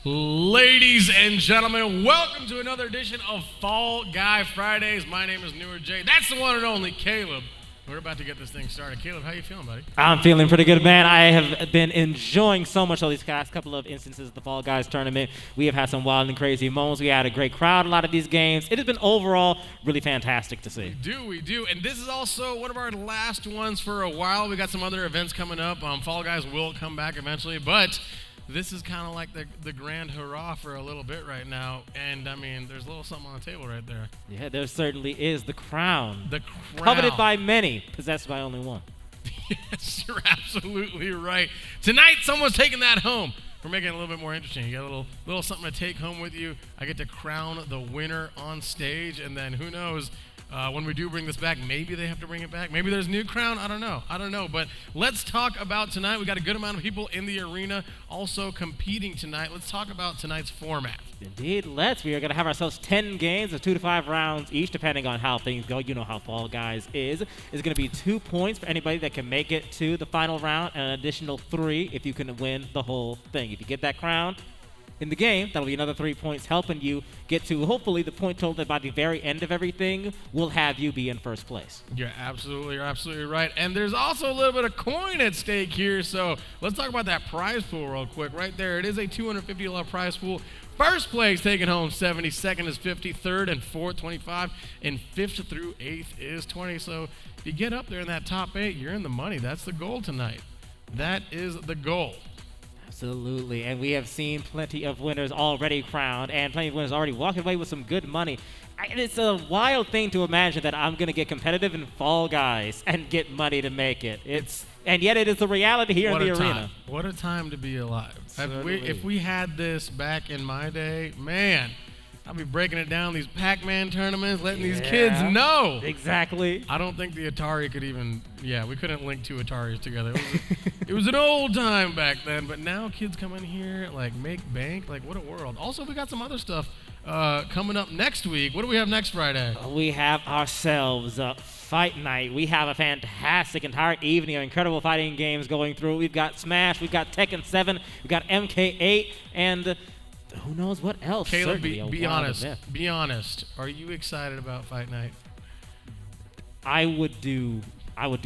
Ladies and gentlemen, welcome to another edition of Fall Guy Fridays. My name is Newer J. That's the one and only Caleb. We're about to get this thing started. Caleb, how you feeling, buddy? I'm feeling pretty good, man. I have been enjoying so much of these past couple of instances of the Fall Guys tournament. We have had some wild and crazy moments. We had a great crowd a lot of these games. It has been overall really fantastic to see. We do. And this is also one of our last ones for a while. We got some other events coming up. Fall Guys will come back eventually, but this is kind of like the grand hurrah for a little bit right now. And, I mean, there's a little something on the table right there. Yeah, there certainly is. The crown. The crown. Coveted by many, possessed by only one. Yes, you're absolutely right. Tonight, someone's taking that home. We're making it a little bit more interesting. You got a little something to take home with you. I get to crown the winner on stage, and then who knows, when we do bring this back, maybe they have to bring it back. Maybe there's a new crown. I don't know. But let's talk about tonight. We got a good amount of people in the arena also competing tonight. Let's talk about tonight's format. Indeed, let's. We are going to have ourselves 10 games of 2 to 5 rounds each, depending on how things go. You know how Fall Guys is. It's going to be 2 points for anybody that can make it to the final round, and an additional 3 if you can win the whole thing. If you get that crown in the game, that'll be another 3 points, helping you get to hopefully the point total that by the very end of everything will have you be in first place. You're absolutely right. And there's also a little bit of coin at stake here, so let's talk about that prize pool real quick. Right there, it is a $250 prize pool. First place taking home 70, second is 50, third and fourth 25, and fifth through eighth is 20. So if you get up there in that top 8, you're in the money. That's the goal tonight. That is the goal. Absolutely, and we have seen plenty of winners already crowned and plenty of winners already walking away with some good money. And it's a wild thing to imagine that I'm going to get competitive in Fall Guys and get money to make it. And yet it is the reality here in the arena. What a time to be alive. If we had this back in my day, man, I'd be breaking it down, these Pac-Man tournaments, letting these kids know. Exactly. I don't think the Atari could even, we couldn't link 2 Ataris together. It was an old time back then, but now kids come in here, like, make bank. Like, what a world. Also, we got some other stuff coming up next week. What do we have next Friday? We have ourselves Fight Night. We have a fantastic entire evening of incredible fighting games going through. We've got Smash, we've got Tekken 7, we've got MK8, and who knows what else. Caleb, be honest. Be honest. Are you excited about Fight Night? I would do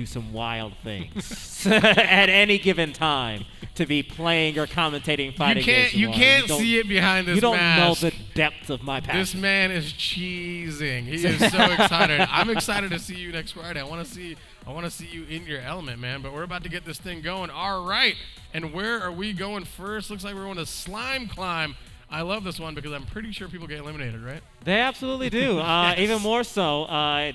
some wild things at any given time to be playing or commentating fighting games. You can't see it behind this mask. You don't know the depth of my passion. This man is cheesing. He is so excited. I'm excited to see you next Friday. I want to see you in your element, man. But we're about to get this thing going. All right. And where are we going first? Looks like we're going to Slime Climb. I love this one because I'm pretty sure people get eliminated, right? They absolutely do. Yes. Even more so,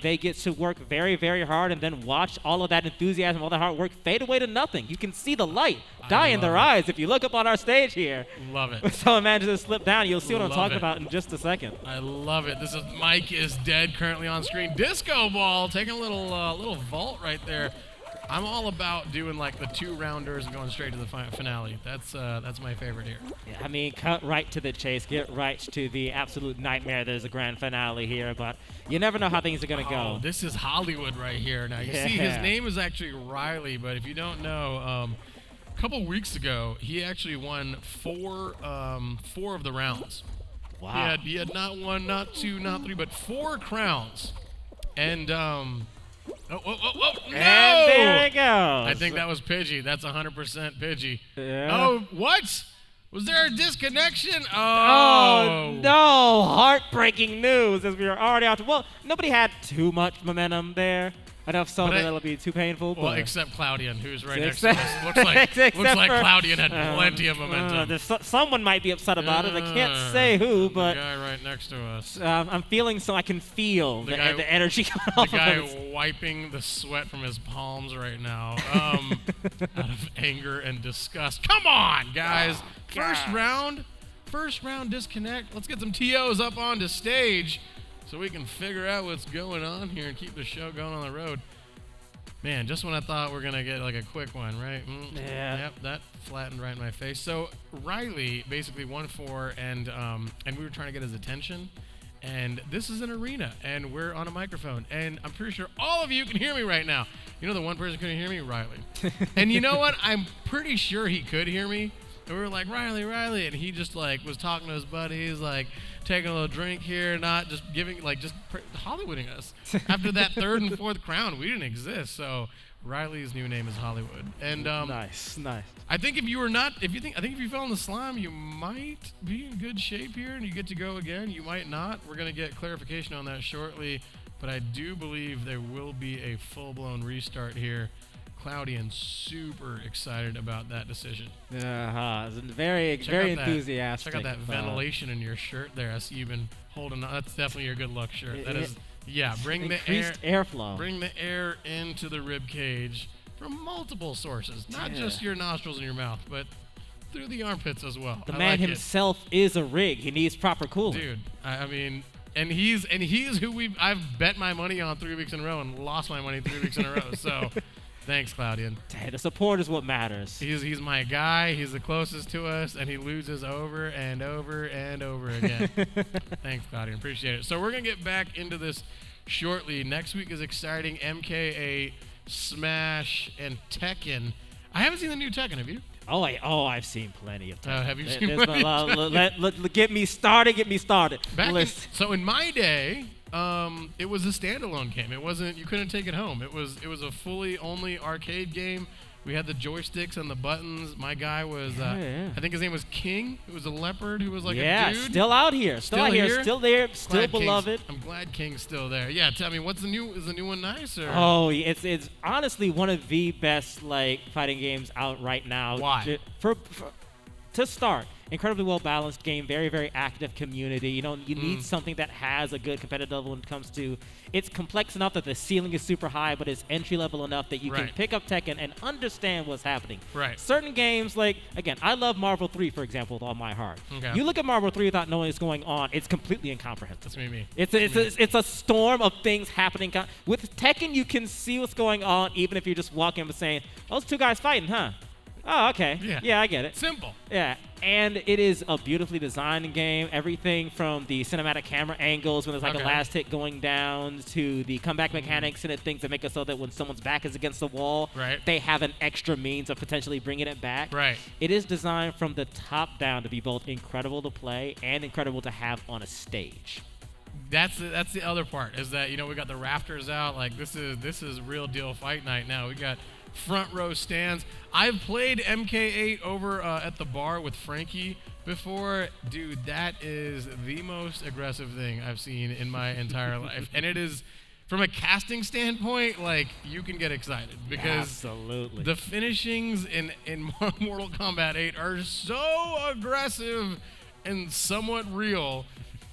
they get to work very, very hard and then watch all of that enthusiasm, all that hard work fade away to nothing. You can see the light die in their eyes if you look up on our stage here. Love it. When someone manages to slip down, you'll see what I'm talking about in just a second. I love it. This is Mike is Dead currently on screen. Disco Ball taking a little vault right there. I'm all about doing like the 2-rounders and going straight to the finale. That's my favorite here. Yeah, I mean, cut right to the chase, get right to the absolute nightmare. There's a grand finale here, but you never know how things are going to go. This is Hollywood right here. Now, you see his name is actually Riley, but if you don't know, a couple weeks ago, he actually won 4 of the rounds. Wow. He had not 1, not 2, not 3, but 4 crowns. And, no! And there it goes. I think that was Pidgey. That's 100% Pidgey. Yeah. Oh, what? Was there a disconnection? Oh, no. Heartbreaking news as we were already out. Well, nobody had too much momentum there. Enough so that it'll be too painful. Well, except Claudian, who's right next to us. Looks like Claudian had plenty of momentum. Someone might be upset about it. I can't say who, but the guy right next to us. I'm feeling so I can feel the energy coming off the of guy him. wiping the sweat from his palms right now out of anger and disgust. Come on, guys. First round disconnect. Let's get some TOs up onto stage so we can figure out what's going on here and keep the show going on the road. Man, just when I thought we were going to get like a quick one, right? Yeah. Yep, that flattened right in my face. So Riley basically won 4, and we were trying to get his attention. And this is an arena, and we're on a microphone. And I'm pretty sure all of you can hear me right now. You know the one person who couldn't hear me? Riley. And you know what? I'm pretty sure he could hear me. And we were like, Riley, and he just like was talking to his buddies, like taking a little drink here, not just giving, like just Hollywooding us. After that third and fourth crown, we didn't exist. So Riley's new name is Hollywood. And nice. I think if you fell in the slime, you might be in good shape here, and you get to go again. You might not. We're gonna get clarification on that shortly, but I do believe there will be a full-blown restart here. Cloudy and super excited about that decision. Very enthusiastic. Check out that ventilation in your shirt there. I see you've been holding on. That's definitely your good luck shirt. That is, yeah. Bring the airflow. Bring the air into the rib cage from multiple sources, not just your nostrils and your mouth, but through the armpits as well. The man himself is a rig. He needs proper cooling. Dude, I mean, and he's who I've bet my money on 3 weeks in a row and lost my money 3 weeks in a row. So. Thanks, Claudian. The support is what matters. He's my guy. He's the closest to us, and he loses over and over and over again. Thanks, Claudian. Appreciate it. So we're going to get back into this shortly. Next week is exciting. MK8, Smash, and Tekken. I haven't seen the new Tekken. Have you? I've seen plenty of Tekken. Have you seen plenty? Get me started. So in my day, it was a standalone game. It wasn't. You couldn't take it home. It was a fully only arcade game. We had the joysticks and the buttons. My guy was, I think his name was King. It was a leopard who was like a dude. Still out here. Still there. Still beloved. I'm glad King's still there. Yeah, tell me, what's the new? Is the new one nice? Or? Oh, it's honestly one of the best like fighting games out right now. Why? To start, incredibly well balanced game, very, very active community. You need something that has a good competitive level when it comes to. It's complex enough that the ceiling is super high, but it's entry level enough that you can pick up Tekken and understand what's happening. Right. Certain games, like again, I love Marvel 3, for example, with all my heart. Okay. You look at Marvel 3 without knowing what's going on, it's completely incomprehensible. That's me. It's a storm of things happening. With Tekken, you can see what's going on, even if you're just walking up and saying, "Those two guys fighting, huh?" Oh, okay. Yeah, I get it. Simple. Yeah, and it is a beautifully designed game. Everything from the cinematic camera angles when there's like a last hit going down to the comeback mechanics and things that make it so that when someone's back is against the wall, they have an extra means of potentially bringing it back. Right. It is designed from the top down to be both incredible to play and incredible to have on a stage. That's the other part is that we got the rafters out. Like this is real deal fight night now. We got front row stands. I've played MK8 over at the bar with Frankie before. Dude, that is the most aggressive thing I've seen in my entire life. And it is, from a casting standpoint, like, you can get excited because the finishings in Mortal Kombat 8 are so aggressive and somewhat real.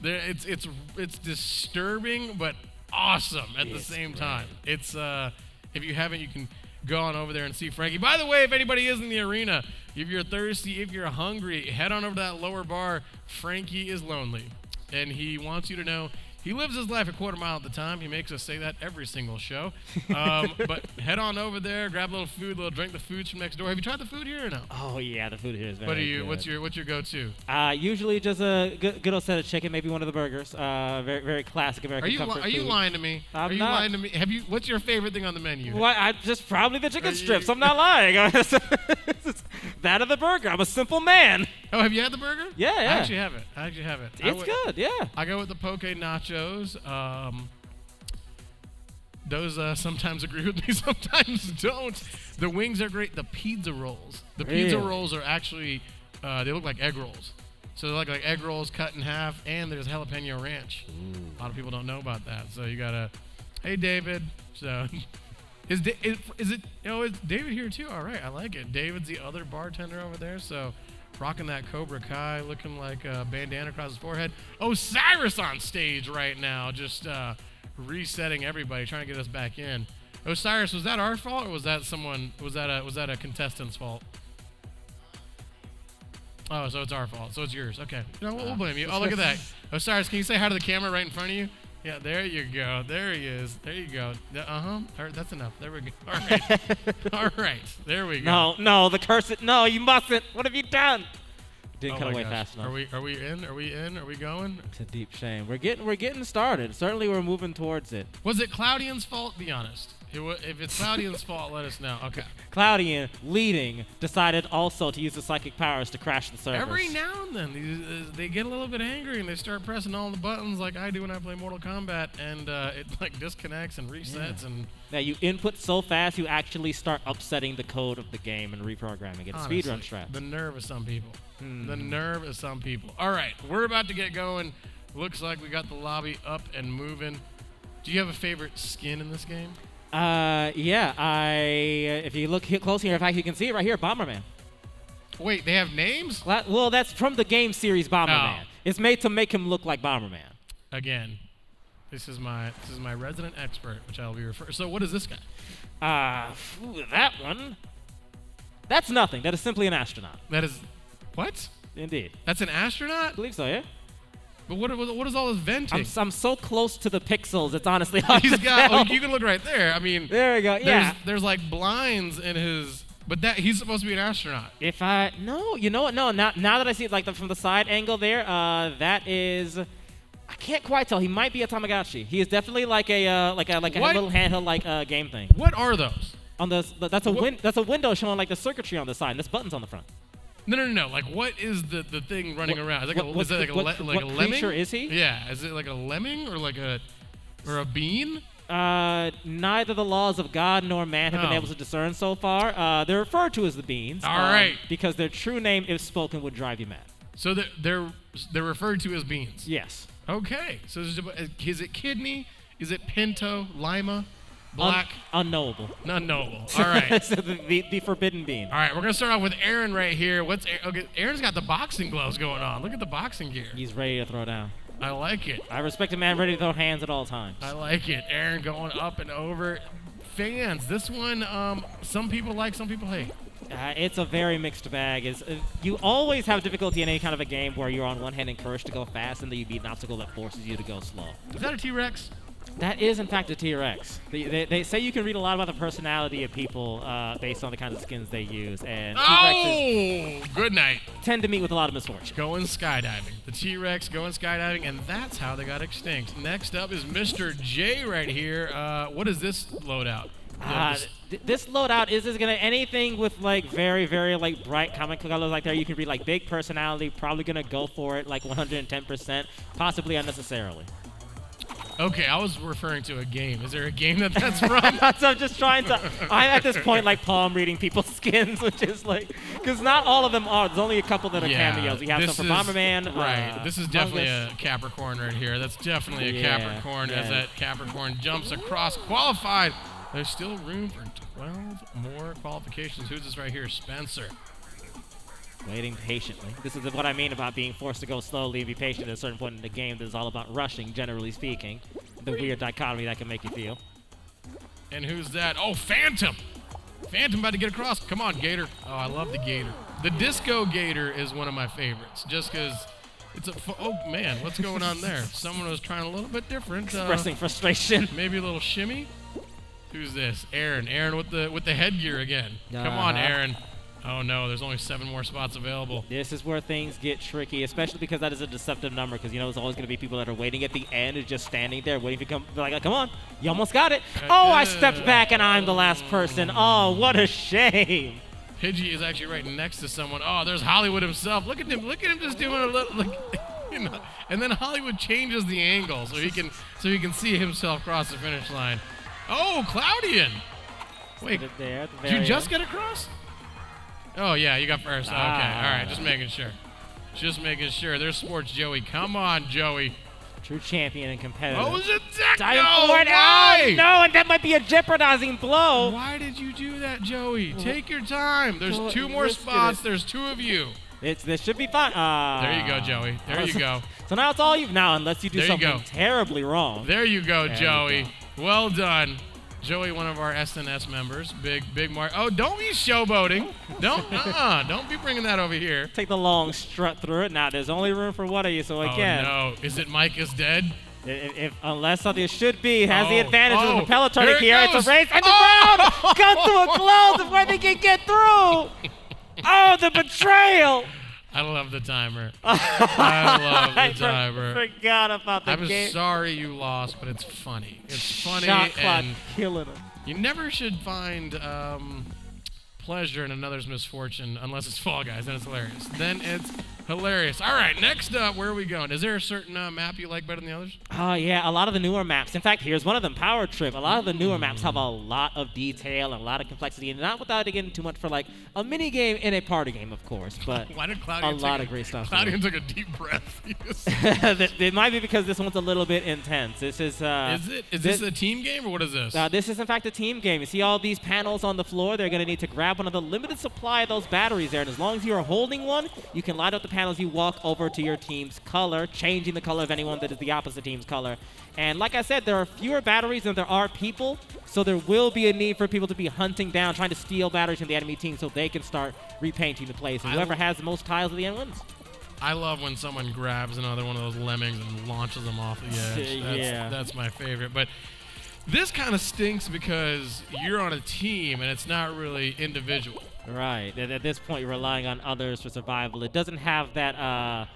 It's disturbing but awesome at the same time. It's if you haven't, you can go on over there and see Frankie. By the way, if anybody is in the arena, if you're thirsty, if you're hungry, head on over to that lower bar. Frankie is lonely, and he wants you to know he lives his life a quarter mile at the time. He makes us say that every single show. But head on over there, grab a little food, a little drink. The food's from next door. Have you tried the food here or no? Oh yeah, the food here is very good. What's your go-to? Usually just a good old set of chicken, maybe one of the burgers. Very very classic American comfort food. Are you lying to me? I'm are you not. lying to me? What's your favorite thing on the menu? Well, I just probably the chicken strips. I'm not lying. That of the burger. I'm a simple man. Oh, have you had the burger? Yeah. I actually have it. It's good, yeah. I go with the poke nachos. Those sometimes agree with me, sometimes don't. The wings are great. The pizza rolls. The pizza rolls are actually, they look like egg rolls. So they're like egg rolls cut in half, and there's jalapeno ranch. Ooh. A lot of people don't know about that. So you gotta, hey David. So is David here too? All right, I like it. David's the other bartender over there. So rocking that Cobra Kai, looking like a bandana across his forehead. Osiris on stage right now, just resetting everybody, trying to get us back in. Osiris, was that our fault or was that a contestant's fault? Oh, so it's our fault. So it's yours. Okay. We'll blame you. Oh, look at that. Osiris, can you say hi to the camera right in front of you? Yeah, there you go. There he is. There you go. All right, that's enough. There we go. All right. All right. There we go. No, the curse. No, you mustn't. What have you done? Didn't cut away fast enough. Are we in? Are we going? It's a deep shame. We're getting started. Certainly we're moving towards it. Was it Cloudian's fault? Be honest. If it's Cloudian's fault, let us know. Okay. Cloudian, leading, decided also to use the psychic powers to crash the servers. Every now and then, they get a little bit angry and they start pressing all the buttons like I do when I play Mortal Kombat, and it like disconnects and resets. And Now you input so fast, you actually start upsetting the code of the game and reprogramming it. honestly, Speedrun straps. the nerve of some people. The nerve of some people. All right, we're about to get going. Looks like we got the lobby up and moving. Do you have a favorite skin in this game? If you look close here, in fact, you can see it right here, Bomberman. Wait, they have names? Well, that's from the game series Bomberman. Oh. It's made to make him look like Bomberman. Again, this is my resident expert, which I'll be referring. So what is this guy? That one. That's nothing. That is simply an astronaut. That is, what? Indeed. That's an I astronaut? believe so, yeah? But what is all this venting? I'm so close to the pixels, it's honestly hard He's to got. tell. Oh, you can look right there. I mean, There we go. Yeah. there's like blinds in his. But that he's supposed to be an astronaut. No, you know what? No, now that I see it like from the side angle there, that is. I can't quite tell. He might be a Tamagotchi. He is definitely like a What? little handheld like game thing. What are those? On that's a window showing like the circuitry on the side. And there's buttons on the front. No. Like, what is the thing running around? Is it what like a lemming? creature is he? Yeah. Is it like a lemming or a bean? Neither the laws of God nor man have been Oh. able to discern so far. They're referred to as the beans. All right. Because their true name, if spoken, would drive you mad. So they're referred to as beans. Yes. Okay. So is it kidney? Is it pinto? Lima? Black? Unknowable. Unknowable. All right. So the forbidden bean. All right, we're gonna start off with Aaron right here. Okay? Aaron's got the boxing gloves going on. Look at the boxing gear. He's ready to throw down. I like it. I respect a man ready to throw hands at all times. I like it. Aaron going up and over. Fans, this one, some people like, some people hate. It's a very mixed bag. You always have difficulty in any kind of a game where you're on one hand encouraged to go fast and then you beat an obstacle that forces you to go slow. Is that a T-Rex? That is, in fact, a T-Rex. They say you can read a lot about the personality of people based on the kinds of skins they use, and T-Rexes Good night. tend to meet with a lot of misfortune. Going skydiving. The T-Rex going skydiving, and that's how they got extinct. Next up is Mr. J right here. What is this loadout? This loadout is gonna anything with like very, very like bright comic colors like there. You can read like big personality, probably gonna go for it like 110%, possibly unnecessarily. Okay, I was referring to a game. Is there a game that's from? So I'm just trying to. I'm at this point like palm reading people's skins, which is like, because not all of them are. There's only a couple that are cameos. We have this some for Bomberman. Right. This is definitely Fungus. a Capricorn right here. That's definitely a Capricorn. As yeah. that Capricorn jumps across qualified. There's still room for 12 more qualifications. Who's this right here? Spencer. Waiting patiently. This is what I mean about being forced to go slowly and be patient at a certain point in the game. That is all about rushing, generally speaking. The weird dichotomy that can make you feel. And who's that? Oh, Phantom. Phantom about to get across. Come on, Gator. Oh, I love the Gator. The Disco Gator is one of my favorites, just because it's a. Oh man, what's going on there? Someone was trying a little bit different. Expressing frustration. Maybe a little shimmy. Who's this? Aaron. Aaron with the headgear again. Come on, Aaron. Oh no, there's only 7 more spots available. This is where things get tricky, especially because that is a deceptive number, because you know there's always going to be people that are waiting at the end and just standing there waiting to come. They're like, come on, you almost got it. Oh, I stepped back and I'm the last person. Oh, what a shame. Pidgey is actually right next to someone. Oh, there's Hollywood himself. Look at him. Look at him just doing a little. You know. And then Hollywood changes the angle so he can see himself cross the finish line. Oh, Cloudian. Wait, there, did you just get across? Oh, yeah, you got first. Okay, all right, just making sure. Just making sure. There's Sports Joey. Come on, Joey. True champion and competitor. Oh, was it Deck? Diving No, forward. why? Oh, no, and that might be a jeopardizing blow. Why did you do that, Joey? Take your time. There's Well, 2 more risk spots. it. There's 2 of you. This should be fine. There you go, Joey. There you go. So now it's all you. Now, unless you do There you something go. terribly wrong. There you go, There you Joey. Well done. Joey, one of our SNS members. Big Mark. Oh, don't be showboating. Don't be bringing that over here. Take the long strut through it. Now, there's only room for one of you, so again. Oh, no. Is it Mike is dead? Unless something should be, has the advantage of the Oh, propeller turning here here. it It's goes. a race, and the Oh! round comes to a close before they can get through. Oh, the betrayal! I love the timer. I love the timer. Forgot about the I'm game. sorry you lost, but it's funny. It's funny Shot clock and killing him. You never should find pleasure in another's misfortune unless it's Fall Guys. Then it's hilarious. Then it's hilarious. All right, next up, where are we going? Is there a certain map you like better than the others? Oh, yeah, a lot of the newer maps. In fact, here's one of them, Power Trip. A lot of the newer maps have a lot of detail and a lot of complexity, and not without getting too much for like a mini game in a party game, of course. But Why did Claudian a lot of great stuff. Claudian took a deep breath. It might be because this one's a little bit intense. This is. Is this a team game or what is this? This is in fact a team game. You see all these panels on the floor. They're going to need to grab one of the limited supply of those batteries there, and as long as you are holding one, you can light up the panels. You walk over to your team's color, changing the color of anyone that is the opposite team's color. And like I said, there are fewer batteries than there are people, so there will be a need for people to be hunting down, trying to steal batteries from the enemy team so they can start repainting the place. And whoever has the most tiles at the end wins. I love when someone grabs another one of those lemmings and launches them off the edge. That's my favorite. But this kind of stinks because you're on a team and it's not really individual. Right. At this point, you're relying on others for survival. It doesn't have that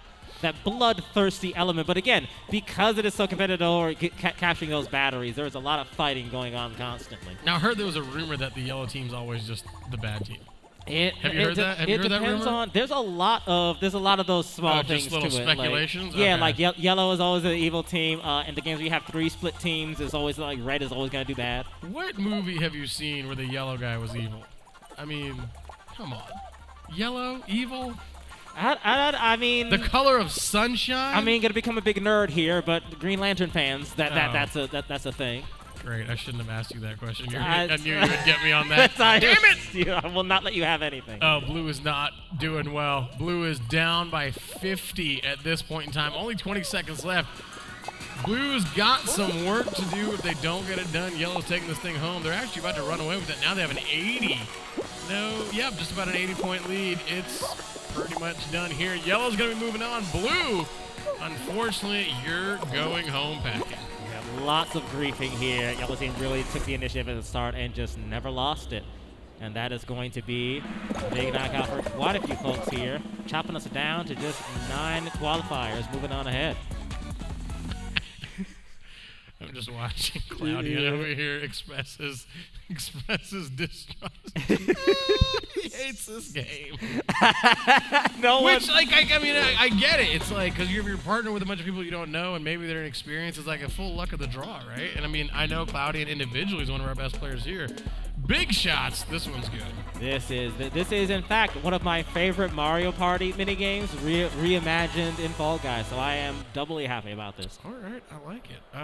that bloodthirsty element. But again, because it is so competitive or capturing those batteries, there's a lot of fighting going on constantly. Now, I heard there was a rumor that the yellow team's always just the bad team. Have you heard that? Have you heard that rumor? There's a lot of those small things just little to speculations? it. Like, yeah, Okay. like yellow is always the evil team. In the games where you have 3 split teams, it's always like red is always gonna do bad. What movie have you seen where the yellow guy was evil? I mean, come on. Yellow, evil? I mean, The Color of Sunshine? I mean, gonna become a big nerd here, but Green Lantern fans, that's a thing. Great, I shouldn't have asked you that question. I I knew you would get me on that. Damn it! I will not let you have anything. Oh, Blue is not doing well. Blue is down by 50 at this point in time. Only 20 seconds left. Blue's got some work to do if they don't get it done. Yellow's taking this thing home. They're actually about to run away with it. Now they have an 80. Just about an 80-point lead. It's pretty much done here. Yellow's going to be moving on. Blue, unfortunately, you're going home packing. Lots of griefing here. Yellow team really took the initiative at the start and just never lost it. And that is going to be a big knockout for quite a few folks here, chopping us down to just 9 qualifiers, moving on ahead. I'm just watching Claudia over here express his distrust. He hates this game. I get it. It's like, because you're partner with a bunch of people you don't know, and maybe their experience is like a full luck of the draw, right? And I mean, I know Claudian individually is one of our best players here. Big shots. This one's good. This is in fact one of my favorite Mario Party minigames reimagined in Fall Guys. So I am doubly happy about this. All right, I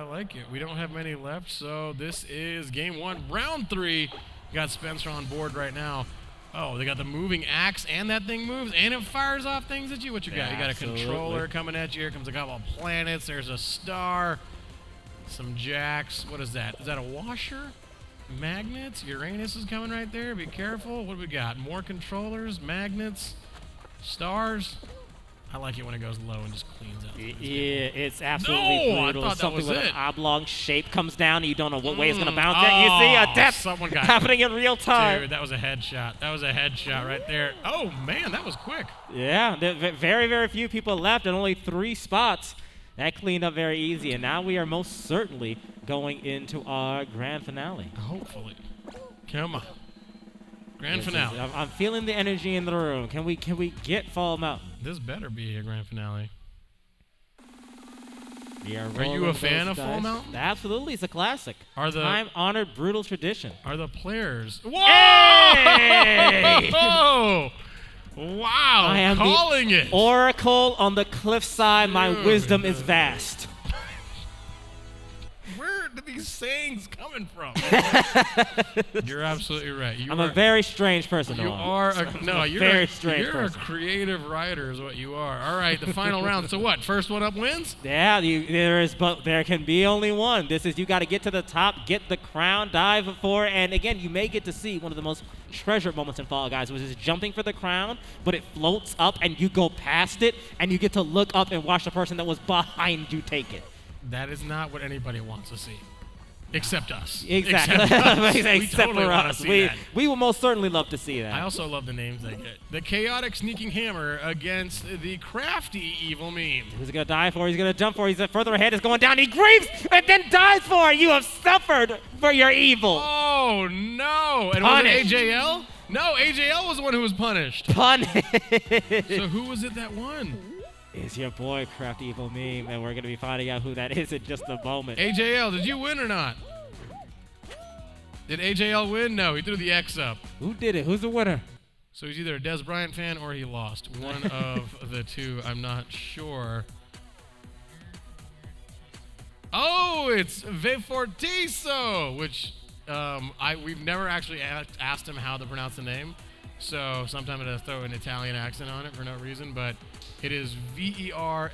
like it. We don't have many left, so this is game 1, round 3. You got Spencer on board right now. Oh, they got the moving axe, and that thing moves, and it fires off things at you. What you got? You got a controller coming at you. Here comes a couple of planets. There's a star, some jacks. What is that? Is that a washer? Magnets. Uranus is coming right there. Be careful. What do we got? More controllers, magnets, stars. I like it when it goes low and just cleans out. Yeah, it's absolutely brutal. I thought Something that was with it. an oblong shape comes down, and you don't know what way it's going to bounce at. You see a death happening in real time. Dude, that was a headshot. That was a headshot right there. Oh, man, that was quick. Yeah, very, very few people left and only 3 spots. That cleaned up very easy, and now we are most certainly going into our grand finale. Hopefully. Come on. Grand finale. I'm feeling the energy in the room. Can we get Fall Mountain? This better be a grand finale. Are you a fan of Fall Mountain? Absolutely, it's a classic. Time-honored, brutal tradition. Are the players? Whoa! Hey! Wow! I am calling it. Oracle on the cliffside. My wisdom is vast. Where are these sayings coming from? You're absolutely right. I'm a very strange person. You're very strange. You're a creative writer, is what you are. All right, the final round. So what? First one up wins? Yeah, there can be only one. You got to get to the top, get the crown, dive for it, and again, you may get to see one of the most treasured moments in Fall Guys, which is jumping for the crown, but it floats up and you go past it, and you get to look up and watch the person that was behind you take it. That is not what anybody wants to see. Except us. Exactly. Except for us. We will most certainly love to see that. I also love the names they get. The Chaotic Sneaking Hammer against the Crafty Evil Meme. Who's he going to die for? He's going to jump for. He's further ahead. Is going down. He grieves and then dies for. You have suffered for your evil. Oh, Oh, no. And Punished. was it AJL? No, AJL was the one who was punished. Punished. So who was it that won? It's your boy, Craft Evil Meme, and we're going to be finding out who that is in just a moment. AJL, did you win or not? Did AJL win? No, he threw the X up. Who did it? Who's the winner? So he's either a Des Bryant fan or he lost. One of the two, I'm not sure. Oh, it's Vefortiso, which we've never actually asked him how to pronounce the name. So sometime I'm going to throw an Italian accent on it for no reason, but it is Verfortiso,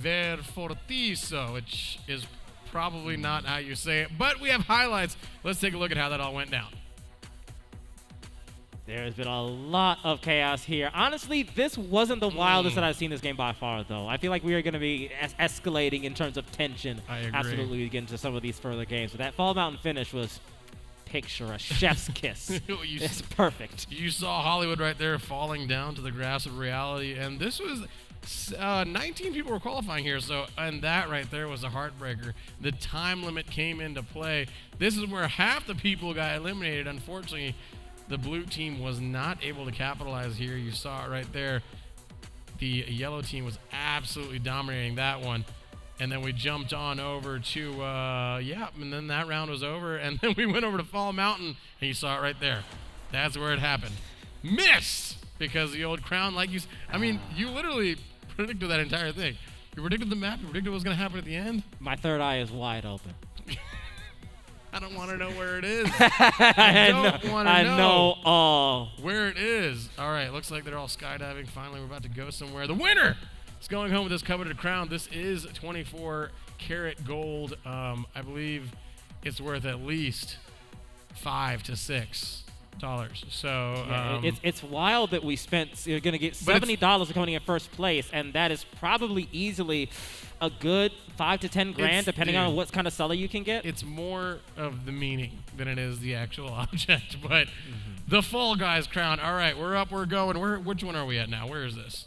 Verfortiso, which is probably not how you say it, but we have highlights. Let's take a look at how that all went down. There's been a lot of chaos here. Honestly, this wasn't the wildest that I've seen this game by far, though. I feel like we are going to be escalating in terms of tension. I agree. Absolutely, we get into some of these further games. But that Fall Mountain finish was picture a chef's kiss. It's perfect. You saw Hollywood right there falling down to the grass of reality, and this was 19 people were qualifying here, and that right there was a heartbreaker. The time limit came into play. This is where half the people got eliminated. Unfortunately, the blue team was not able to capitalize here. You saw it right there. The yellow team was absolutely dominating that one. And then we jumped on over to, and then that round was over. And then we went over to Fall Mountain, and you saw it right there. That's where it happened. Missed! Because the old crown, you literally predicted that entire thing. You predicted the map, you predicted what was going to happen at the end. My third eye is wide open. I don't want to know where it is. I don't want to know. I know all. Where it is. All right, looks like they're all skydiving. Finally, we're about to go somewhere. The winner is going home with this coveted crown. This is 24 karat gold. I believe it's worth at least $5 to $6. So it's wild that we spent. You're going to get $70 for coming in first place, and that is probably easily a good $5 to $10 grand, depending on what kind of seller you can get. It's more of the meaning than it is the actual object, but the Fall Guys crown. All right, we're up, we're going. Which one are we at now? Where is this?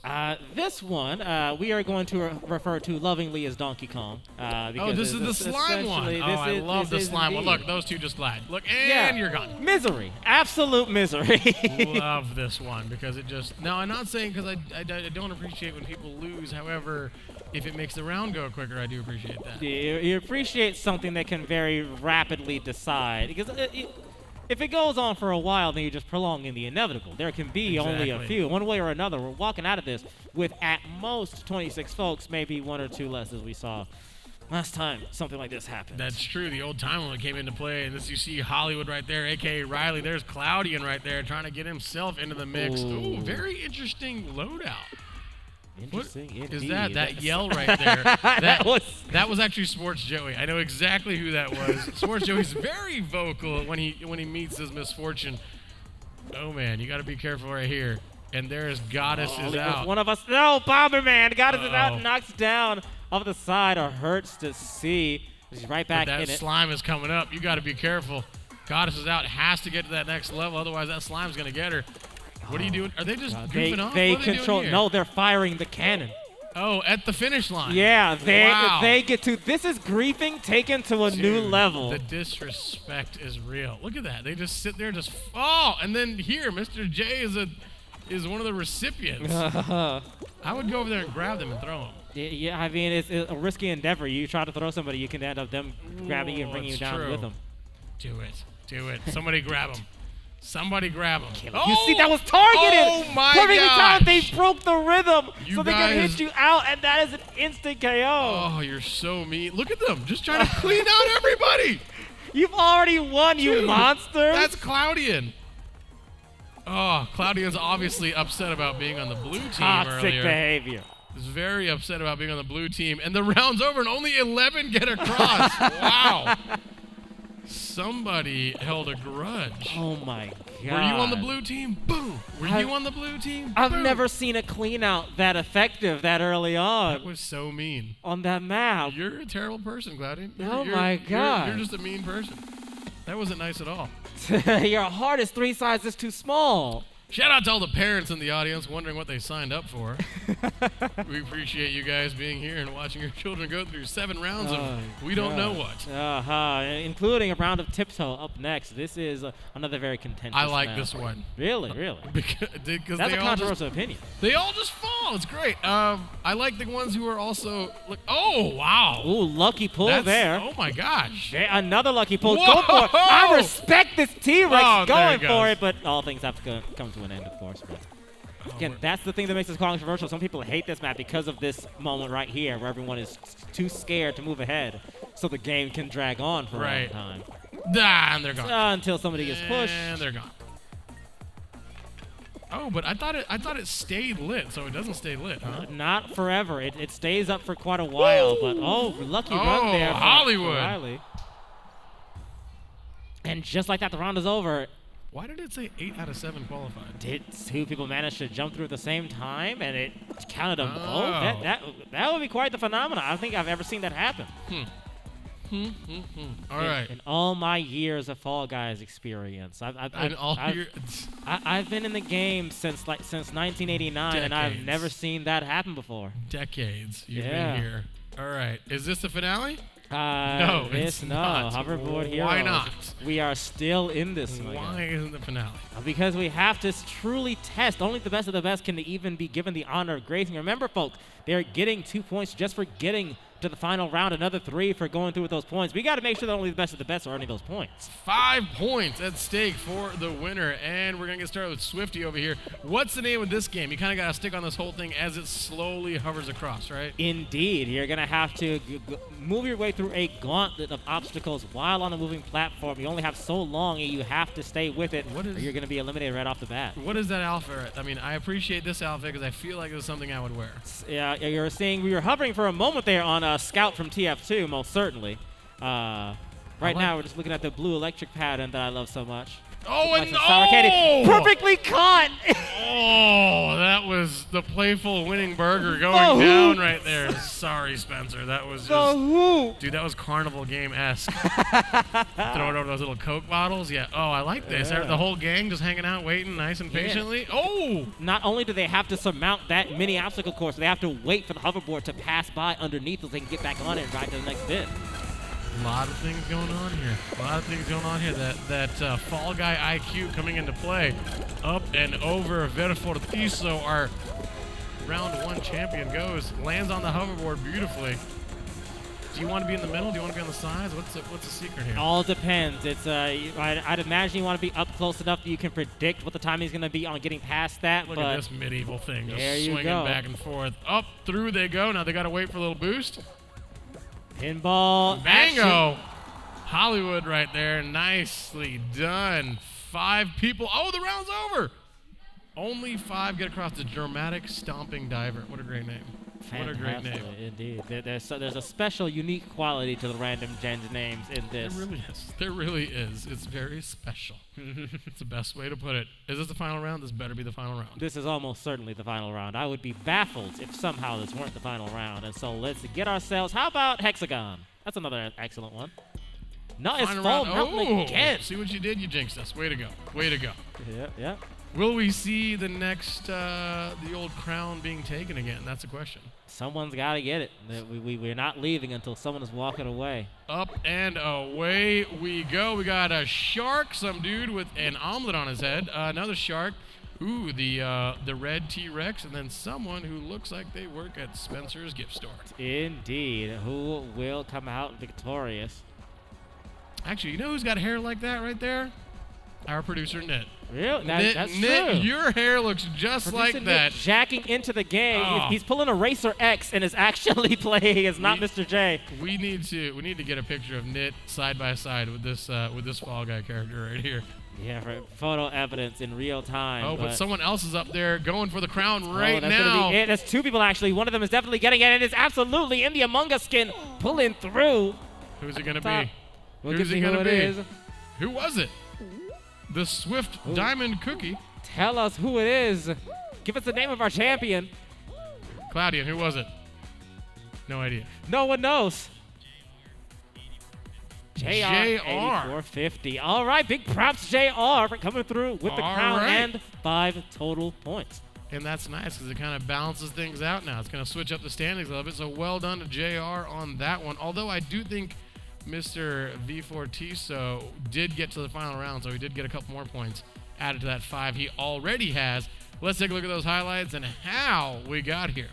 This one, we are going to refer to lovingly as Donkey Kong. This is the slime one. I love the slime one. Look, those two just glide. Look, and you're gone. Misery. Absolute misery. Love this one because it just... Now, I'm not saying because I don't appreciate when people lose. However, if it makes the round go quicker, I do appreciate that. You appreciate something that can very rapidly decide. Because if it goes on for a while, then you're just prolonging the inevitable. There can be only a few. One way or another, we're walking out of this with at most 26 folks, maybe one or two less as we saw last time something like this happened. That's true. The old time limit came into play. And you see Hollywood right there, a.k.a. Riley. There's Cloudian right there trying to get himself into the mix. Ooh, very interesting loadout. Interesting. What is that? That yell right there. that was actually Sports Joey. I know exactly who that was. Sports Joey's very vocal when he meets his misfortune. Oh man, you got to be careful right here. And there's Goddess is out. One of us. No, Bomberman. Goddess is out. Knocks down off the side. Or hurts to see. She's right back in it. That slime is coming up. You got to be careful. Goddess is out. Has to get to that next level. Otherwise, that slime's gonna get her. What are you doing? Are they just goofing off? They what are control. they doing here? No, they're firing the cannon. Oh, at the finish line. Yeah, they get to. This is griefing taken to a new level. The disrespect is real. Look at that. They just sit there, just fall, and then here, Mr. J is one of the recipients. I would go over there and grab them and throw them. Yeah, I mean it's a risky endeavor. You try to throw somebody, you can end up them grabbing you and bringing you down with them. Do it. Somebody grab them. Somebody grab him. You see, that was targeted. Oh my Perfect gosh. time. They broke the rhythm, You so they can guys- hit you out, and that is an instant KO. Oh, you're so mean. Look at them, just trying to clean out everybody. You've already won, you Dude, monster. That's Cloudian. Oh, Cloudian's obviously upset about being on the blue team toxic earlier. behavior. He's very upset about being on the blue team, and the round's over, and only 11 get across. Wow. Somebody held a grudge. Oh my god. Were you on the blue team? Boom. Were you on the blue team? I've Boom. never seen a clean out that effective that early That on was so mean. on that map. You're a terrible person, Cloudian. Oh my God. You're just a mean person. That wasn't nice at all. Your heart is 3 sizes too small. Shout out to all the parents in the audience wondering what they signed up for. We appreciate you guys being here and watching your children go through 7 rounds of we don't know what. Including a round of Tiptoe up next. This is another very contentious I like match. this one. Really? Really? Because That's they a all controversial opinion. They all just fall. It's great. I like the ones who are also like, oh, wow. Ooh, lucky pull there. Oh, my gosh. Another lucky pull. Whoa! Go for it. I respect this T-Rex Oh, there going it for goes. it, but all things have to come to an end, of course. But again, that's the thing that makes this controversial. Some people hate this map because of this moment right here where everyone is too scared to move ahead so the game can drag on for a long time. And they're gone. Until somebody gets pushed. And they're gone. Oh, but I thought it stayed lit, so it doesn't stay lit, huh? Not forever. It stays up for quite a while, but lucky run there for Hollywood. Riley. And just like that, the round is over. Why did it say 8 out of 7 qualified? Did 2 people manage to jump through at the same time, and it counted them both? Oh. That would be quite the phenomenon. I don't think I've ever seen that happen. All right. In all my years of Fall Guys experience, I've been in the game since 1989, and I've Decades. never seen that happen before. Decades you've been here. All right. Is this the finale? No, it's not. Hoverboard Heroes. Why not? We are still in this. Why isn't the finale? Because we have to truly test. Only the best of the best can even be given the honor of gracing. Remember, folks, they're getting 2 points just for getting to the final round, another 3 for going through with those points. We got to make sure that only the best of the best are earning those points. 5 points at stake for the winner, and we're going to get started with Swifty over here. What's the name of this game? You kind of got to stick on this whole thing as it slowly hovers across, right? Indeed. You're going to have to move your way through a gauntlet of obstacles while on a moving platform. You only have so long, and you have to stay with it, or you're going to be eliminated right off the bat. What is that outfit? I mean, I appreciate this outfit because I feel like it's something I would wear. Yeah, you're seeing we were hovering for a moment there on Scout from TF2, most certainly. Right now, we're just looking at the blue electric pattern that I love so much. Oh, and Sour candy. Perfectly caught! Oh, that was the playful winning burger going down right there. Sorry, Spencer. That was just... Dude, that was carnival game-esque. Throw it over those little Coke bottles. Yeah. Oh, I like this. The whole gang just hanging out, waiting nice and patiently. Oh! Not only do they have to surmount that mini obstacle course, they have to wait for the hoverboard to pass by underneath so they can get back on it and ride to the next bit. A lot of things going on here. That Fall Guy IQ coming into play. Up and over. Vera Fortiso, our round 1 champion, goes. Lands on the hoverboard beautifully. Do you want to be in the middle? Do you want to be on the sides? What's the secret here? All depends. It's I'd imagine you want to be up close enough that you can predict what the timing's going to be on getting past that. Look at this medieval thing just swinging go. back and forth. Up, through they go. Now they got to wait for a little boost. Pinball. Bango. Hollywood right there. Nicely done. 5 people. Oh, the round's over. Only 5 get across. The Dramatic Stomping Diver. What a great name. What a great name. Indeed. There's a special, unique quality to the Random Gens names in this. There really is. There really is. It's very special. It's the best way to put it. Is this the final round? This better be the final round. This is almost certainly the final round. I would be baffled if somehow this weren't the final round. And so let's get ourselves. How about Hexagon? That's another excellent one. No, it's full mountain again. See what you did? You jinxed us. Way to go. Way to go. Yeah. Will we see the next, the old crown being taken again? That's the question. Someone's got to get it. We're not leaving until someone is walking away. Up and away we go. We got a shark, some dude with an omelet on his head. Another shark. Ooh, the red T-Rex, and then someone who looks like they work at Spencer's gift store. Indeed. Who will come out victorious? Actually, you know who's got hair like that right there? Our producer, Nit. Really? That's Nit, true. your hair looks just Producer like that. Nit jacking into the game. Oh. He's pulling a Racer X and is actually playing as not Mr. J. We need to get a picture of Nit side by side with this Fall Guy character right here. Yeah, for photo evidence in real time. Oh, but someone else is up there going for the crown right that's now. Gonna be it. That's 2 people actually. One of them is definitely getting it. It is absolutely in the Among Us skin, pulling through. Who's it gonna be? Who's it gonna be? Who was it? The Swift Diamond Cookie. Tell us who it is. Give us the name of our champion. Claudian, who was it? No idea. No one knows. JR 8450. All right, big props JR for coming through with the crown and 5 total points. And that's nice because it kind of balances things out now. It's going to switch up the standings a little bit. So well done to JR on that one. Although I do think Mr. V4Tiso did get to the final round, so he did get a couple more points added to that 5 he already has. Let's take a look at those highlights and how we got here.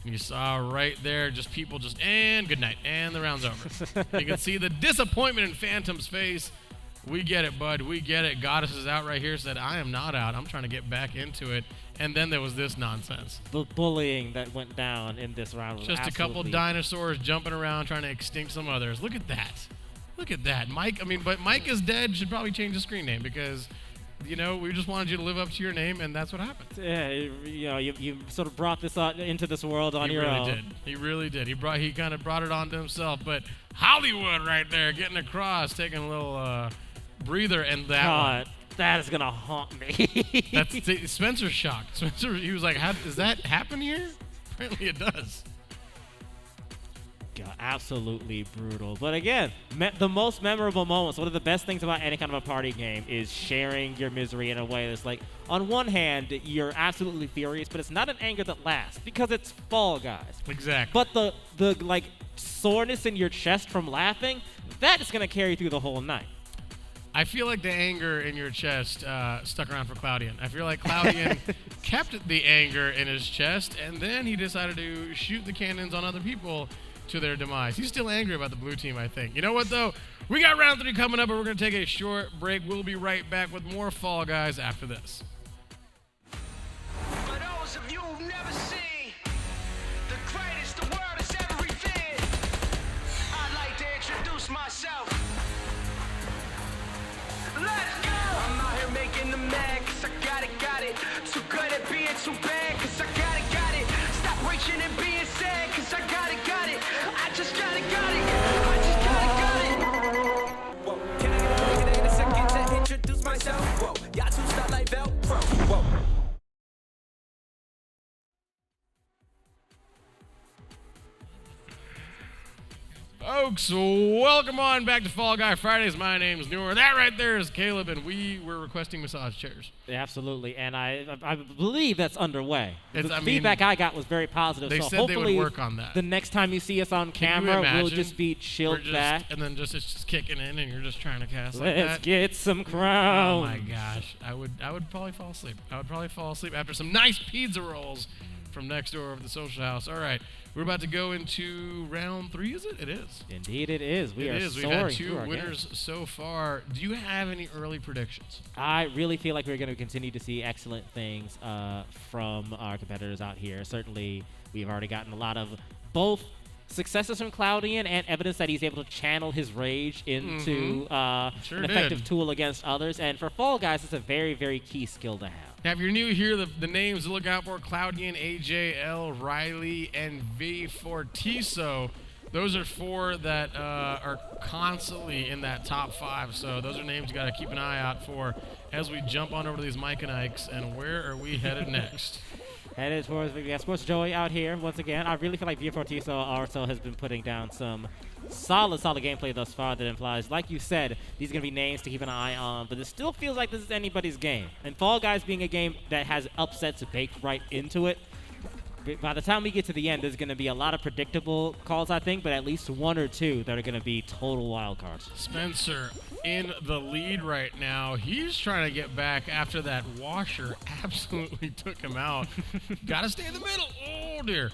You saw right there, just people just, and good night, and the round's over. You can see the disappointment in Phantom's face. We get it, bud. We get it. Goddess is out right here, said, I am not out. I'm trying to get back into it. And then there was this nonsense. The bullying that went down in this round was just a couple dinosaurs jumping around trying to extinct some others. Look at that. Look at that. Mike, but Mike is dead. Should probably change the screen name because, we just wanted you to live up to your name, and that's what happened. Yeah, you sort of brought this into this world on your own. He really did. He kind of brought it onto himself. But Hollywood right there, getting across, taking a little breather, and that one. That is gonna haunt me. That's Spencer's shocked. Spencer, he was like, does that happen here? Apparently it does. God, absolutely brutal. But again, the most memorable moments, one of the best things about any kind of a party game is sharing your misery in a way that's like, on one hand, you're absolutely furious, but it's not an anger that lasts because it's Fall Guys. Exactly. But the soreness in your chest from laughing, that is gonna carry through the whole night. I feel like the anger in your chest stuck around for Cloudian. I feel like Cloudian kept the anger in his chest, and then he decided to shoot the cannons on other people to their demise. He's still angry about the blue team, I think. You know what, though? We got round 3 coming up, and we're going to take a short break. We'll be right back with more Fall Guys after this. For those of you who've never seen the greatest the world has ever revered, I'd like to introduce myself. Let's go! I'm out here making them mad, cause I got it. Too good at being too bad, cause I got it. Stop reaching and being sad, cause I got it. I just got it. Whoa, can I get a second to introduce myself? Whoa, y'all two start like Velcro. Whoa. Folks, welcome on back to Fall Guy Fridays. My name's Noor. That right there is Caleb, and we were requesting massage chairs. Yeah, absolutely, and I believe that's underway. The feedback I got was very positive. They so said hopefully they would work on that. The next time you see us on camera, we'll just be chilled back. And then it's just kicking in, and you're just trying to cast like that. Let's get some crowns. Oh my gosh, I would probably fall asleep. I would probably fall asleep after some nice pizza rolls from next door of the social house. All right, we're about to go into round 3, is it? It is. Indeed it is. We've had 2 winners so far. Do you have any early predictions? I really feel like we're going to continue to see excellent things from our competitors out here. Certainly, we've already gotten a lot of both successes from Cloudian and evidence that he's able to channel his rage into an effective tool against others. And for Fall Guys, it's a very, very key skill to have. Now, if you're new here, the names to look out for: Cloudian, AJL, Riley, and V4Tiso. Those are 4 that are constantly in that top 5. So those are names you got to keep an eye out for as we jump on over to these Mike and Ikes. And where are we headed next? Headed towards Sports Joey out here once again. I really feel like V4Tiso also has been putting down some solid gameplay thus far that implies, like you said, these are going to be names to keep an eye on, but it still feels like this is anybody's game. And Fall Guys being a game that has upsets baked right into it, by the time we get to the end, there's going to be a lot of predictable calls, I think, but at least 1 or 2 that are going to be total wild cards. Spencer in the lead right now. He's trying to get back after that washer absolutely took him out. Got to stay in the middle. Oh, dear.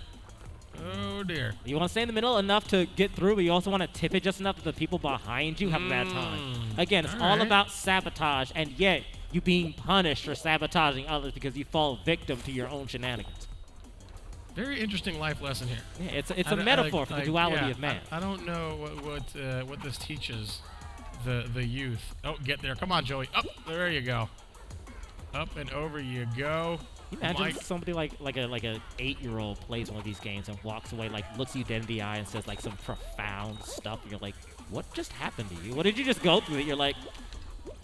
Oh, dear. You want to stay in the middle enough to get through, but you also want to tip it just enough that the people behind you have a bad time. Again, it's all about sabotage, and yet you being punished for sabotaging others because you fall victim to your own shenanigans. Very interesting life lesson here. Yeah, it's a metaphor for the duality of man. I don't know what this teaches the youth. Oh, get there. Come on, Joey. Up. There you go. Up and over you go. Imagine somebody like a 8-year-old plays one of these games and walks away, like looks you dead in the eye and says like some profound stuff. And you're like, what just happened to you? What did you just go through? That you're like,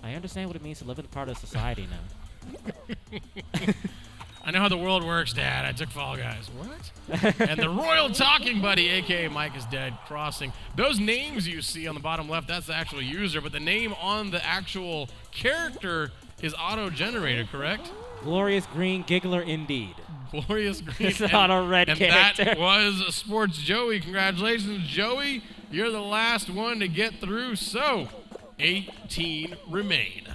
I understand what it means to live in a part of society now. I know how the world works, Dad. I took Fall Guys. What? And the Royal Talking Buddy, a.k.a. Mike is Dead, crossing. Those names you see on the bottom left, that's the actual user, but the name on the actual character is auto-generated, correct? Glorious Green Giggler indeed. Glorious Green. It's not a red character. And that was Sports Joey. Congratulations, Joey. You're the last one to get through. So, 18 remain.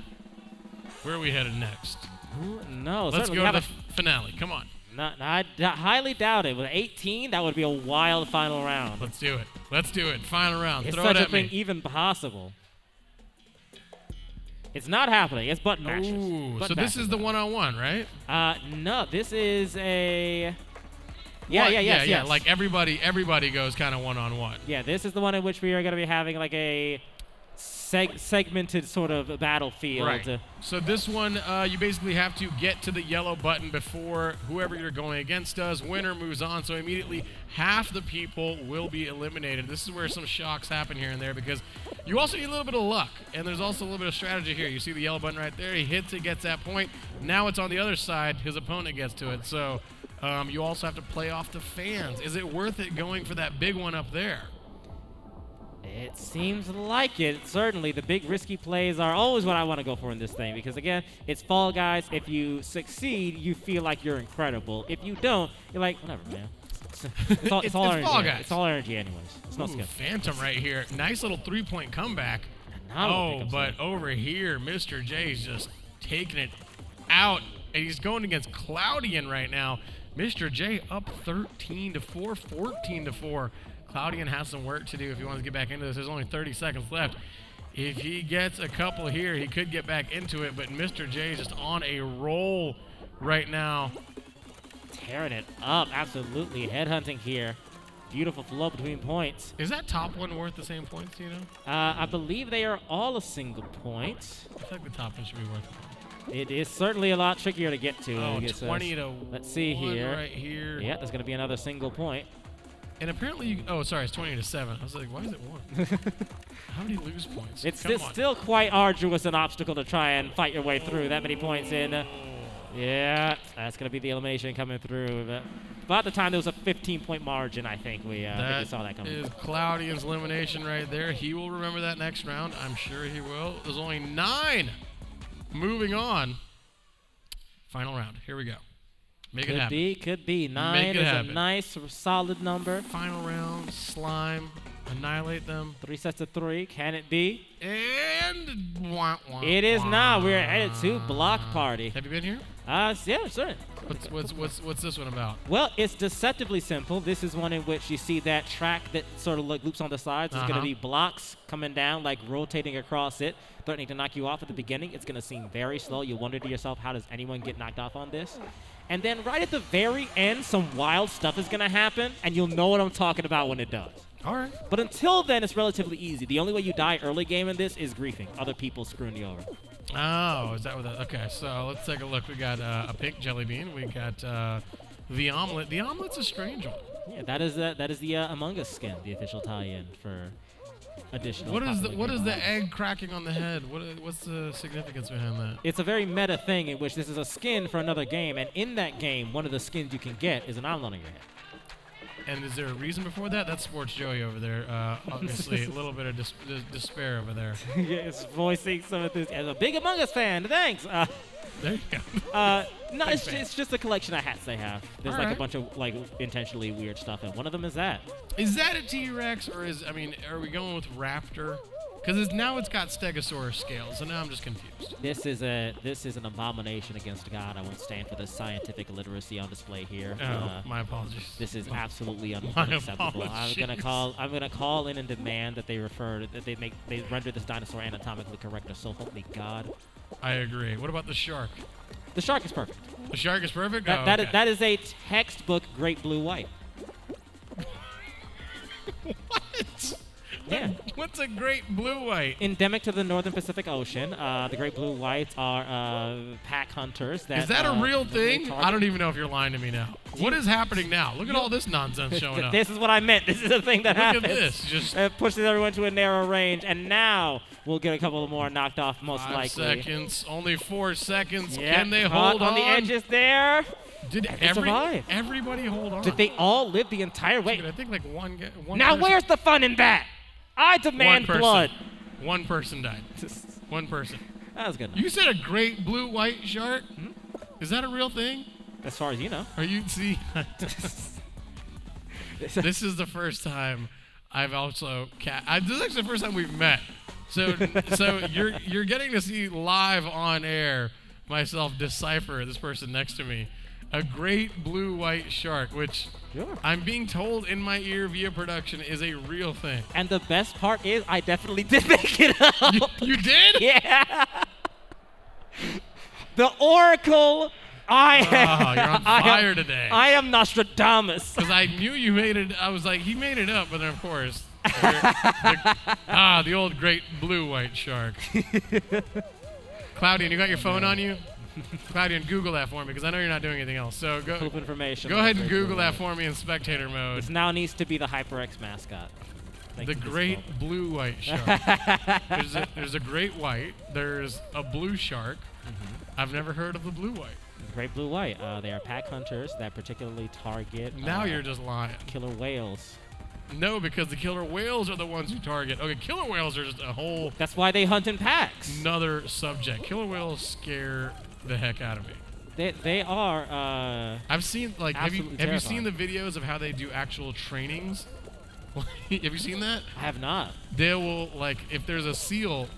Where are we headed next? No, Let's certainly go to the finale. Come on. I highly doubt it. With 18, that would be a wild final round. Let's do it. Let's do it. Final round. Is Throw such it a at thing me. even possible? It's not happening. It's button mashers. Ooh, Button so this mashers, is the though. one-on-one, right? No, this is a. What? Yes. Like everybody goes kind of one-on-one. Yeah, this is the one in which we are going to be having like a segmented sort of battlefield. Right. So this one, you basically have to get to the yellow button before whoever you're going against does. Winner moves on. So immediately half the people will be eliminated. This is where some shocks happen here and there because you also need a little bit of luck. And there's also a little bit of strategy here. You see the yellow button right there. He hits it, gets that point. Now it's on the other side. His opponent gets to it. So you also have to play off the fans. Is it worth it going for that big one up there? It seems like it. Certainly, the big risky plays are always what I want to go for in this thing because, again, it's Fall Guys. If you succeed, you feel like you're incredible. If you don't, you're like, whatever, man. It's all It's energy. Fall Guys. It's all energy anyways. It's no Ooh, skill. Phantom right here. Nice little three-point comeback. Now we'll Oh, pick up but some. over here, Mr. J's just taking it out. And he's going against Cloudian right now. Mr. J up 13-4, 14-4. Cloudian has some work to do if he wants to get back into this. There's only 30 seconds left. If he gets a couple here, he could get back into it. But Mr. J is just on a roll right now. Tearing it up, absolutely. Headhunting here. Beautiful flow between points. Is that top one worth the same points, do you know? I believe they are all a single point. I feel like the top one should be worth it. It is certainly a lot trickier to get to. Oh, I guess, 20 to let's see 1 here. right here. Yeah, there's going to be another single point. And apparently, it's 20-7. I was like, why is it 1? How did he lose points? It's Come on. still quite arduous an obstacle to try and fight your way through that many points in. Yeah, that's going to be the elimination coming through. But about the time there was a 15-point margin, I think we saw that coming. Is Cloudian's elimination right there. He will remember that next round. I'm sure he will. There's only 9. Moving on. Final round. Here we go. Make it happen. Could be. 9 Make it is happen. a nice, solid number. Final round. Slime. Annihilate them. 3 sets of 3. Can it be? And It is not. We're headed to Block Party. Have you been here? Yeah, sure. What's this one about? Well, it's deceptively simple. This is one in which you see that track that sort of loops on the sides. There's going to be blocks coming down, like rotating across it, threatening to knock you off at the beginning. It's going to seem very slow. You'll wonder to yourself, how does anyone get knocked off on this? And then right at the very end, some wild stuff is going to happen, and you'll know what I'm talking about when it does. All right. But until then, it's relatively easy. The only way you die early game in this is griefing. Other people screwing you over. Oh, is that what that? Okay, so let's take a look. We got a pink jelly bean. We got the omelet. The omelet's a strange one. Yeah, that is the Among Us skin, the official tie-in for additional. What is popular the game. egg cracking on the head? What's the significance behind that? It's a very meta thing in which this is a skin for another game, and in that game, one of the skins you can get is an omelet on your head. And is there a reason before that? That's Sports Joey over there. Obviously, a little bit of despair over there. Yes, voicing some of this as a big Among Us fan. Thanks. There you go. No, Big it's fan. just a collection of hats they have. There's like Alright. a bunch of like intentionally weird stuff, and one of them is that. Is that a T-Rex, or are we going with Raptor? Because now it's got Stegosaurus scales, so now I'm just confused. This is an abomination against God. I won't stand for the scientific illiteracy on display here. My apologies. This is absolutely My unacceptable. I'm apologies. gonna call in and demand that they render this dinosaur anatomically correct, or so help me God. I agree. What about the shark? The shark is perfect. The shark is perfect? That is a textbook great blue white. What? Yeah. What's a great blue white? Endemic to the northern Pacific Ocean. The great blue whites are pack hunters. Is that a real thing? target- I don't even know if you're lying to me now. What is happening now? Look at all this nonsense showing up. This is what I meant. This is the thing that Look happens. at this. Just It pushes everyone to a narrow range, and now we'll get a couple more knocked off, most 5 likely. seconds. Only 4 seconds. Yeah, Can they caught hold on the edges there? Did they survive. everybody hold on? Did they all live the entire way? Dude, I think like one Now person, where's the fun in that? I demand blood. One person died. One person. That was good. You said a great blue white shark? Is that a real thing? As far as you know. Are you see? This is the first time I've also this is actually the first time we've met. So you're getting to see live on air myself decipher this person next to me. A great blue white shark, which Sure. I'm being told in my ear via production is a real thing. And the best part is I definitely did make it up. You did? Yeah. The Oracle. You're on fire today. I am Nostradamus. Because I knew you made it. I was like, he made it up, but then of course, the old great blue white shark. Claudian, you got your phone on you? Claudian, Google that for me because I know you're not doing anything else. So go information. Go ahead and Google that for me in spectator mode. This now needs to be the HyperX mascot. The great blue white shark. there's a great white. There's a blue shark. I've never heard of the blue white. Great blue white. They are pack hunters that particularly target. Now you're just lying. Killer whales. No, because the killer whales are the ones who target. Okay, killer whales are just a whole That's why they hunt in packs. another subject. Killer whales scare the heck out of me. They are. I've seen like have you Absolutely seen the videos of how they do actual trainings? Have you seen that? I have not. They will like if there's a seal,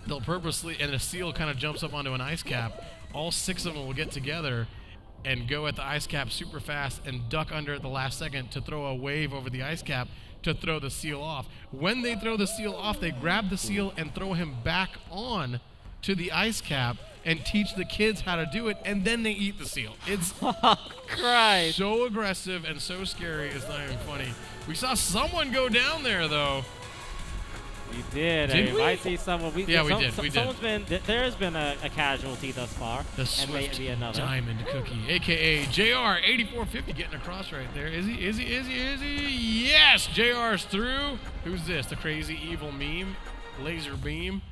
they'll purposely and a seal kind of jumps up onto an ice cap. All 6 of them will get together and go at the ice cap super fast and duck under at the last second to throw a wave over the ice cap to throw the seal off. When they throw the seal off, they grab the seal and throw him back on to the ice cap and teach the kids how to do it, and then they eat the seal. It's Christ. so aggressive and so scary, it's not even funny. We saw someone go down there, though. We did. Did we? Might see someone. Yeah, we did. Someone's been. There's been a casualty thus far, The and Swift maybe another. Diamond Cookie, a.k.a. JR 8450, getting across right there. Is he? Yes! JR's through. Who's this? The crazy evil meme. Laser beam.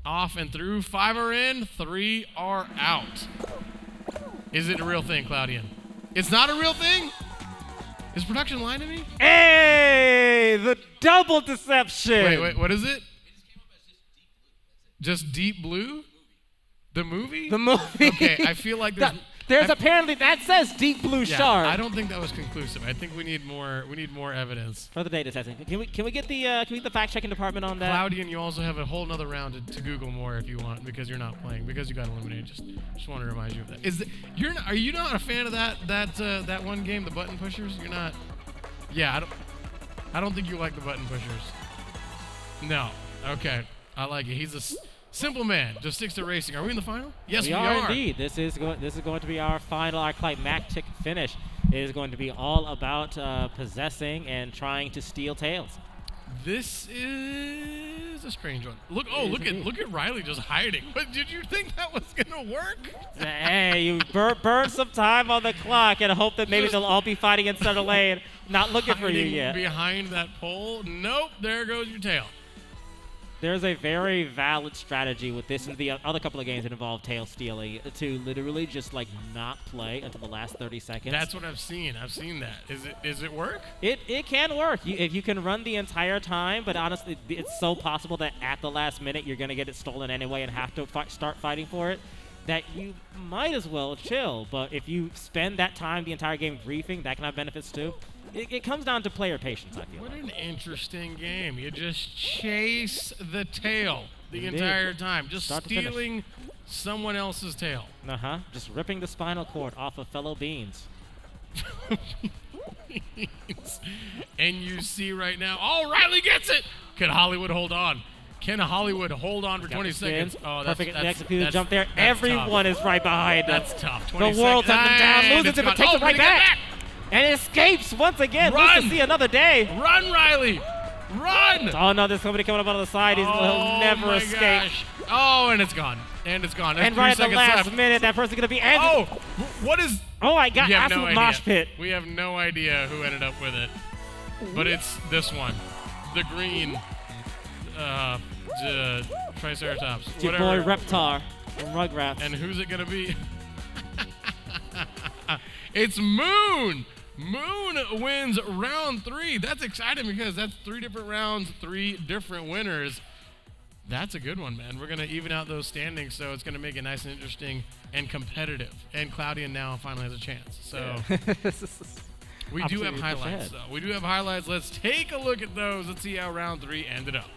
Off and through. 5 are in. 3 are out. Is it a real thing, Claudian? It's not a real thing? Is production lying to me? Hey, the double deception. Wait, what is it? Just Deep Blue? The movie? The movie. Okay, I feel like there's apparently that says Deep Blue yeah, Shark. I don't think that was conclusive. I think we need more evidence. Further data testing. Can we get the fact checking department on that? Claudian, you also have a whole nother round to Google more if you want because you're not playing because you got eliminated. Just want to remind you of that. Are you not a fan of that one game, the Button Pushers? You're not. Yeah, I don't think you like the Button Pushers. No. Okay. I like it. He's a simple man. Just sticks to racing. Are we in the final? Yes, we are. Indeed. This is going to be our final, our climactic finish. It is going to be all about possessing and trying to steal tails. This is a strange one. Look at Riley just hiding. But did you think that was gonna work? Hey, you burn some time on the clock and hope that maybe they'll all be fighting in center lane. Not looking for you yet. Behind that pole? Nope. There goes your tail. There's a very valid strategy with this and the other couple of games that involve tail stealing to literally just like not play until the last 30 seconds. That's what I've seen. I've seen that. Is it work? It can work if you can run the entire time, but honestly, it's so possible that at the last minute you're gonna get it stolen anyway and have to start fighting for it. That you might as well chill. But if you spend that time the entire game briefing, that can have benefits too. It comes down to player patience, I feel. What an interesting game. You just chase the tail the Indeed. entire time. Just Start to stealing someone else's tail. Just ripping the spinal cord off of fellow beings. And you see right now, oh, Riley gets it! Can Hollywood hold on? Can Hollywood hold on for 20 seconds? Oh, that's perfect that's, executed that's, jump there. that's Everyone tough. is right behind him. That's tough. The 20 world's seconds. up and down, And loses it's it, but gone. takes Oh, it right we're gonna get back. And escapes once again. Run! Lives to see another day. Run, Riley! Run! Oh no, there's somebody coming up on the side. He'll never my escape. Gosh. Oh, and it's gone. And it's gone. There's And 3 right at the seconds last left. minute, that person's gonna be ended. Oh, what is? Oh my God! We have Absolute no mosh idea. pit. We have no idea who ended up with it, but it's this one, the green, Triceratops. It's your whatever. boy Reptar from Rugrats. And who's it gonna be? It's Moon. Moon wins round 3. That's exciting because that's 3 different rounds, 3 different winners. That's a good one, man. We're going to even out those standings, so it's going to make it nice and interesting and competitive. And Cloudian now finally has a chance. So we do have Absolutely push highlights, ahead. though. We do have highlights. Let's take a look at those. Let's see how round 3 ended up.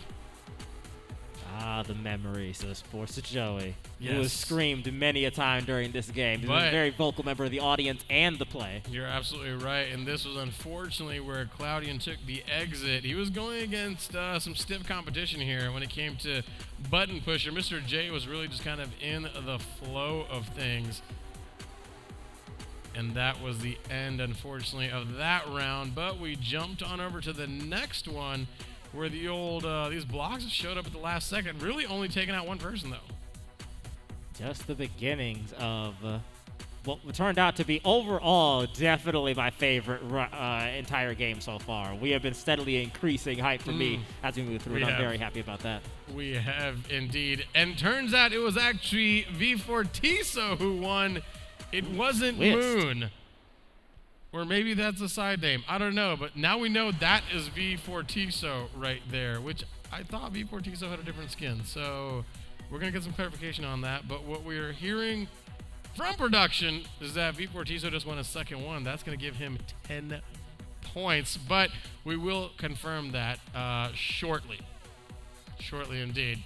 Ah, the memories of Sports Joey, who has Yes. screamed many a time during this game. He was But- a very vocal member of the audience and the play. You're absolutely right, and this was unfortunately where Cloudian took the exit. He was going against some stiff competition here when it came to button pusher. Mr. J was really just kind of in the flow of things, and that was the end, unfortunately, of that round. But we jumped on over to the next one, where the old these blocks showed up at the last second, really only taking out one person though. Just the beginnings of what turned out to be overall definitely my favorite entire game so far. We have been steadily increasing hype for me as we move through, We and I'm have. very happy about that. We have indeed. And turns out it was actually V4 Tiso who won. It wasn't Twist. Moon. Or maybe that's a side name. I don't know. But now we know that is V4 Tiso right there, which I thought V4 Tiso had a different skin. So we're going to get some clarification on that. But what we're hearing from production is that V4 Tiso just won a second one. That's going to give him 10 points. But we will confirm that shortly. Shortly indeed.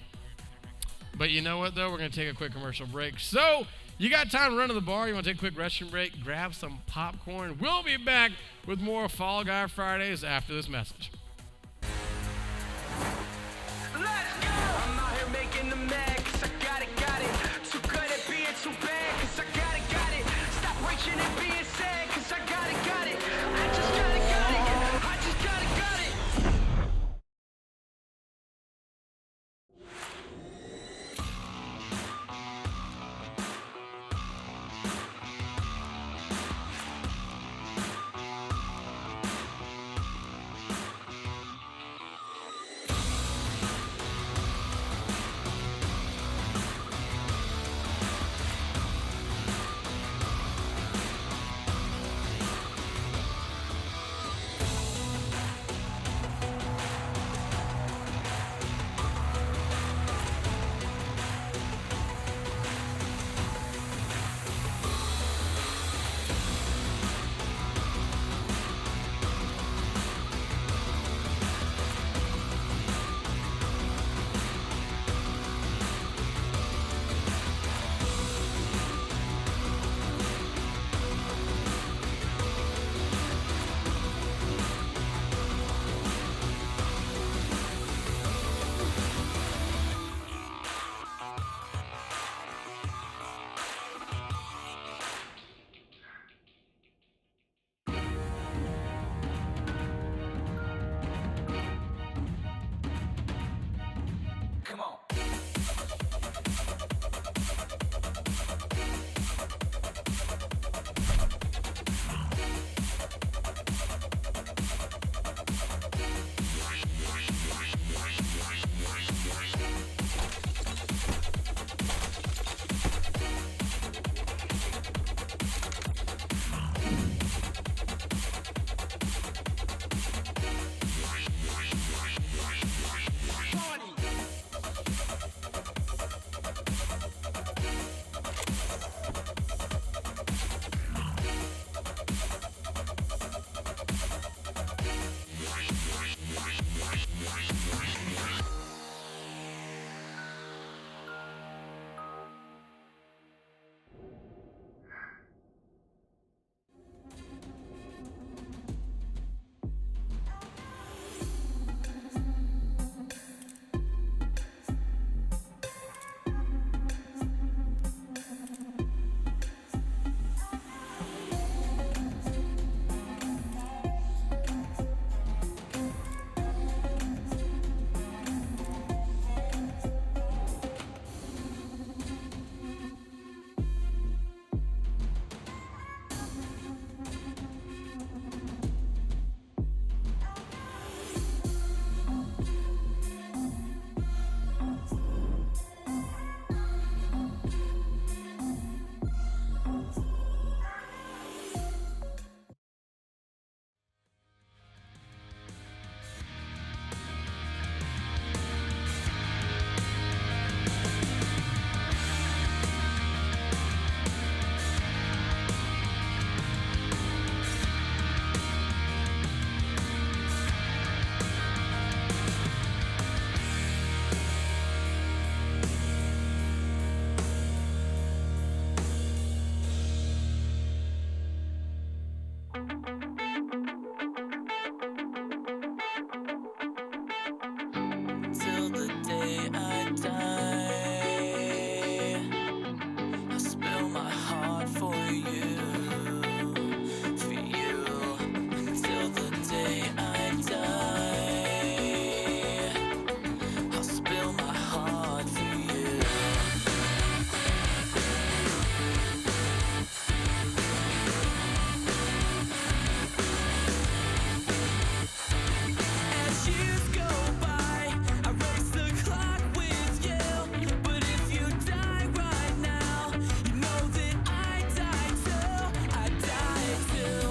But you know what, though? We're going to take a quick commercial break. So you got time to run to the bar? You want to take a quick restroom break? Grab some popcorn. We'll be back with more Fall Guy Fridays after this message. Let's go! I'm out here making the mad, 'cause I got it. Too good at being too bad, 'cause I got it. Stop reaching and being sad, 'cause I got it. I just got it. I just got it. Till the day I die, I'll spill my heart for you, for you. Till the day I die, I'll spill my heart for you. As years go by, I race the clock with you. But if you die right now, you know that I die too. I die too.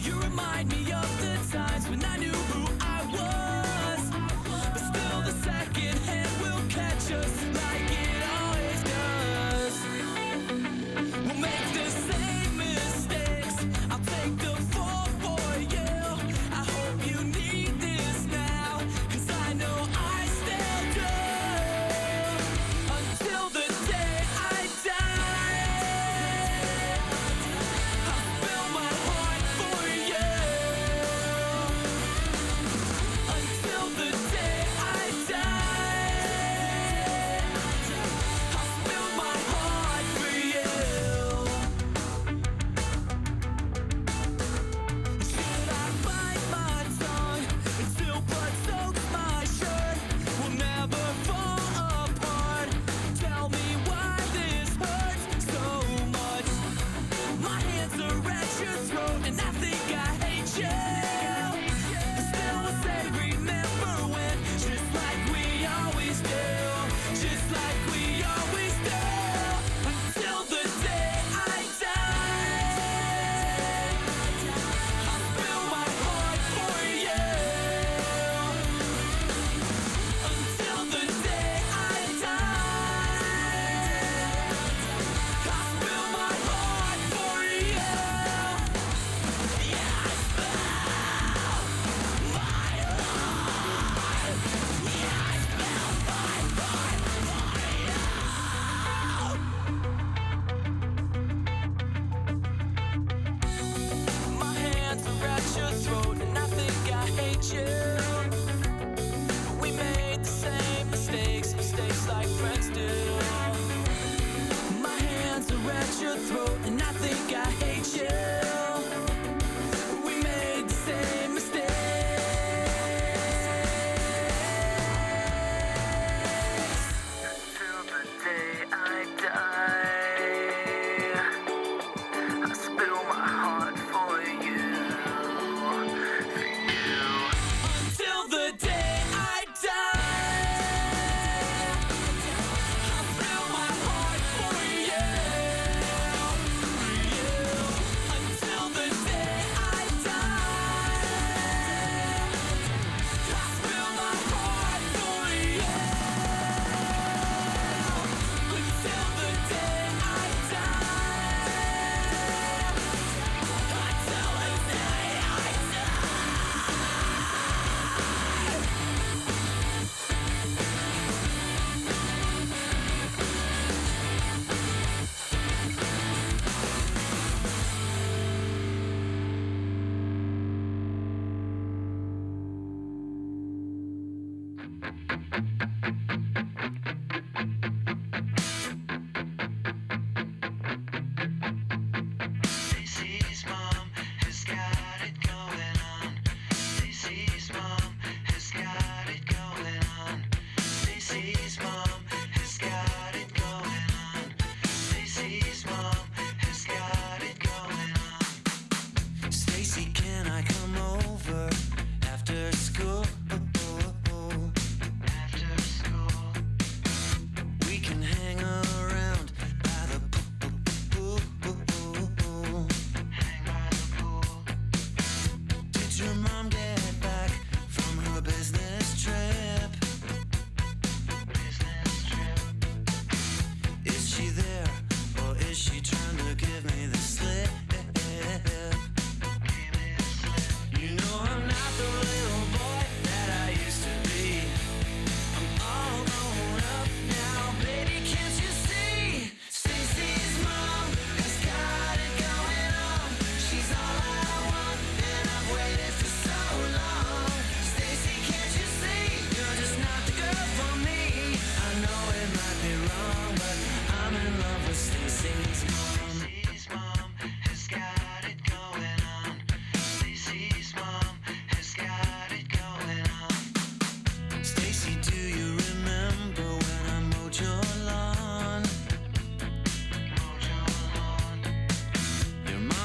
You remind me of the times when I knew who I was. But still, the second hand will catch us like it always does. We'll make the same mistakes. I'll take the fall for you. I hope you need this now, 'cause I know I still do. Until the day I die, I'll spill my heart for you. Until the day I die, I'll spill my heart for you. Should I bite my tongue until blood soaks my shirt? We'll never fall apart. Tell me why this hurts so much. My hands are at your throat and I think I hate you. But still I say remember when, just like we always do, just like we always do. Until the day I die, I'll spill my heart for you. Until the day I die, I'll spill my heart for you. Yeah, I spill my heart. Yeah, I spill my heart for you. My hands are at your throat and I think I hate you. We made the same mistakes, mistakes like friends do. My hands are at your throat and I think I hate you. We made the same mistakes. Until the day I die, I spill my heart for you, for you. Until the day I die, I spill my heart for you, for you. Until the day I die, I spill my heart for you. Until the day I die, until the day I Stacey's mom has got it going on. Stacey's mom has got it going on. Stacey's mom has got it going on. Stacey's mom has got it going on. Stacey, can I come over after school?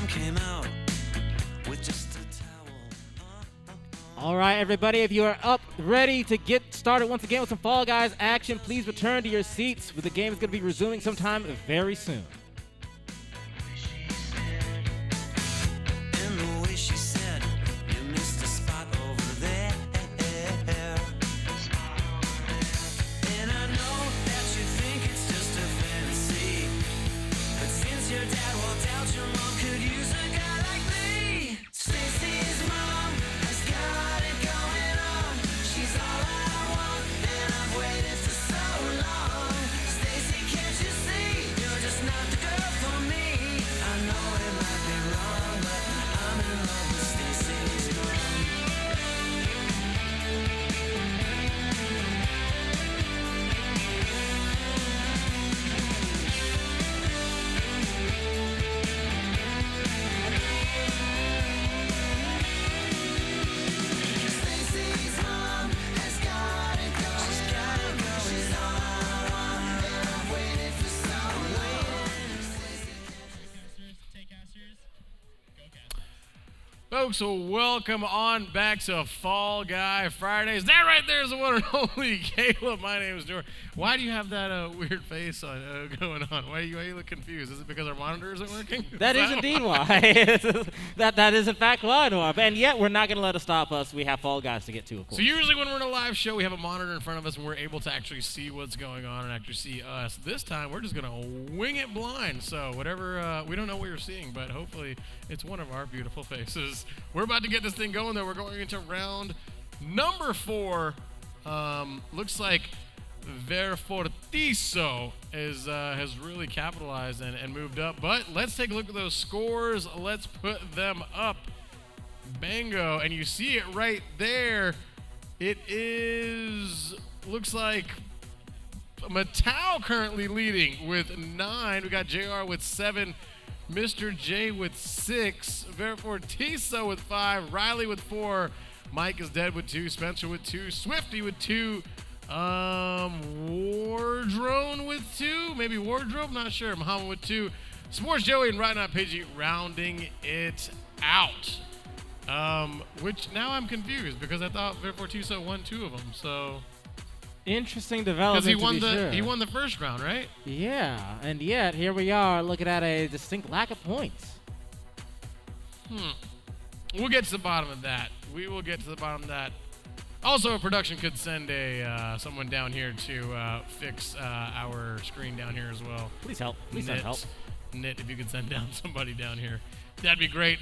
mom came out with just a towel. All right, everybody, if you are up, ready to get started once again with some Fall Guys action, please return to your seats. The game is going to be resuming sometime very soon. And the way she said, you missed a spot over there. And I know that you think it's just a fantasy, but since your dad walked out, your mom could use a guy like me. Stacy's mom has got it going on. She's all I want, and I've waited for so long. Stacy, can't you see? You're just not the girl for me. I know it might be wrong, but I'm in love with Stacy's mom. Stacy's mom has got it going. She's got it going on, and I've waited for so long. Folks, so welcome on back to Fall Guy Fridays. That right there is the one and only Caleb. My name is George. Why do you have that weird face on going on? Why you look confused? Is it because our monitor isn't working? That is indeed why. that is in fact why, Noah. And yet we're not going to let it stop us. We have Fall Guys to get to, of course. So usually when we're in a live show, we have a monitor in front of us and we're able to actually see what's going on and actually see us. This time, we're just going to wing it blind. So whatever, we don't know what you're seeing, but hopefully it's one of our beautiful faces. We're about to get this thing going, though. We're going into round number 4. Looks like Verfortiso has really capitalized and moved up. But let's take a look at those scores. Let's put them up. Bango, and you see it right there. It is, looks like Matau currently leading with 9. We got JR with 7, Mr. J with 6, Verfortiso with 5, Riley with 4, Mike is dead with 2, Spencer with 2, Swifty with 2, Wardrone with 2, maybe Wardrobe, not sure, Muhammad with 2, Sports Joey and Right Not Pidgey rounding it out. Which now I'm confused because I thought Verfortiso won 2 of them, so. Interesting Because development. he won the first round, right? Yeah, and yet here we are looking at a distinct lack of points. We'll get to the bottom of that. We will get to the bottom of that. Also, production could send someone down here to fix our screen down here as well. Please help. Please send help. Nit, if you could send down somebody down here, that'd be great.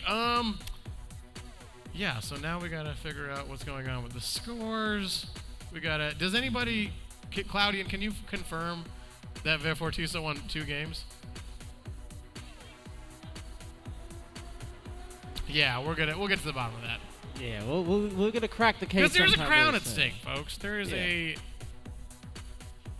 Yeah. So now we gotta figure out what's going on with the scores. We gotta. Does anybody, Claudian? Can you confirm that Verfortiso won 2 games? Yeah, we'll get to the bottom of that. Yeah, we're gonna crack the case. Because there's a sometime crown very at soon. stake, folks. There is a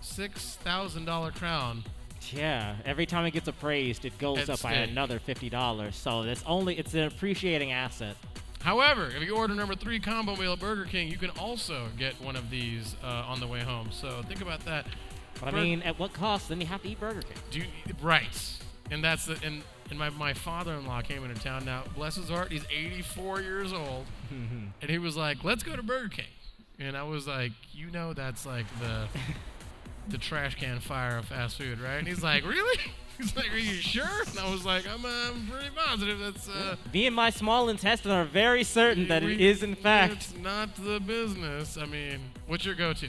$6,000 crown. Yeah, every time it gets appraised, it goes At up by stake. another $50. So it's an appreciating asset. However, if you order number 3 combo meal at Burger King, you can also get one of these on the way home. So think about that. But I mean, at what cost? Then you have to eat Burger King. Right. And that's the and my father-in-law came into town now. Bless his heart, he's 84 years old. And he was like, "Let's go to Burger King." And I was like, "You know that's like the trash can fire of fast food, right?" And he's like, "Really?" He's like, "Are you sure?" And I was like, I'm pretty positive that's Me and my small intestine are very certain that it is in fact. It's not the business. I mean, what's your go-to?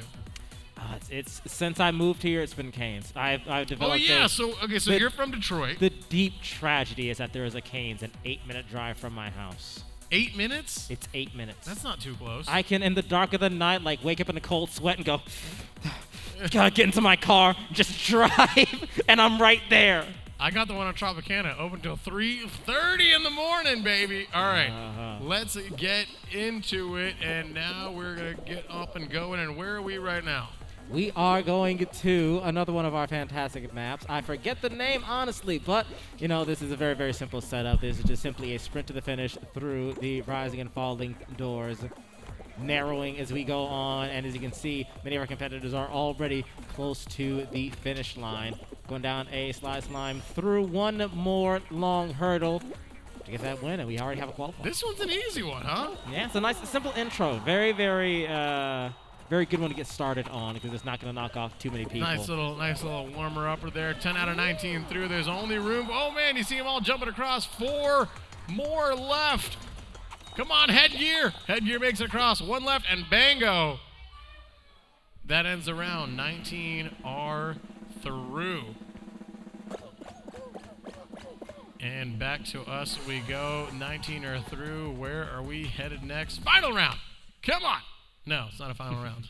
It's since I moved here, it's been Cane's. I've developed. Oh yeah, a- so the- you're from Detroit. The deep tragedy is that there is a Cane's an 8-minute drive from my house. 8 minutes? It's 8 minutes. That's not too close. I can, in the dark of the night, like wake up in a cold sweat and go, gotta get into my car, just drive, and I'm right there. I got the one on Tropicana open till 3:30 in the morning, baby. All right, let's get into it. And now we're gonna get up and going. And where are we right now? We are going to another one of our fantastic maps. I forget the name, honestly, but, you know, this is a very, very simple setup. This is just simply a sprint to the finish through the rising and falling doors, narrowing as we go on. And as you can see, many of our competitors are already close to the finish line. Going down a slide slime through one more long hurdle. to get that win, and we already have a qualifier. This one's an easy one, huh? Yeah, it's a nice, simple intro. Very, very, very good one to get started on because it's not going to knock off too many people. Nice little warmer upper there. 10 out of 19 through. There's only room. Oh man, you see them all jumping across. 4 more left. Come on, Headgear. Headgear makes it across. 1 left, and bango. That ends the round. 19 are through. And back to us we go. 19 are through. Where are we headed next? Final round. Come on. No, it's not a final round.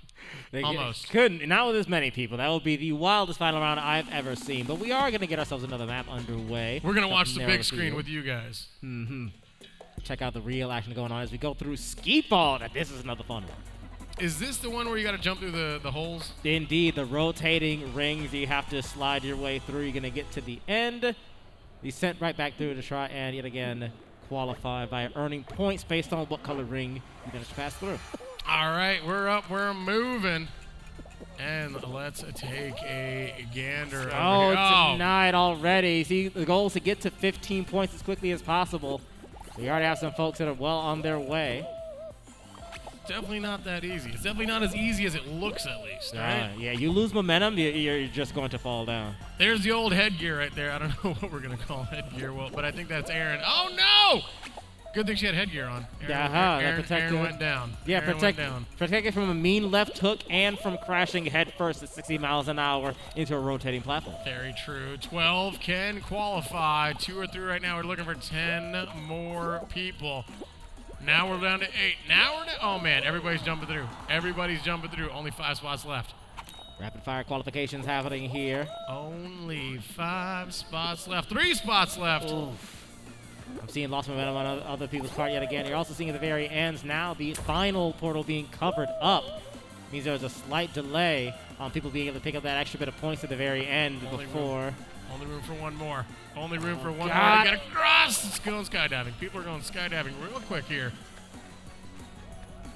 Almost. Couldn't. Not with as many people. That would be the wildest final round I've ever seen. But we are going to get ourselves another map underway. We're going to watch the Narrow big screen field. with you guys. Check out the real action going on as we go through Ski Ball. Now, this is another fun one. Is this the one where you got to jump through the holes? Indeed, the rotating rings you have to slide your way through. You're going to get to the end. Be sent right back through to try and yet again qualify by earning points based on what color ring you managed to pass through. All right, we're up, we're moving. And let's take a gander over Oh, here. tonight already. See, the goal is to get to 15 points as quickly as possible. We already have some folks that are well on their way. Definitely not that easy. It's definitely not as easy as it looks, at least, right? Yeah, you lose momentum, you're just going to fall down. There's the old Headgear right there. I don't know what we're going to call Headgear, well, but I think that's Aaron. Oh, no! Good thing she had Headgear on. Aaron went down. Yeah, Aaron went down. protected from a mean left hook and from crashing headfirst at 60 miles an hour into a rotating platform. Very true. 12 can qualify. 2 are through right now. We're looking for 10 more people. Now we're down to 8. Now we're down. Oh, man. Everybody's jumping through. Everybody's jumping through. Only 5 spots left. Rapid fire qualifications happening here. Only 5 spots left. 3 spots left. Oof. I'm seeing lost momentum on other people's part yet again. You're also seeing at the very ends now the final portal being covered up. Means there's a slight delay on people being able to pick up that extra bit of points at the very end before. Only room for one more. Only room for one God. more to get across. It's going skydiving. People are going skydiving real quick here.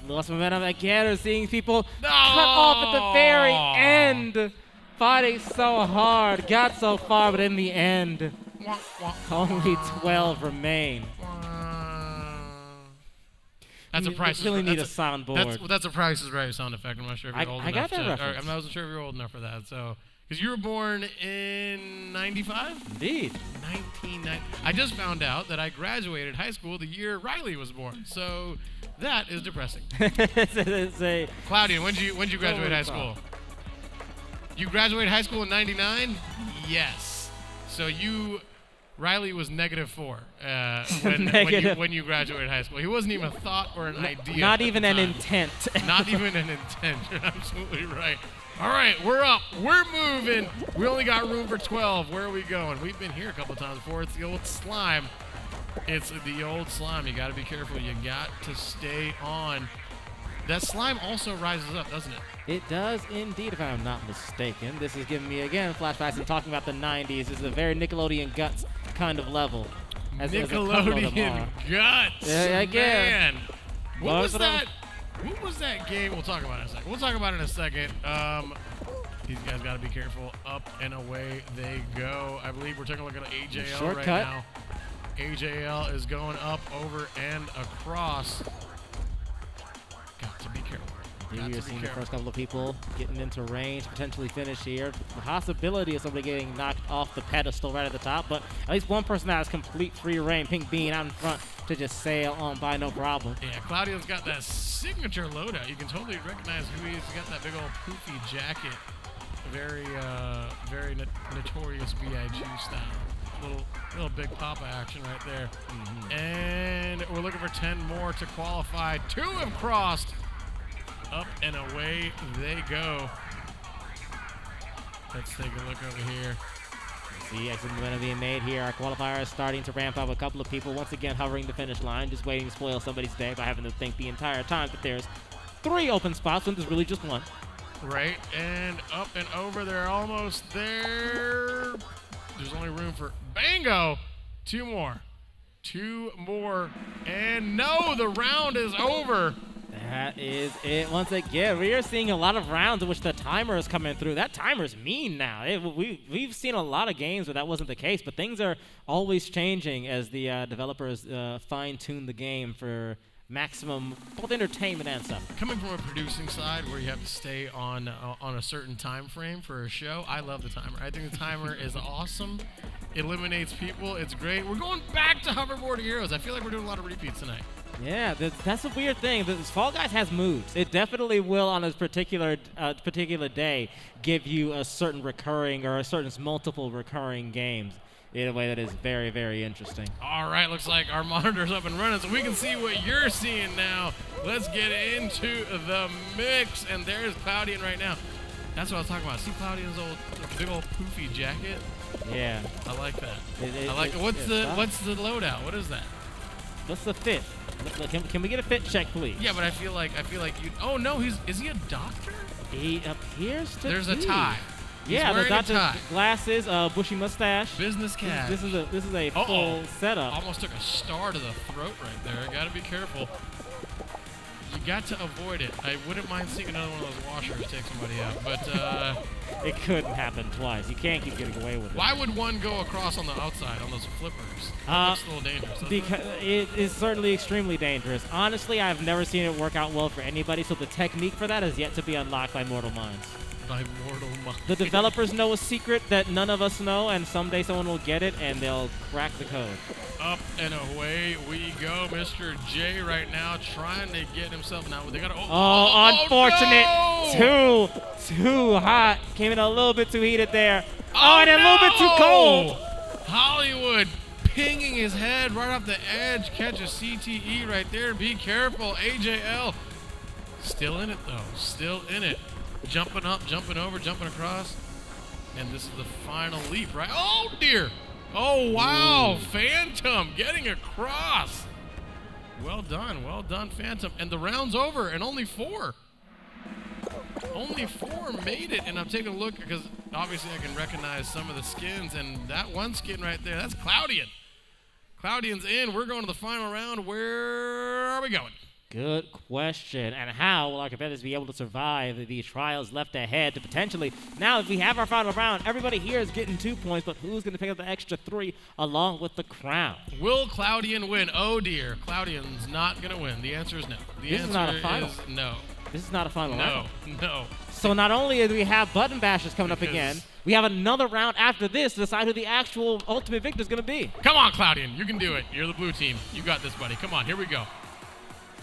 Lost momentum again. We're seeing people No! cut off at the very end. Fighting so hard. Got so far, but in the end, Wah, wah, only 12 remain. wah. That's a You Price is really Right. need That's a soundboard. That's a Price is Right sound effect. I'm not sure if you're old I enough got that to. reference. I wasn't sure if you're old enough for that. So, because you were born in '95. Indeed. 1990. I just found out that I graduated high school the year Riley was born. So that is depressing. It's a Claudia, when did you graduate high Holy school? fuck. You graduated high school in '99? Yes. So Riley was -4 when you graduated high school. He wasn't even a thought or an idea. not at even the an time. intent. Not even an intent. You're absolutely right. All right, we're up. We're moving. We only got room for 12. Where are we going? We've been here a couple times before. It's the old slime. It's the old slime. You got to be careful. You got to stay on. That slime also rises up, doesn't it? It does indeed, if I'm not mistaken. This is giving me, again, flashbacks and talking about the 90s. This is a very Nickelodeon Guts kind of level. As a couple of them Nickelodeon are. Guts. Yeah, I guess. Man. What Most was of them- that? What was that game? We'll talk about it in a second. We'll talk about it in a second. These guys got to be careful. Up and away they go. I believe we're taking a look at AJL Shortcut. right now. AJL is going up, over, and across. Got to be careful. Here Got we to are be seeing the careful. first couple of people getting into range, potentially finish here. The possibility of somebody getting knocked off the pedestal right at the top, but at least one person that has complete free reign, Pink Bean out in front to just sail on by no problem. Yeah, Claudio's got that signature loadout. You can totally recognize who he is. He's got that big old poofy jacket. Very notorious B.I.G. style. Little Big Papa action right there. And we're looking for 10 more to qualify. 2 have crossed. Up and away they go. Let's take a look over here. See exit momentum being made here. Our qualifier is starting to ramp up. A couple of people once again hovering the finish line, just waiting to spoil somebody's day by having to think the entire time that there's 3 open spots when there's really just 1. Right, and up and over. They're almost there. There's only room for bango. 2 more. 2 more. And no, the round is over. That is it. Once again, we are seeing a lot of rounds in which the timer is coming through. That timer is mean now. We've seen a lot of games where that wasn't the case, but things are always changing as the developers fine-tune the game for maximum both entertainment and stuff. Coming from a producing side where you have to stay on a certain time frame for a show, I love the timer. I think the timer is awesome. It eliminates people. It's great. We're going back to hoverboard heroes. I feel like we're doing a lot of repeats tonight. Yeah, that's a weird thing. This Fall Guys has moods. It definitely will on a particular day give you a certain recurring or a certain multiple recurring games in a way that is very, very interesting. All right, looks like our monitor's up and running, so we can see what you're seeing now. Let's get into the mix, and there's Cloudian right now. That's what I was talking about. See Cloudian's old big old poofy jacket? Yeah. I like that. I like it. What's the loadout? What is that? What's the fit? Can we get a fit check, please? Yeah, but I feel like you. Oh no, is he a doctor? He appears to. There's be. a tie. Yeah, He's the wearing a doctor tie. glasses, bushy mustache. Business cat. This is a full setup. Almost took a star to the throat right there. Gotta be careful. You got to avoid it. I wouldn't mind seeing another one of those washers take somebody out, but it couldn't happen twice. You can't keep getting away with it. why would one go across on the outside on those flippers? That looks a little dangerous. doesn't it? Because it is certainly extremely dangerous. Honestly, I've never seen it work out well for anybody, so the technique for that is yet to be unlocked by Mortal Minds. By mortal mind. The developers know a secret that none of us know, and someday someone will get it, and they'll crack the code. Up and away we go. Mr. J right now trying to get himself. Now they got to. Unfortunate. No! Too hot. Came in a little bit too heated there. And a little bit too cold. Hollywood pinging his head right off the edge. Catch a CTE right there. Be careful. AJL still in it though. Still in it. Jumping up, jumping over, jumping across. And this is the final leap, right? Oh, dear. Oh, wow. Ooh. Phantom getting across. Well done, Phantom. And the round's over, and only 4. Only 4 made it. And I'm taking a look because obviously I can recognize some of the skins. And that one skin right there, that's Cloudian. Cloudian's in. We're going to the final round. Where are we going? Good question. And how will our competitors be able to survive the trials left ahead to potentially... Now, if we have our final round, everybody here is getting 2 points, but who's going to pick up the extra 3 along with the crown? Will Cloudian win? Oh, dear. Cloudian's not going to win. The answer is no. This is not a final. Is no. This is not a final round. No. So not only do we have Button Bashers coming up Because- again, we have another round after this to decide who the actual ultimate victor is going to be. Come on, Cloudian. You can do it. You're the blue team. You got this, buddy. Come on. Here we go.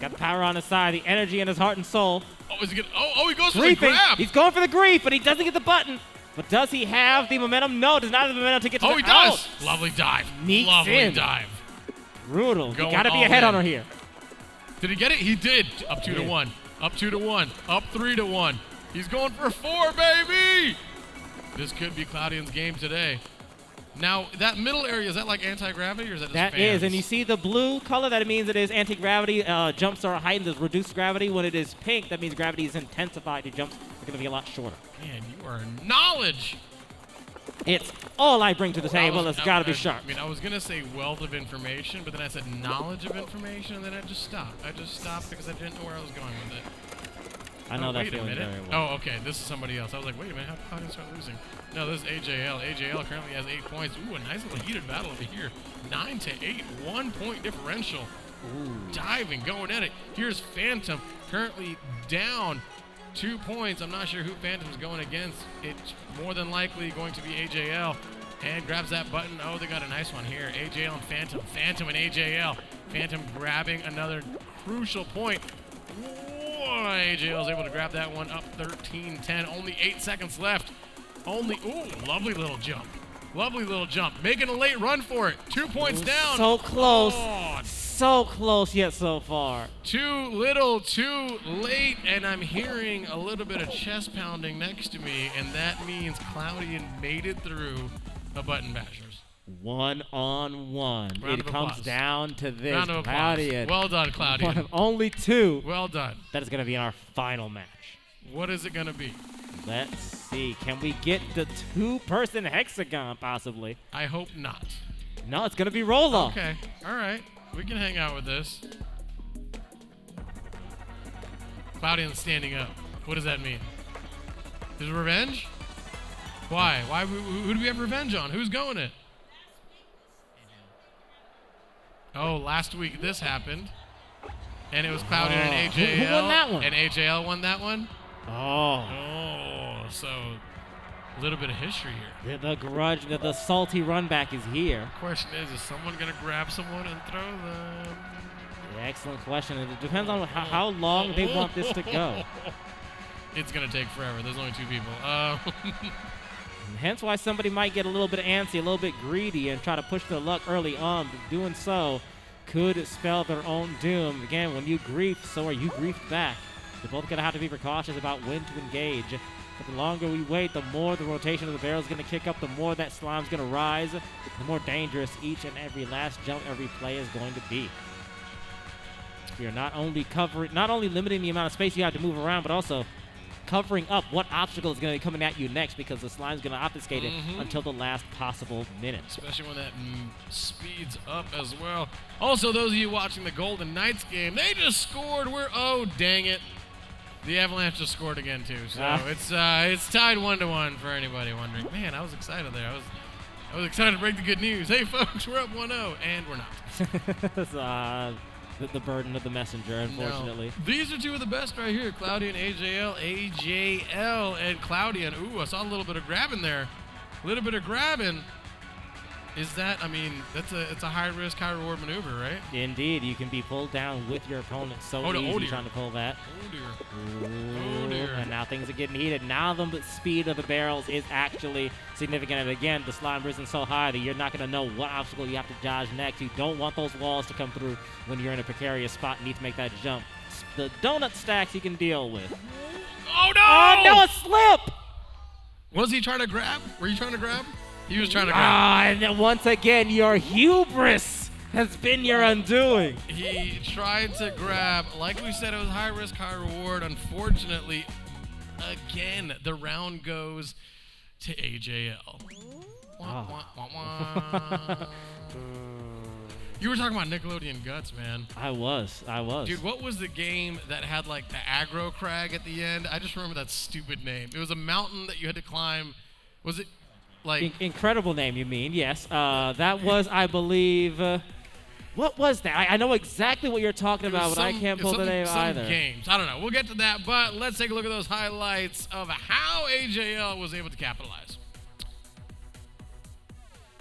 Got the power on his side, the energy in his heart and soul. Oh, is he gonna? Oh, he goes for the Griefing. grab. He's going for the grief, but he doesn't get the button. But does he have the momentum? No, does not have the momentum to get to Oh, the he does. out. Lovely dive. Sneaks Lovely in. dive. Brutal. You Going got to be all ahead on in. her here. Did he get it? He did. Up 2 to Yeah. 1. Up 2 to 1. Up 3 to 1. He's going for 4, baby. This could be Cloudian's game today. Now, that middle area, is that like anti-gravity or is that just That fans? is, and you see the blue color, that means it is anti-gravity. Jumps are heightened as reduced gravity. When it is pink, that means gravity is intensified. Your jumps are going to be a lot shorter. Man, you are knowledge. It's all I bring to the table. I was- It's got to be I sharp. mean, I was going to say wealth of information, but then I said knowledge of information, and then I just stopped. I just stopped because I didn't know where I was going with it. I know that wait a feeling minute. very well. Oh, okay. This is somebody else. I was like, wait a minute. How did Cloudian start losing? No, this is AJL. AJL currently has 8 points. Ooh, a nice little heated battle over here. 9 to 8. 1 point differential. Diving, going at it. Here's Phantom, currently down 2 points. I'm not sure who Phantom's going against. It's more than likely going to be AJL. And grabs that button. Oh, they got a nice one here. AJL and Phantom. Phantom and AJL. Phantom grabbing another crucial point. AJL is able to grab that one up 13-10. Only 8 seconds left. Ooh, lovely little jump. Lovely little jump. Making a late run for it. 2 points down. So close. Oh, So close yet so far. too little, too late, and I'm hearing a little bit of chest pounding next to me, and that means Cloudian made it through the Button Bashers. 1-on-1. Round It of comes applause. down to this. Round of applause. Cloudian. Well done, One Cloudian. of only 2. Well done. That is going to be in our final match. What is it going to be? Let's see. Can we get the 2-person hexagon, possibly? I hope not. No, it's going to be roll-off. Okay. All right. We can hang out with this. Cloudian's standing up. What does that mean? Is it revenge? Why? Who do we have revenge on? Who's going it? Oh, last week this happened. And it was Cloudian and AJL. Who won that one? And AJL won that one? Oh. Oh, so a little bit of history here. The grudge, the salty run back is here. Question is someone going to grab someone and throw them? Excellent question. It depends on how long they want this to go. It's going to take forever. There's only 2 people. Hence why somebody might get a little bit antsy, a little bit greedy, and try to push their luck early on. But doing so could spell their own doom. Again, when you grief, so are you griefed back. They're both going to have to be precautious about when to engage. But the longer we wait, the more the rotation of the barrel is going to kick up, the more that slime's going to rise, the more dangerous each and every last jump, every play is going to be. You're not only limiting the amount of space you have to move around, but also covering up what obstacle is going to be coming at you next, because the slime's going to obfuscate it until the last possible minute. Especially when that speeds up as well. Also, those of you watching the Golden Knights game, they just scored. Oh, dang it. The Avalanche just scored again, too. So it's tied 1-1 for anybody wondering. Man, I was excited there. I was excited to break the good news. Hey, folks, we're up 1-0, and we're not. The burden of the messenger, unfortunately. No. These are 2 of the best right here. Cloudian, AJL, and Cloudian. Ooh, I saw a little bit of grabbing there. A little bit of grabbing. Is that, it's a high-risk, high-reward maneuver, right? Indeed. You can be pulled down with your opponent so easy trying to pull that. Oh, dear. Ooh, Oh, dear. and now things are getting heated. Now the speed of the barrels is actually significant. And again, the slime risen so high that you're not going to know what obstacle you have to dodge next. You don't want those walls to come through when you're in a precarious spot and need to make that jump. The donut stacks you can deal with. Oh, no! Oh, no, a slip! Was he trying to grab? Were you trying to grab? He was trying to grab. And then once again, your hubris has been your undoing. He tried to grab. Like we said, it was high risk, high reward. Unfortunately, again, the round goes to AJL. Wah, wah, wah, wah. You were talking about Nickelodeon Guts, man. I was. Dude, what was the game that had like the aggro crag at the end? I just remember that stupid name. It was a mountain that you had to climb. Was it like... Incredible name, you mean? Yes. That was, I believe... what was that? I know exactly what you're talking about, but I can't pull the name either. Games. I don't know. We'll get to that, but let's take a look at those highlights of how AJL was able to capitalize.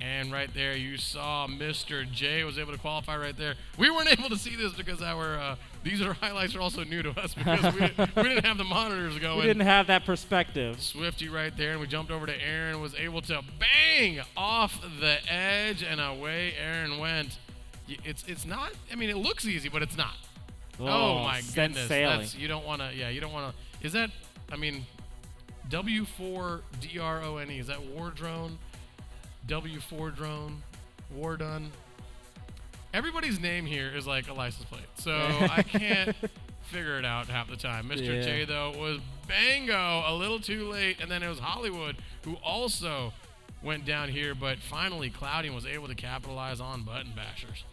And right there, you saw Mr. J was able to qualify right there. We weren't able to see this because these highlights are also new to us because we didn't have the monitors going. We didn't have that perspective. Swifty right there, and we jumped over to Aaron, was able to bang off the edge, and away Aaron went. It's not, it looks easy, but it's not. Oh my goodness. Sailing. You don't want to, is that, W4DRONE, is that War Drone? W4 Drone, War Done. Everybody's name here is like a license plate, so I can't figure it out half the time. Mr. J, though, was bango, a little too late, and then it was Hollywood, who also went down here, but finally Cloudian was able to capitalize on Button Bashers.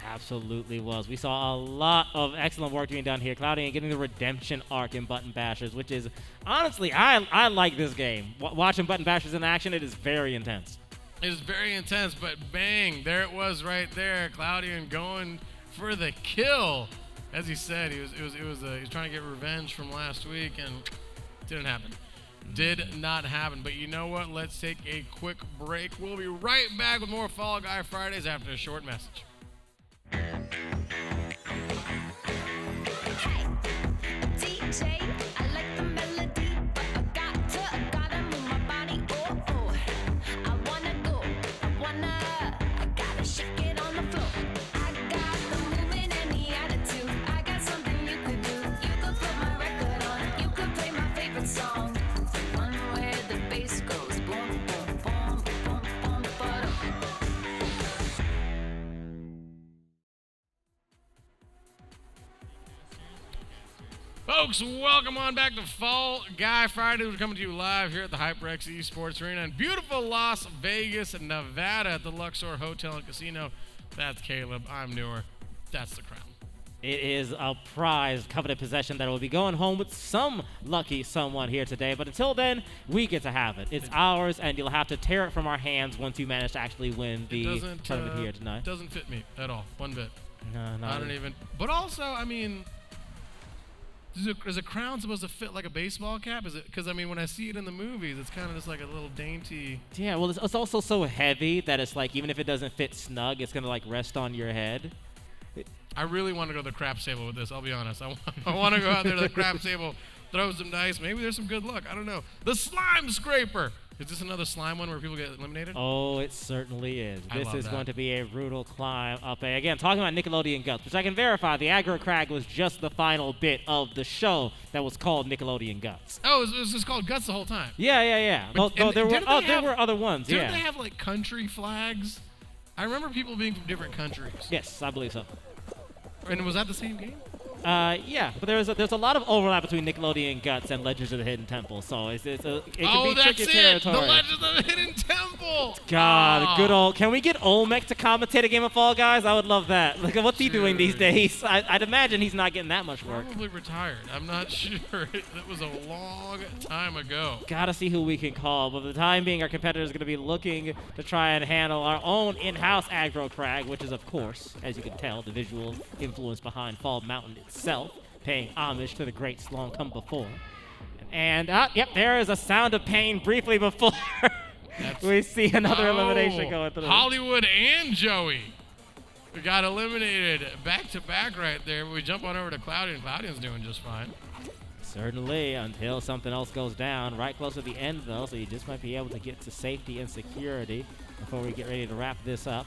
Absolutely was. We saw a lot of excellent work being done here. Cloudian getting the redemption arc in Button Bashers, which is, honestly, I like this game. Watching Button Bashers in action, it is very intense. It is very intense, but bang, there it was right there. Cloudian going for the kill. As he said, he was trying to get revenge from last week, and it didn't happen. Did not happen. But you know what? Let's take a quick break. We'll be right back with more Fall Guy Fridays after a short message. DJ, I like the melody, but I gotta move my body. Oh, oh, I wanna go, I gotta shake it on the floor. I got the movement and the attitude. I got something you could do. You could put my record on, you could play my favorite song. The one where the bass goes boom, boom, boom, boom, boom, boom. Folks, welcome on back to Fall Guy Friday. We're coming to you live here at the HyperX Esports Arena in beautiful Las Vegas, Nevada at the Luxor Hotel and Casino. That's Caleb. I'm Newer. That's the crown. It is a prized, coveted possession that will be going home with some lucky someone here today. But until then, we get to have it. It's ours, and you'll have to tear it from our hands once you manage to actually win the tournament here tonight. Doesn't fit me at all, one bit. No, I don't even. But also, I mean, is a crown supposed to fit like a baseball cap? Is it? Because I mean, when I see it in the movies, it's kind of just like a little dainty. Yeah, well, it's also so heavy that it's like even if it doesn't fit snug, it's gonna like rest on your head. I really want to go to the craps table with this. I'll be honest. I want to go out there to the craps table, throw some dice. Maybe there's some good luck. I don't know. The slime scraper. Is this another slime one where people get eliminated? Oh, it certainly is. I This love is that. going to be a brutal climb up. Again, talking about Nickelodeon Guts, which I can verify, the Aggro Crag was just the final bit of the show that was called Nickelodeon Guts. Oh, it was just called Guts the whole time. Yeah. But- No, and there were didn't they there have- were other ones. Didn't Yeah. they have like country flags? I remember people being from different countries. Yes, I believe so. And was that the same game? Yeah, but there's a lot of overlap between Nickelodeon Guts and Legends of the Hidden Temple, so it can Oh, be that's tricky it! territory. The Legends of the Hidden Temple! God, Oh. good old. Can we get Olmec to commentate a game of Fall Guys? I would love that. Like, what's he doing these Dude. days? I'd imagine he's not getting that much work. Probably retired. I'm not sure. That was a long time ago. Gotta see who we can call, but for the time being, our competitor is going to be looking to try and handle our own in-house aggro crag, which is, of course, as you can tell, the visual influence behind Fall Mountain itself, paying homage to the greats long come before. And, yep, there is a sound of pain briefly before we see another elimination going through. Hollywood and Joey. We got eliminated back to back right there. We jump on over to Cloudy, and Cloudy's doing just fine. Certainly, until something else goes down. Right close to the end, though, so you just might be able to get to safety and security before we get ready to wrap this up.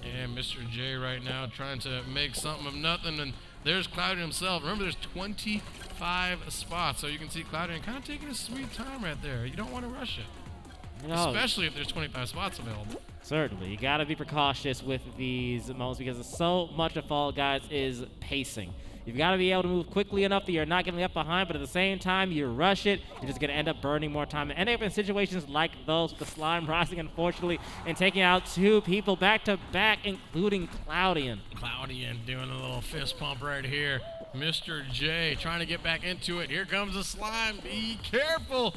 And Mr. J right now trying to make something of nothing. And there's Cloudy himself. Remember, there's 25 spots, so you can see Cloudy kind of taking his sweet time right there. You don't want to rush it, No, especially if there's 25 spots available. certainly. You got to be precautious with these moments because so much of Fall Guys is pacing. You've got to be able to move quickly enough that you're not getting left behind, but at the same time, you rush it, you're just going to end up burning more time. And end up in situations like those with the slime rising, unfortunately, and taking out two people back to back, including Cloudian. Cloudian doing a little fist pump right here. Mr. J trying to get back into it. Here comes the slime. Be careful.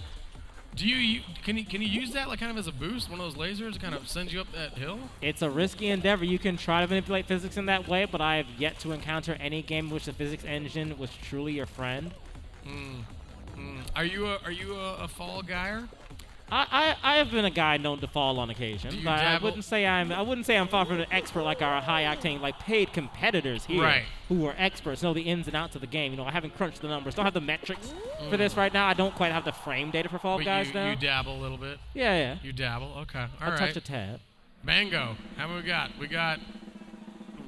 Can you use that like kind of as a boost? One of those lasers to kind of send you up that hill? It's a risky endeavor. You can try to manipulate physics in that way, but I have yet to encounter any game in which the physics engine was truly your friend. Are you a fall guyer? I have been a guy known to fall on occasion, Do you but I dabble? wouldn't say I'm far from an expert like our high octane like paid competitors here Right. who are experts, know the ins and outs of the game. You know, I haven't crunched the numbers, don't have the metrics for this right now. I don't quite have the frame data for Fall But Guys you now. dabble a little bit. Yeah. You dabble. Okay. All I'll right. touch a tab. Mango. How many we got? We got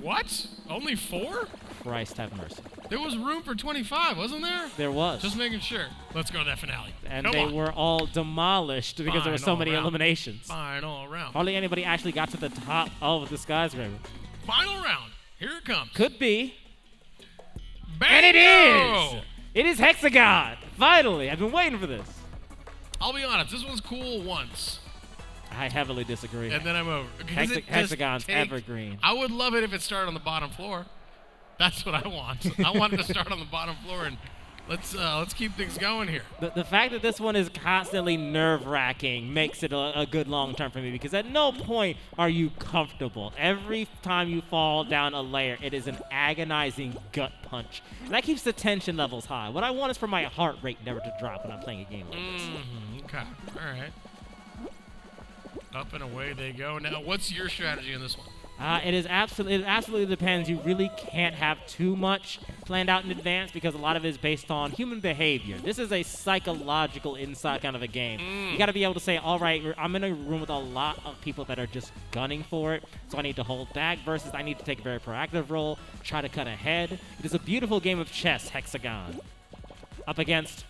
what? Only 4? Christ have mercy. There was room for 25, wasn't there? There was. Just making sure. Let's go to that finale. And Come they on. were all demolished because there were Fine so all many around. eliminations. Fine all around. Hardly anybody actually got to the top of the skyscraper. Final round. Here it comes. Could be. Bango! And it is! It is Hexagon! Finally! I've been waiting for this. I'll be honest. This one's cool once, I heavily disagree. and then I'm over. 'Cause it just Hexagon's takes- evergreen. I would love it if it started on the bottom floor. That's what I want. I want it to start on the bottom floor, and let's keep things going here. The fact that this one is constantly nerve-wracking makes it a good long term for me because at no point are you comfortable. Every time you fall down a layer, it is an agonizing gut punch. And that keeps the tension levels high. What I want is for my heart rate never to drop when I'm playing a game like this. Okay. All right. Up and away they go. Now, what's your strategy in this one? It absolutely depends. You really can't have too much planned out in advance because a lot of it is based on human behavior. This is a psychological insight kind of a game. You got to be able to say, all right, I'm in a room with a lot of people that are just gunning for it, so I need to hold back versus I need to take a very proactive role, try to cut ahead. It is a beautiful game of chess, Hexagon, up against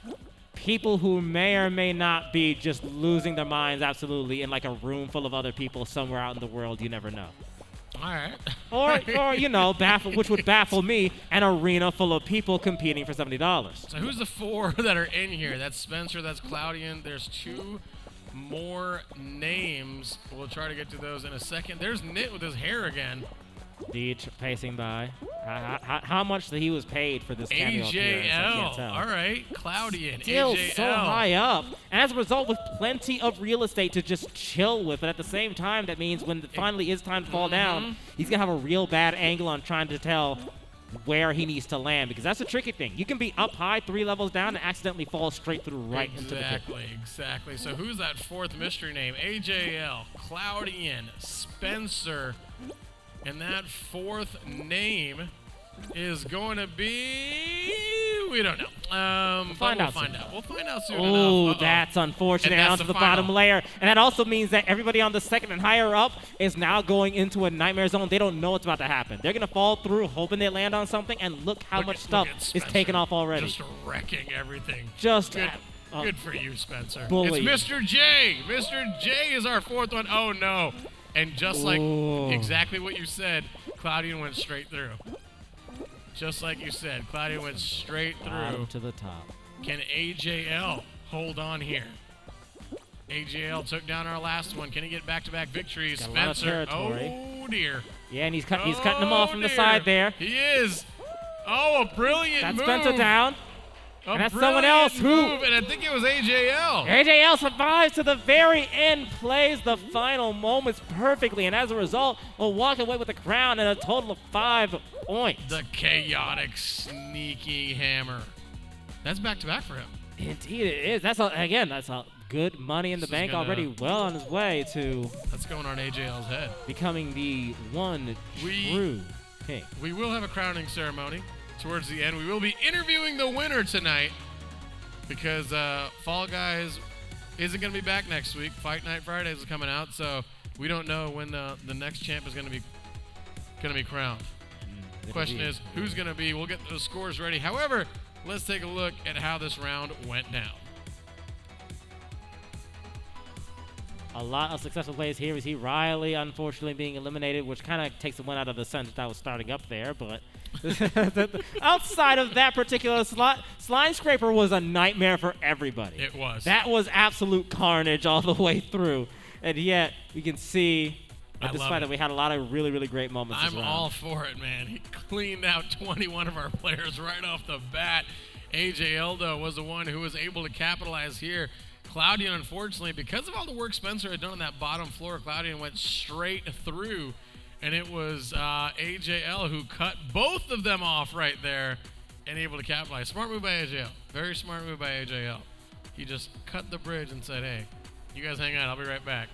people who may or may not be just losing their minds absolutely in like a room full of other people somewhere out in the world. You never know. All right. Or you know, which would baffle me, an arena full of people competing for $70. So who's the 4 that are in here? That's Spencer, that's Cloudian. There's 2 more names. We'll try to get to those in a second. There's Nit with his hair again. Deej pacing by. How much that he was paid for this cameo appearance, I can't AJL. tell. All right. Cloudy and Still AJL. so high up. And as a result, with plenty of real estate to just chill with. But at the same time, that means when it finally is time to fall down, he's going to have a real bad angle on trying to tell where he needs to land. Because that's the tricky thing. You can be up high 3 levels down and accidentally fall straight through right into the pit. Exactly. So who's that fourth mystery name? AJL, Cloudian, Spencer. And that fourth name is going to be... We don't know. We'll find out soon. We'll find out soon Oh, enough. that's unfortunate. And that's Down the to the final. bottom layer. And that also means that everybody on the second and higher up is now going into a nightmare zone. They don't know what's about to happen. They're going to fall through, hoping they land on something, and look how much stuff is Spencer, taken off already. Just wrecking everything. Just Good for you, Spencer. bully. It's Mr. J. Mr. J is our fourth one. Oh, no. And just like Ooh. exactly what you said, Claudian went straight through. Just like you said, Claudian went straight Bottom through. to the top. Can AJL hold on here? AJL took down our last one. Can he get back-to-back victories? Got a lot of Spencer. territory. Oh, dear. Yeah, and he's cutting them off from the dear. side there. He is. Oh, a brilliant That's move. Spencer down. A And that's someone brilliant else who- move, and I think it was AJL. AJL survives to the very end, plays the final moments perfectly, and as a result, will walk away with the crown and a total of 5 points. The chaotic, sneaky hammer. That's back-to-back for him. Indeed it is. That's a good money in the This is bank gonna- already, well on his way to That's going on AJL's head. becoming the one We- true king. We will have a crowning ceremony towards the end. We will be interviewing the winner tonight because Fall Guys isn't going to be back next week. Fight Night Fridays is coming out, so we don't know when the next champ is going to be crowned. The question is, who's going to be? We'll get those scores ready. However, let's take a look at how this round went down. A lot of successful plays here. We see Riley unfortunately being eliminated, which kind of takes the one out of the sentence that was starting up there. But outside of that particular slot, Slime Scraper was a nightmare for everybody. It was. That was absolute carnage all the way through. And yet, we can see, I love despite it. that, we had a lot of really, really great moments this I'm round. all for it, man. He cleaned out 21 of our players right off the bat. AJ Eldo was the one who was able to capitalize here. Cloudian, unfortunately, because of all the work Spencer had done on that bottom floor, Cloudian went straight through, and it was AJL who cut both of them off right there and able to capitalize. Smart move by AJL. Very smart move by AJL. He just cut the bridge and said, hey, you guys hang on. I'll be right back.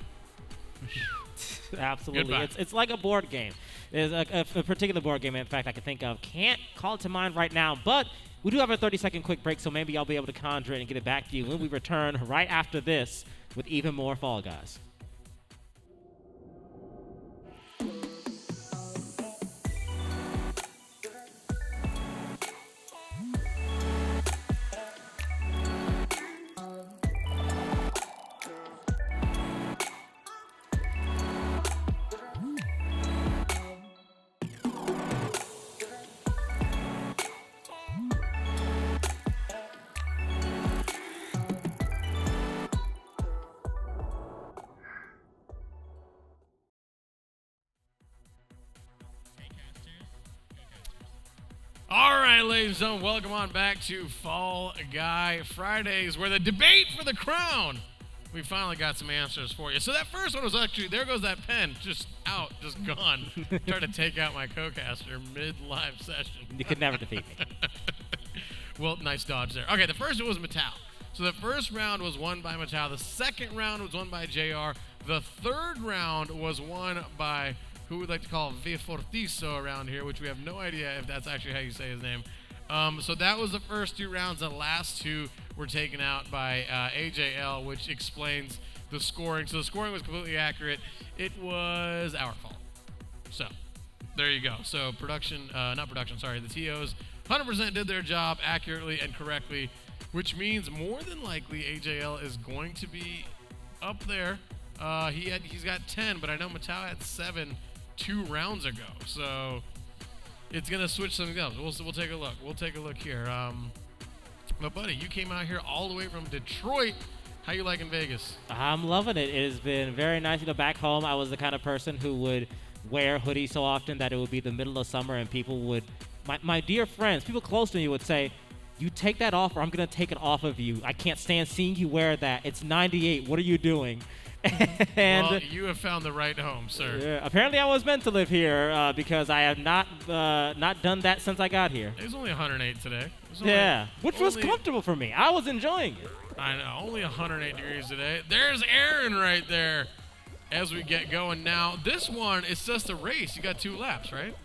Absolutely. Goodbye. It's like a board game. There's a particular board game, in fact, I can think of. Can't call it to mind right now, but we do have a 30-second quick break, so maybe I'll be able to conjure it and get it back to you when we return right after this with even more Fall Guys. All right, ladies and gentlemen, welcome on back to Fall Guy Fridays, where the debate for the crown. We finally got some answers for you. So that first one was actually, there goes that pen, just out, just gone. Tried to take out my co-caster mid-live session. You could never defeat me. Well, nice dodge there. Okay, the first one was Mattel. So the first round was won by Mattel. The second round was won by JR. The third round was won by who we'd like to call Vifortiso around here, which we have no idea if that's actually how you say his name. So that was the first 2 rounds. The last 2 were taken out by AJL, which explains the scoring. So the scoring was completely accurate. It was our fault. So there you go. So the TOs 100% did their job accurately and correctly, which means more than likely AJL is going to be up there. He's got 10, but I know Mattel had 7 2 rounds ago. So it's gonna switch something else. We'll take a look. We'll take a look here. But buddy, you came out here all the way from Detroit. How you liking Vegas? I'm loving it. It has been very nice to go back home. I was the kind of person who would wear hoodies so often that it would be the middle of summer and people would, my dear friends, people close to me would say, you take that off or I'm going to take it off of you. I can't stand seeing you wear that. It's 98. What are you doing? And well, you have found the right home, sir. yeah, apparently I was meant to live here because I have not done that since I got here. It was only 108 today. It was only- Yeah, which was only- comfortable for me. I was enjoying it. I know, only 108 degrees today. There's Aaron right there as we get going now. This one is just a race. You got 2 laps, right?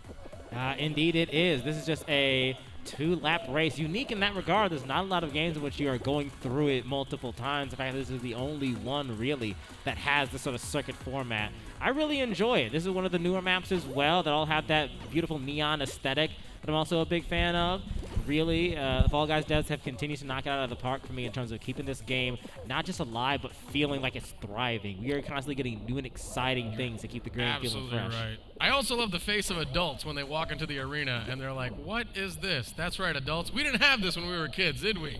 Indeed it is. This is just a 2-lap race. Unique in that regard. There's not a lot of games in which you are going through it multiple times. In fact, this is the only one really that has this sort of circuit format. I really enjoy it. This is one of the newer maps as well that all have that beautiful neon aesthetic that I'm also a big fan of. Really, Fall Guys devs have continued to knock it out of the park for me in terms of keeping this game not just alive, but feeling like it's thriving. We are constantly getting new and exciting things to keep the game feeling Absolutely fresh. right. I also love the face of adults when they walk into the arena and they're like, what is this? That's right, adults. We didn't have this when we were kids, did we?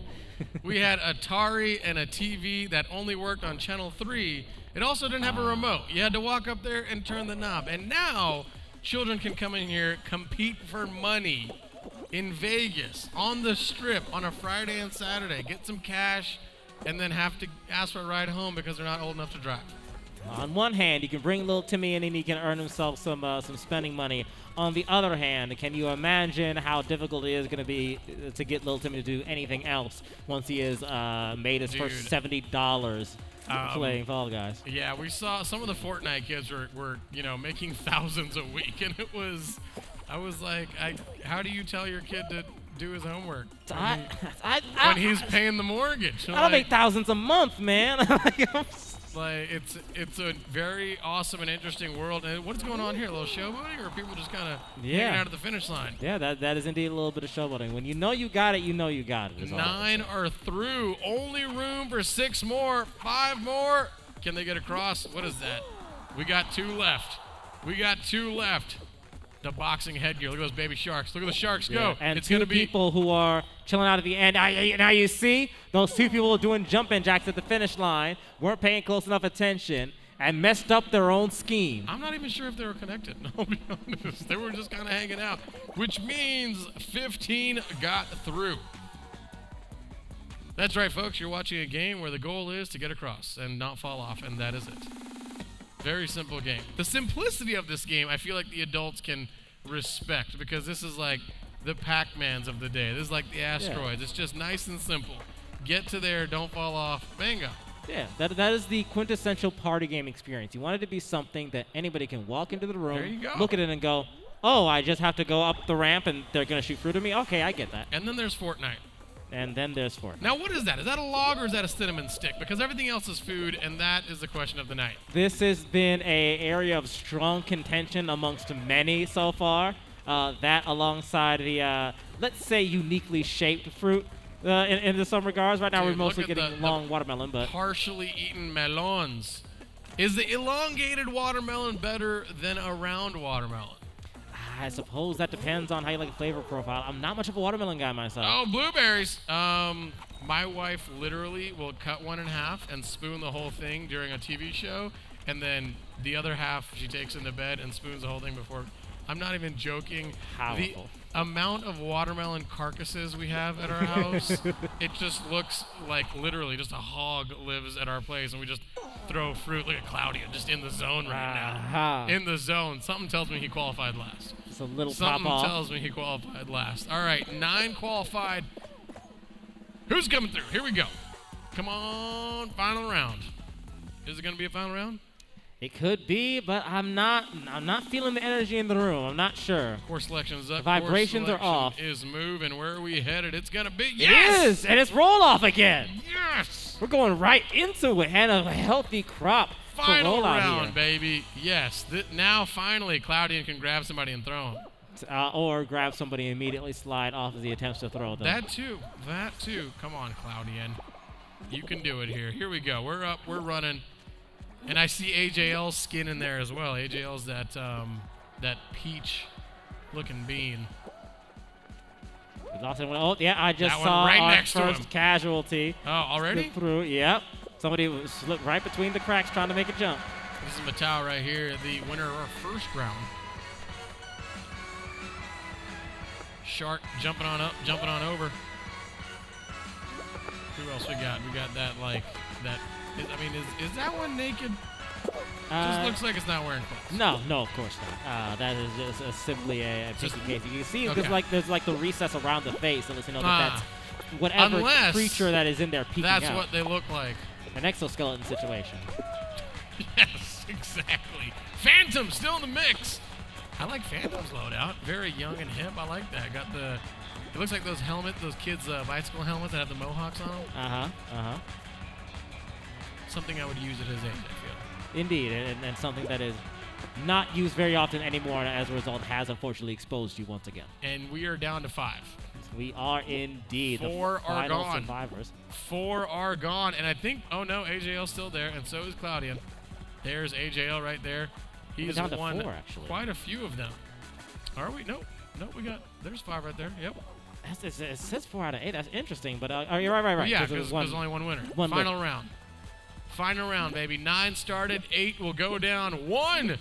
We had Atari and a TV that only worked on channel 3. It also didn't have a remote. You had to walk up there and turn the knob. And now children can come in here, compete for money in Vegas, on the Strip, on a Friday and Saturday, get some cash, and then have to ask for a ride home because they're not old enough to drive. On one hand, you can bring little Timmy in and he can earn himself some spending money. On the other hand, can you imagine how difficult it is going to be to get little Timmy to do anything else once he has made his first $70 playing Fall Guys? Yeah, we saw some of the Fortnite kids were making thousands a week, and I was like, how do you tell your kid to do his homework when he's paying the mortgage? I don't make thousands a month, man. Like it's a very awesome and interesting world. And what's going on here? A little showboating, or are people just kind of hanging out at the finish line? Yeah, that is indeed a little bit of showboating. When you know you got it, you know you got it. 9 are through. Only room for 6 more. 5 more. Can they get across? What is that? We got 2 left. The boxing headgear. Look at those baby sharks. Look at the sharks go. And it's 2 gonna be people who are chilling out at the end. Now you see those 2 people doing jumping jacks at the finish line weren't paying close enough attention and messed up their own scheme. I'm not even sure if they were connected. No, I'll be honest. They were just kind of hanging out, which means 15 got through. That's right, folks. You're watching a game where the goal is to get across and not fall off, and that is it. Very simple game. The simplicity of this game, I feel like the adults can respect because this is like the Pac-Mans of the day. This is like the asteroids. It's just nice and simple. Get to there, don't fall off. Bingo. Yeah, that is the quintessential party game experience. You want it to be something that anybody can walk into the room, There you go. look at it and go, oh, I just have to go up the ramp and they're going to shoot fruit at me? Okay, I get that. And then there's Fortnite. And then there's Fortnite. Now, what is that? Is that a log or is that a cinnamon stick? Because everything else is food, and that is the question of the night. This has been a area of strong contention amongst many so far. That alongside the, let's say, uniquely shaped fruit in some regards. Right now Dude, we're mostly look at getting the long watermelon, but partially eaten melons. Is the elongated watermelon better than a round watermelon? I suppose that depends on how you like the flavor profile. I'm not much of a watermelon guy myself. Oh, blueberries. My wife literally will cut one in half and spoon the whole thing during a TV show, and then the other half she takes into bed and spoons the whole thing before. I'm not even joking. Powerful. The amount of watermelon carcasses we have at our house, it just looks like literally just a hog lives at our place, and we just throw fruit. Look at Claudia, just in the zone right Aha. now. In the zone. Something tells me he qualified last. It's a little Something pop off. tells me he qualified last. All right, 9 qualified. Who's coming through? Here we go. Come on, final round. Is it going to be a final round? It could be, but I'm not feeling the energy in the room. I'm not sure. Course selection is up. The vibrations Course are off. selection is move, and where are we headed? It's going to be It is, and it's roll off again. Yes! We're going right into it, and a healthy crop for Final roll out round, here. baby. Yes. Now, finally, Claudia can grab somebody and throw them. Or grab somebody and immediately slide off as he attempts to throw them. That too. That too. Come on, Claudian. You can do it here. Here we go. We're up. We're running. And I see AJL's skin in there as well. AJL's that peach-looking bean. Oh, yeah, I just That one saw right our next to first him. casualty. Oh, already? Slip through. Yep. Somebody slipped right between the cracks trying to make a jump. This is Matau right here, the winner of our first round. Shark jumping on up, jumping on over. Who else we got? We got that, like, that. Is that one naked? Just looks like it's not wearing clothes. No, of course not. That is just simply a Just- pinky case. You can see okay. there's like the recess around the face, and you know that's whatever Unless creature that is in there peeking That's out. what they look like. An exoskeleton situation. Yes, exactly. Phantom still in the mix. I like Phantom's loadout. Very young and hip. I like that. Got the. It looks like those kids' bicycle helmets that have the mohawks on them. Something I would use at his age, I feel. Indeed, and something that is not used very often anymore, and as a result has unfortunately exposed you once again. And we are down to 5. We are indeed 4 the are final gone. survivors. 4 are gone, and I think, oh no, AJL's still there, and so is Cloudian. There's AJL right there. He's down to won 4, actually. quite a few of them. Are we? Nope, we got, there's 5 right there, yep. It says 4 out of 8. That's interesting, but you're right. Yeah, 'cause because there's only one winner. one Final round. Final round, baby. 9 started, 8 will go down. 1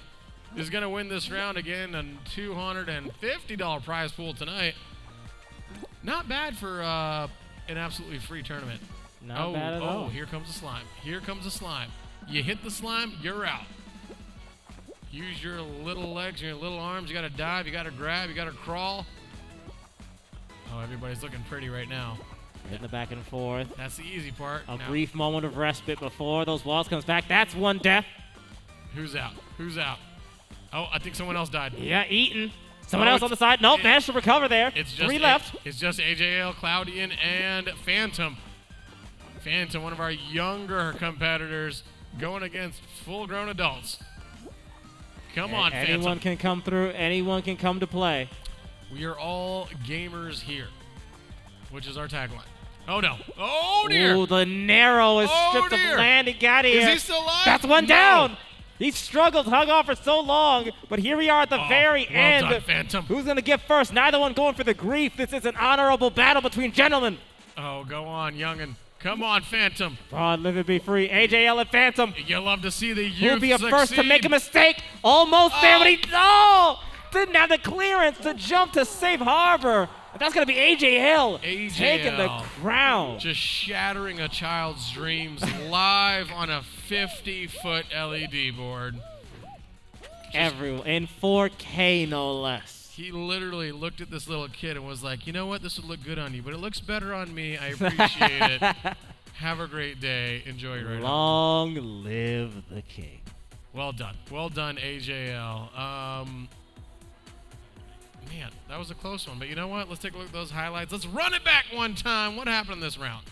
is going to win this round again, a $250 prize pool tonight. Not bad for an absolutely free tournament. Not bad at all. Here comes the slime. Here comes the slime. You hit the slime, you're out. Use your little legs and your little arms. You got to dive, you got to grab, you got to crawl. Oh, everybody's looking pretty right now. Hitting the back and forth. That's the easy part. A Now, brief moment of respite before those walls comes back. That's one death. Who's out? Who's out? Oh, I think someone else died. Yeah, Eaton. Someone Oh, else on the side. Nope, managed to recover there. It's just 3 left. It's just AJL, Cloudian, and Phantom. Phantom, one of our younger competitors, going against full-grown adults. Come on, Anyone Phantom. can come through. Anyone can come to play. We are all gamers here, which is our tagline. Oh, no. Oh, dear. Ooh, the narrow is Oh, stripped dear. of land. He got here. Is he still alive? That's one No. down. He struggled, hung on for so long, but here we are at the Oh, very well end. done, Phantom. Who's going to get first? Neither one going for the grief. This is an honorable battle between gentlemen. Oh, go on, youngin'. Come on, Phantom. Broad, live and be free. AJL and Phantom. You love to see the youth Who'll be a first to succeed. make a mistake. Almost there, but Oh. he didn't have the clearance to jump to safe harbor. And that's going to be AJL taking the AJL. crown. Just shattering a child's dreams live on a 50-foot LED board. Everyone in 4K, no less. He literally looked at this little kid and was like, you know what, this would look good on you, but it looks better on me. I appreciate it. Have a great day. Enjoy it right now. Long live the king. Well done. Well done, AJL. Man, that was a close one. But you know what? Let's take a look at those highlights. Let's run it back one time. What happened in this round?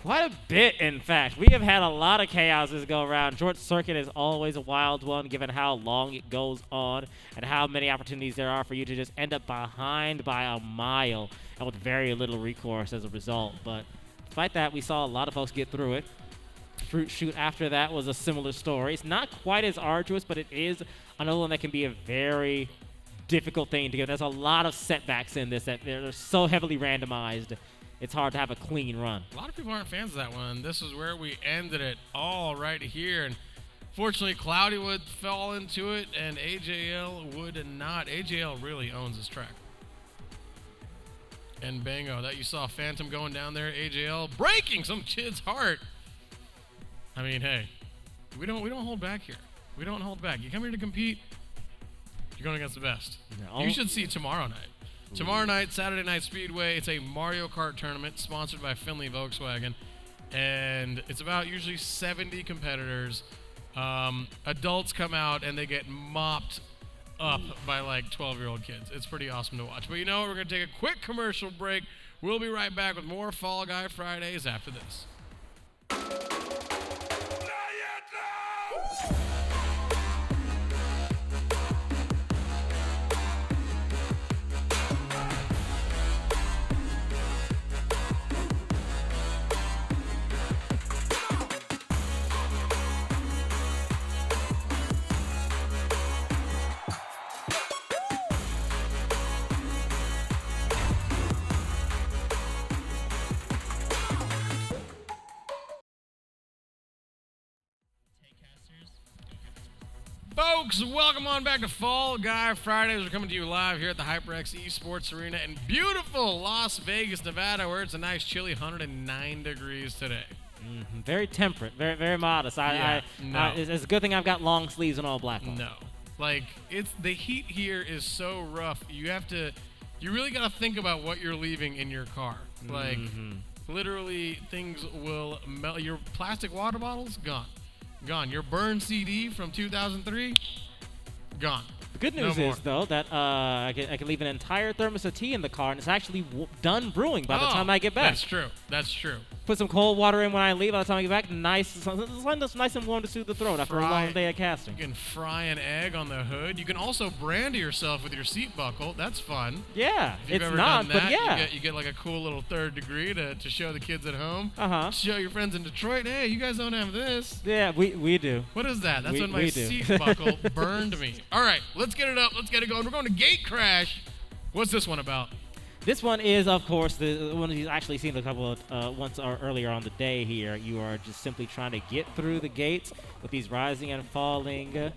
Quite a bit, in fact. We have had a lot of chaos this go around. Short circuit is always a wild one, given how long it goes on and how many opportunities there are for you to just end up behind by a mile and with very little recourse as a result. But despite that, we saw a lot of folks get through it. Fruit Shoot after that was a similar story. It's not quite as arduous, but it is another one that can be a very difficult thing to get. There's a lot of setbacks in this that they're so heavily randomized. It's hard to have a clean run. A lot of people aren't fans of that one. This is where we ended it all right here. And fortunately, Cloudy would fall into it, and AJL would not. AJL really owns this track. And bango, that you saw Phantom going down there, AJL breaking some kid's heart. I mean, hey, we don't hold back here. We don't hold back. You come here to compete, you're going against the best. No. You should see tomorrow night. Tomorrow night, Saturday Night Speedway, it's a Mario Kart tournament sponsored by Finley Volkswagen. And it's about usually 70 competitors. Adults come out and they get mopped up by like 12-year-old kids. It's pretty awesome to watch. But you know what? We're going to take a quick commercial break. We'll be right back with more Fall Guy Fridays after this. Folks, welcome on back to Fall Guy Fridays. We're coming to you live here at the HyperX Esports Arena in beautiful Las Vegas, Nevada, where it's a nice chilly 109 degrees today. Very temperate, very modest. It's a good thing I've got long sleeves and all black on. No. Like, it's the heat here is so rough. You really got to think about what you're leaving in your car. Like, literally, things will melt. Your plastic water bottles, gone. Gone. Your burned CD from 2003, gone. The good news is, though, that I can leave an entire thermos of tea in the car, and it's actually done brewing by the time I get back. That's true. That's true. Put some cold water in when I leave. By the time I get back, nice and warm to soothe the throat after a long day of casting. You can fry an egg on the hood. You can also brandy yourself with your seat buckle. That's fun. Yeah, If you've it's ever not, done that, but yeah. you get like a cool little third degree to show the kids at home. Uh-huh. Show your friends in Detroit, hey, you guys don't have this. Yeah, we do. What is that? That's We- when my we do. seat buckle burned me. All right, let's get it up. Let's get it going. We're going to Gate Crash. What's this one about? This one is, of course, the one you've actually seen a couple of once or earlier on the day here. You are just simply trying to get through the gates with these rising and falling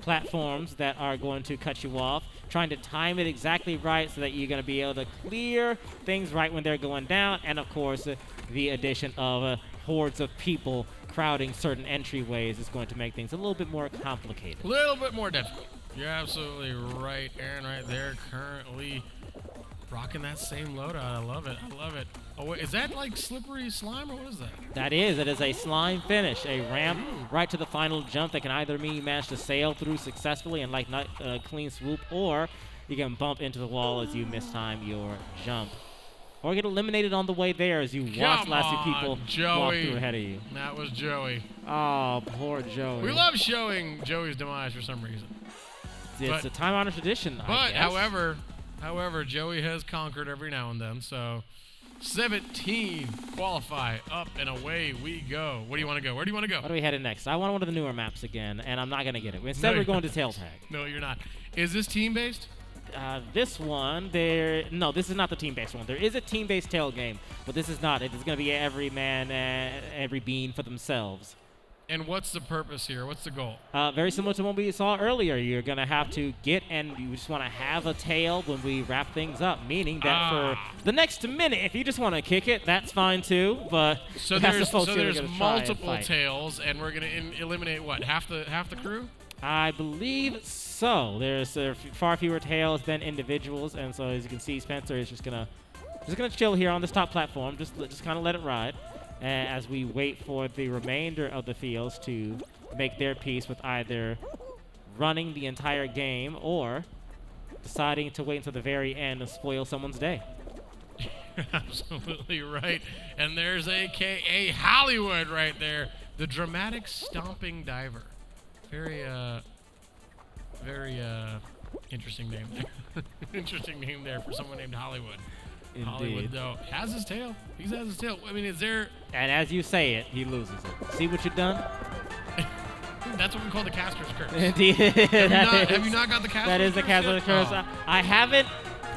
platforms that are going to cut you off, trying to time it exactly right so that you're going to be able to clear things right when they're going down, and of course, the addition of hordes of people crowding certain entryways is going to make things a little bit more complicated. A little bit more difficult. You're absolutely right, Aaron, right there, currently rocking that same loadout. I love it. I love it. Oh, wait, is that like slippery slime or what is that? That is. It is a slime finish, a ramp right to the final jump that can either mean you manage to sail through successfully and like not a clean swoop, or you can bump into the wall as you mistime your jump, or get eliminated on the way there as you watch the last few people walk through ahead of you. That was Joey. Oh, poor Joey. We love showing Joey's demise for some reason. It's but- a time-honored tradition, I But, guess. however, Joey has conquered every now and then, so 17 qualify, up and away we go. Where do you want to go? Where do you want to go? What are we headed next? I want one of the newer maps again, and I'm not going to get it. Instead, No, we're going to you're tail tag. No, you're not. Is this team-based? This one, no, this is not the team-based one. There is a team-based tail game, but this is not. It is going to be every man, every bean for themselves. And what's the purpose here? What's the goal? Very similar to what we saw earlier. You're going to have to get, and you just want to have a tail when we wrap things up, meaning that for the next minute, if you just want to kick it, that's fine too. But So that's the there's folks who are there's gonna try and multiple fight. tails, and we're gonna eliminate what, half the crew? I believe so. There's far fewer tails than individuals, and so as you can see, Spencer is just gonna chill here on this top platform, just kind of let it ride, as we wait for the remainder of the fields to make their peace with either running the entire game or deciding to wait until the very end and spoil someone's day. Absolutely right. And there's AKA Hollywood right there, the dramatic stomping diver. Very interesting name there. Interesting name there for someone named Hollywood. Hollywood, Indeed. though, has his tail. He has his tail. I mean, is there... And as you say it, he loses it. See what you've done? That's what we call the caster's curse. Indeed. Have you not got the caster's curse? That is the caster's curse. Oh. I haven't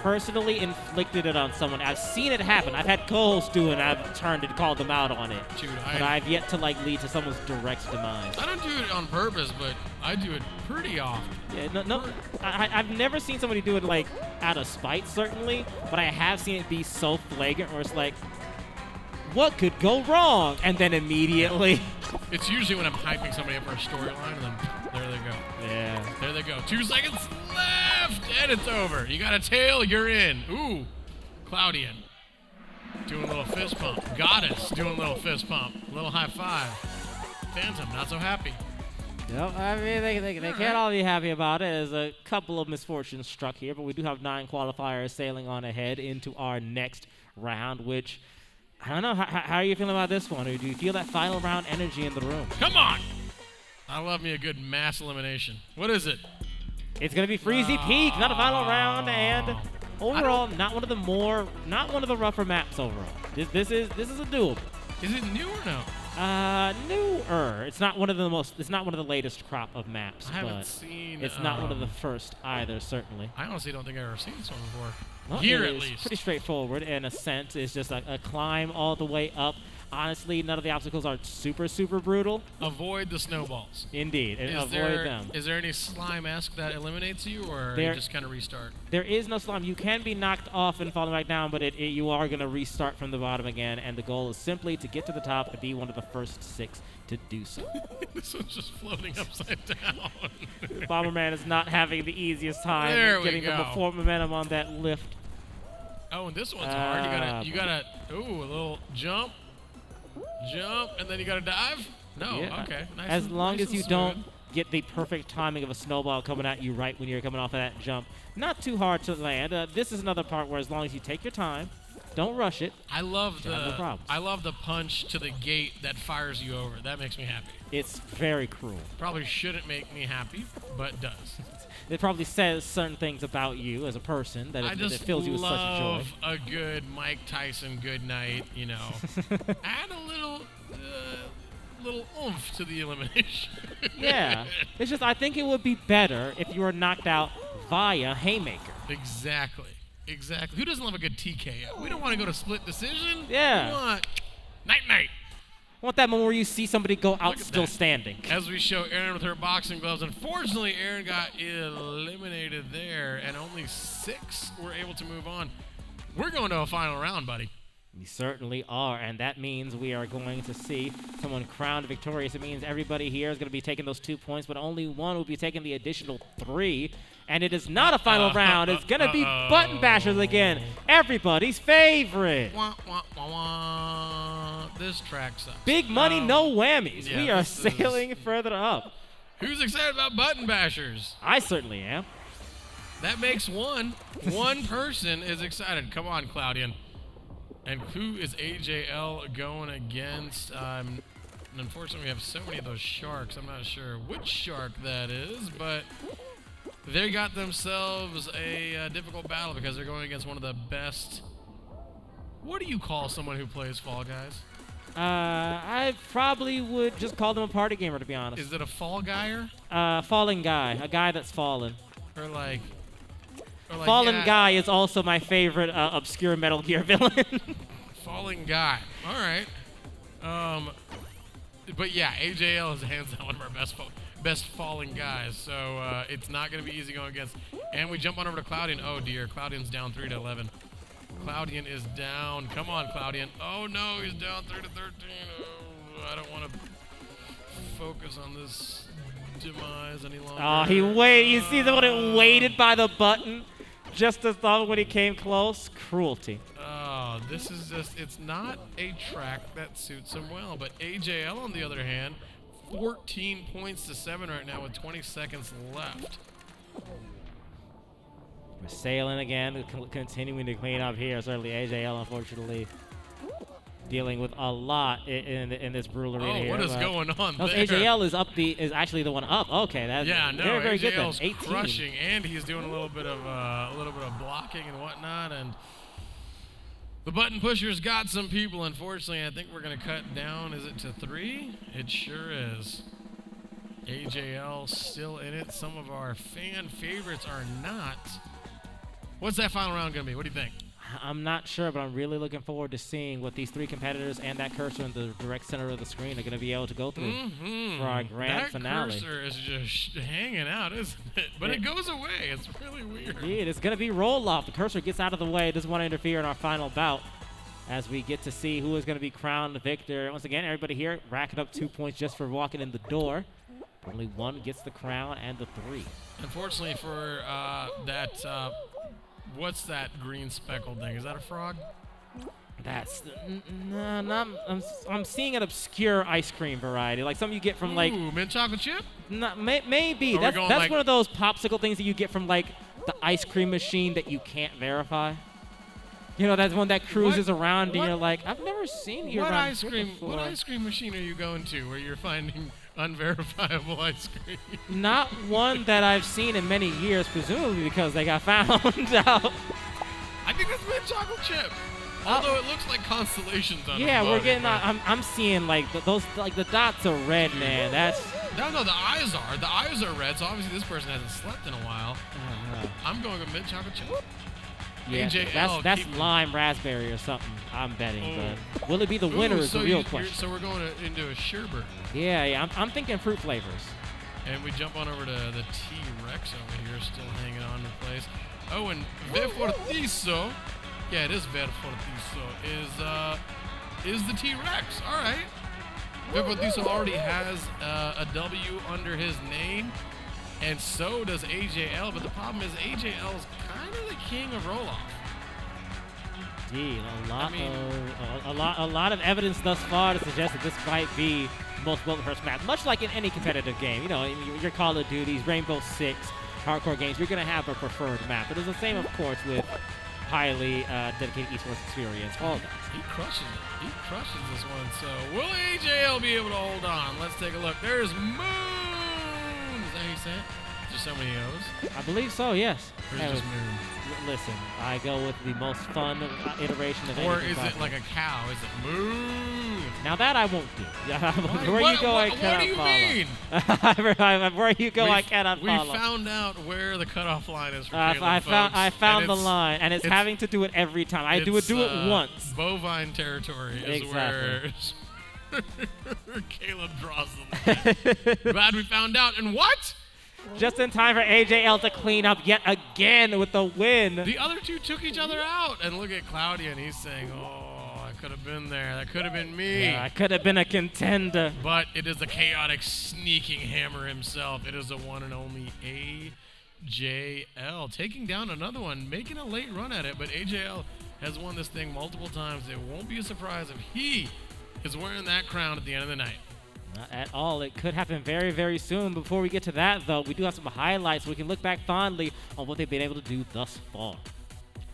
personally inflicted it on someone. I've seen it happen. I've had co-hosts do it, and I've turned and called them out on it. Dude, But I've yet to lead to someone's direct demise. I don't do it on purpose, but I do it pretty often. Yeah, no, I've never seen somebody do it like out of spite, certainly, but I have seen it be so flagrant where it's like, what could go wrong? And then immediately, It's usually when I'm hyping somebody up for a storyline, and then there they go. yeah. There they go. 2 seconds left, and it's over. You got a tail, you're in. Ooh, Cloudian doing a little fist pump. Goddess doing a little fist pump. A little high five. Phantom, not so happy. Yep, I mean, they can't all be happy about it. There's a couple of misfortunes struck here, but we do have 9 qualifiers sailing on ahead into our next round, which, I don't know, how are you feeling about this one? Or do you feel that final round energy in the room? Come on. I love me a good mass elimination. What is it? It's going to be Freezy Peak, not a final round, and overall, not one of the rougher maps overall. This is a doable. Is it new or no? Newer. It's not one of the latest crop of maps, I haven't but seen. it's not one of the first either, certainly. I honestly don't think I've ever seen this one before. Well, Here it at is least. pretty straightforward in a sense. It's just a climb all the way up Honestly, none of the obstacles are super, super brutal. Avoid the snowballs. Indeed, and avoid them. Is there any slime-esque that eliminates you, or There- you just kind of restart? There is no slime. You can be knocked off and falling back down, but you are going to restart from the bottom again, and the goal is simply to get to the top and be one of the first 6 to do so. This one's just floating upside down. Bomberman is not having the easiest time There we getting the go. before momentum on that lift. Oh, and this one's hard. You gotta, ooh, a little jump, and then you gotta dive. No, Yeah. okay. Nice As and- long nice as and you smooth. don't get the perfect timing of a snowball coming at you right when you're coming off of that jump. Not too hard to land. This is another part where as long as you take your time, don't rush it. I love Should have no problems. I love the punch to the gate that fires you over. That makes me happy. It's very cruel. Probably shouldn't make me happy, but does. It probably says certain things about you as a person that I it just fills you with such joy. love a good Mike Tyson good night, you know. Add a little oomph to the elimination. Yeah. It's just I think it would be better if you were knocked out via haymaker. Exactly. Who doesn't love a good TKO? We don't want to go to split decision. Yeah. We want night. I want that moment where you see somebody go out at still that. standing. As we show Aaron with her boxing gloves, unfortunately, Aaron got eliminated there, and only 6 were able to move on. We're going to a final round, buddy. We certainly are, and that means we are going to see someone crowned victorious. It means everybody here is going to be taking those 2 points, but only one will be taking the additional 3. And it is not a final round. It's going to be Button Bashers again. Everybody's favorite. Wah, wah, wah, wah. This track sucks. Big money, no whammies. yeah, We are this is- sailing further up. Who's excited about Button Bashers? I certainly am. That makes one. One person is excited. Come on, Cloudian. And who is AJL going against? Unfortunately, we have so many of those sharks. I'm not sure which shark that is, but they got themselves a difficult battle because they're going against one of the best. What do you call someone who plays Fall Guys? I probably would just call them a party gamer, to be honest. Is it a Fall Guyer? Fallen guy. A guy that's fallen. Or like Fallen yeah, Guy is also my favorite obscure Metal Gear villain. Falling Guy. All right. But yeah, AJL is hands down one of our best falling guys. So it's not going to be easy going against. And we jump on over to Cloudian. Oh dear, Cloudian's down 3-11. Cloudian is down. Come on, Cloudian. Oh no, he's down 3-13. Oh, I don't want to focus on this demise any longer. Oh, he waited. You see the one that waited by the button just to thought when he came close? Cruelty. Oh, this is just, it's not a track that suits him well. But AJL, on the other hand, 14 points to 7 right now with 20 seconds left. We're sailing again, continuing to clean up here. Certainly AJL, unfortunately, dealing with a lot in this brutal arena Oh, here. what is but- going on No, there? AJL is actually the one up. Okay, that's Yeah, no, very, very good then. AJL's 18. crushing, and he's doing a little bit of blocking and whatnot, and the button pushers got some people. Unfortunately, I think we're gonna cut down. Is it to 3? It sure is. AJL still in it. Some of our fan favorites are not. What's that final round gonna be? What do you think? I'm not sure, but I'm really looking forward to seeing what these 3 competitors and that cursor in the direct center of the screen are going to be able to go through for our grand that finale. cursor is just hanging out, isn't it? But it goes away. It's really weird. Indeed, it's going to be roll off. The cursor gets out of the way, doesn't want to interfere in our final bout as we get to see who is going to be crowned the victor. Once again, everybody here racking up 2 points just for walking in the door. Only one gets the crown and the 3. Unfortunately for that, what's that green speckled thing? Is that a frog? That's I'm seeing an obscure ice cream variety, like some you get from like Ooh, mint chocolate chip? maybe Are we that's going, that's like- one of those popsicle things that you get from like the ice cream machine that you can't verify. You know, that's one that cruises around and what- you're like, I've never seen you What around ice here cream? before. What ice cream machine are you going to where you're finding unverifiable ice cream? Not one that I've seen in many years, presumably because they got found out. I think that's mint chocolate chip. Although it looks like constellations on Yeah, it. we're getting. I'm seeing like those like the dots are red, man. That's. No, the eyes are. The eyes are red, so obviously this person hasn't slept in a while. I'm going with mint chocolate chip. Yeah, AJL. that's keep- lime raspberry or something. I'm betting, Oh. but will it be the winner Ooh, is so the real you- question. So we're going into a sherbet. Yeah, I'm thinking fruit flavors. And we jump on over to the T-Rex over here, still hanging on in place. Oh, and Vefortiso. Yeah, it is Vefortiso. Is the T-Rex. All right. Vefortiso already has a W under his name, and so does AJL. But the problem is AJL is kind of the king of roll-off. Indeed, mean- a lot of evidence thus far to suggest that this might be the most well-rehearsed map. Much like in any competitive game, you know, in your Call of Duties, Rainbow Six, hardcore games, you're gonna have a preferred map. But it's the same, of course, with highly dedicated esports experience. Fall Guys. He crushes it. He crushes this one. So will AJL be able to hold on? Let's take a look. There's Moon. Is that how you say it? There's so many O's. I believe so. Yes. Or is Hey, it just Moon? listen, I go with the most fun iteration of Or anything is it possible. like a cow? Is it Moon? Now that I won't do. Where What- you go, what- I what cannot do you follow. mean? Where you go, I cannot we follow. found out where the cutoff line is for I Caleb, found folks, the and line, and it's having to do it every time. I do it's, it once. Bovine territory is Exactly. where Caleb draws the line. Glad we found out. And what? Just in time for AJL to clean up yet again with the win. The other two took each other out. And look at Claudia, and he's saying, oh, I could have been there. That could have been me. Yeah, I could have been a contender. But it is the chaotic, sneaking hammer himself. It is the one and only AJL. Taking down another one, making a late run at it. But AJL has won this thing multiple times. It won't be a surprise if he is wearing that crown at the end of the night. Not at all. It could happen very, very soon. Before we get to that, though, we do have some highlights. We can look back fondly on what they've been able to do thus far.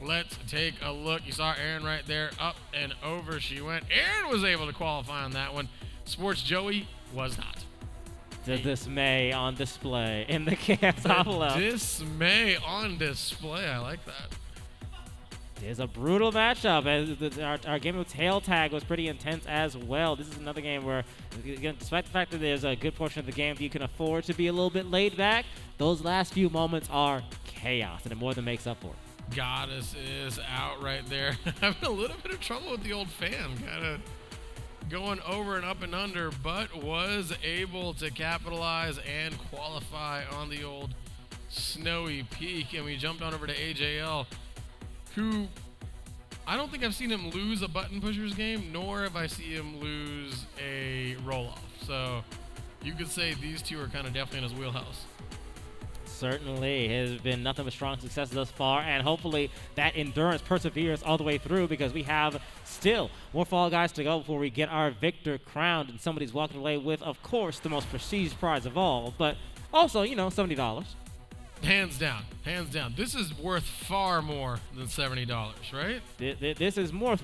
Let's take a look. You saw Aaron right there. Up and over she went. Aaron was able to qualify on that one. Sports Joey was not. The dismay on display in the camp top left. Dismay on display. I like that. It's a brutal matchup. As our game of tail tag was pretty intense as well. This is another game where, again, despite the fact that there's a good portion of the game that you can afford to be a little bit laid back, those last few moments are chaos, and it more than makes up for it. Goddess is out right there. Having a little bit of trouble with the old fan. Kind of going over and up and under, but was able to capitalize and qualify on the old snowy peak. And we jumped on over to AJL, who I don't think I've seen him lose a button pushers game, nor have I seen him lose a roll-off. So you could say these two are kind of definitely in his wheelhouse. Certainly has been nothing but strong success thus far, and hopefully that endurance perseveres all the way through, because we have still more Fall Guys to go before we get our victor crowned, and somebody's walking away with, of course, the most prestige prize of all, but also, you know, $70. Hands down, hands down. This is worth far more than $70, right? This is worth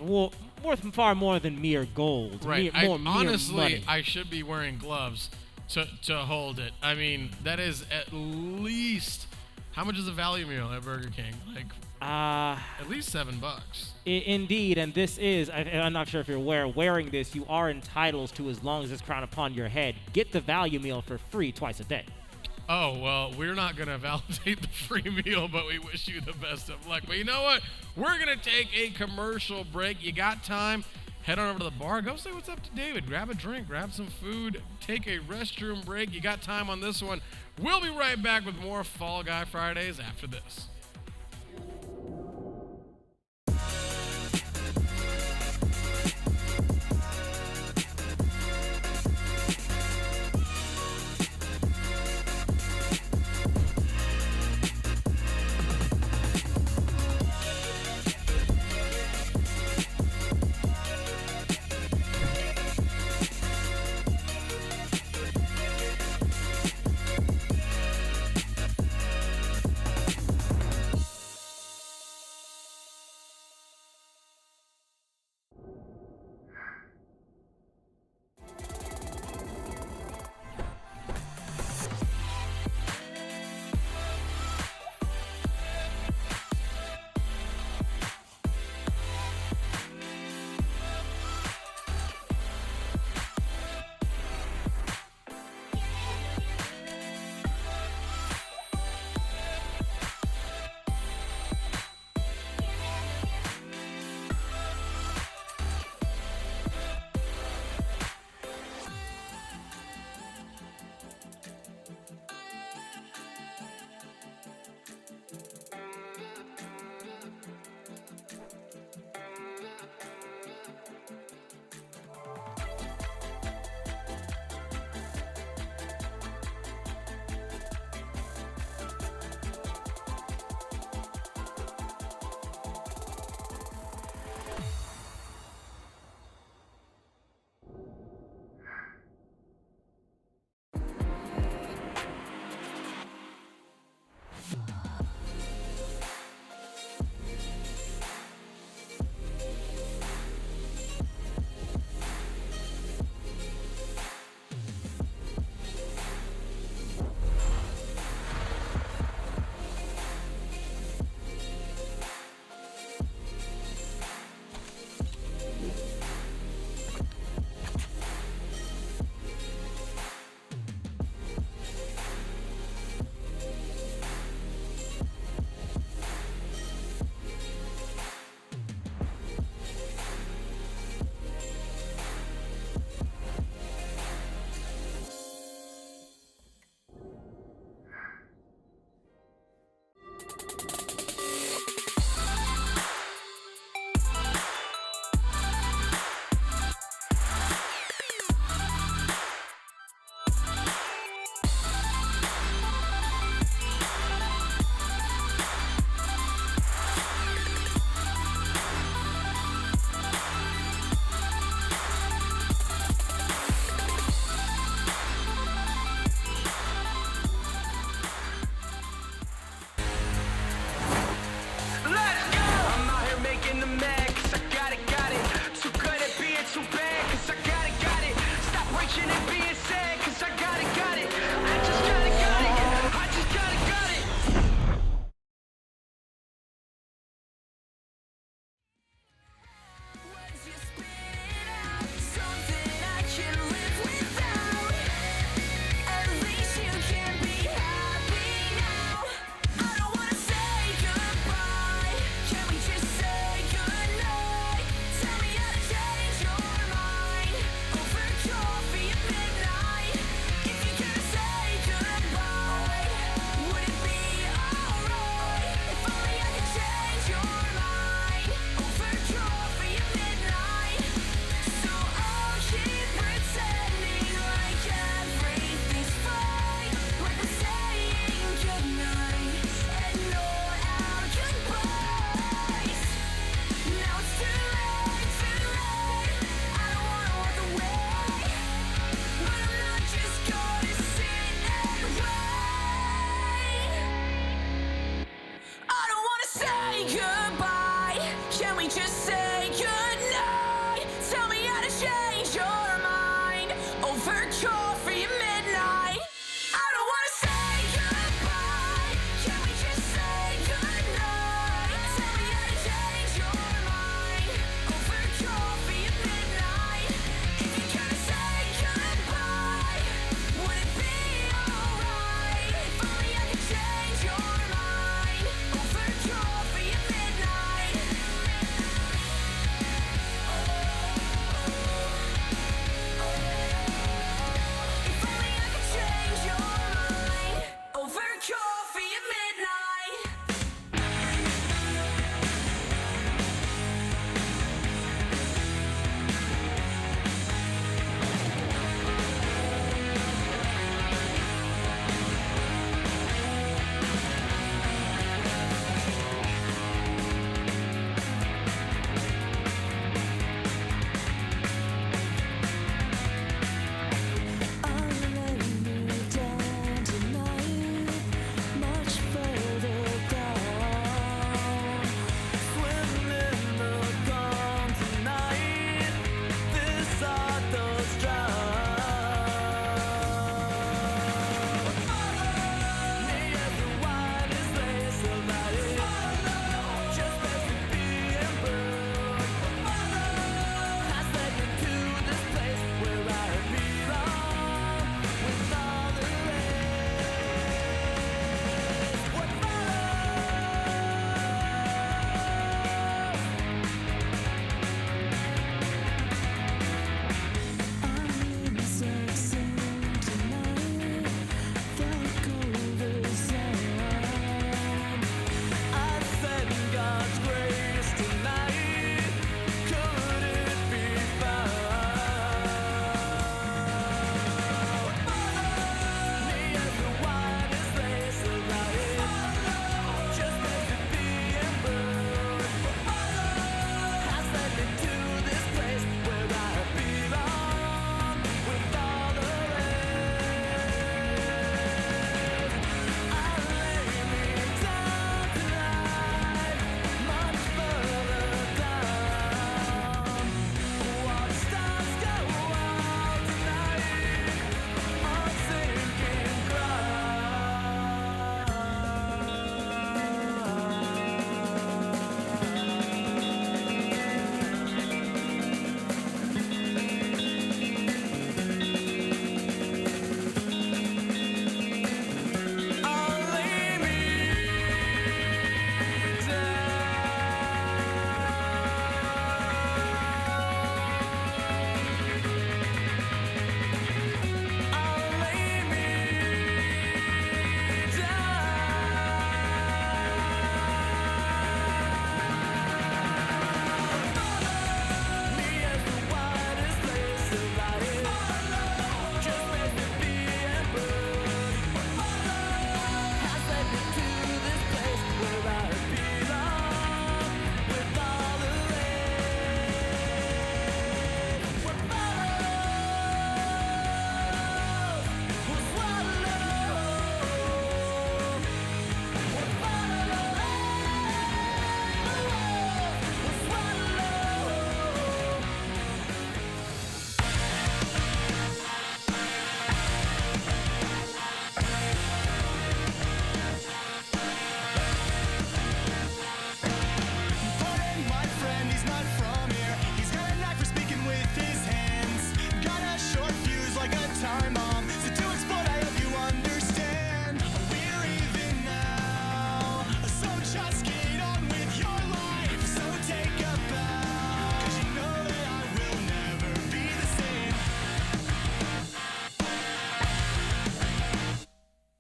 far more than mere gold. Right. Mere Honestly, money. I should be wearing gloves to hold it. I mean, that is at least, how much is a value meal at Burger King? Like at least $7. Indeed, and this is, I'm not sure if you're aware, wearing this, you are entitled to, as long as it's crown upon your head, get the value meal for free twice a day. Oh, well, we're not going to validate the free meal, but we wish you the best of luck. But you know what? We're going to take a commercial break. You got time? Head on over to the bar. Go say what's up to David. Grab a drink. Grab some food. Take a restroom break. You got time on this one. We'll be right back with more Fall Guy Fridays after this.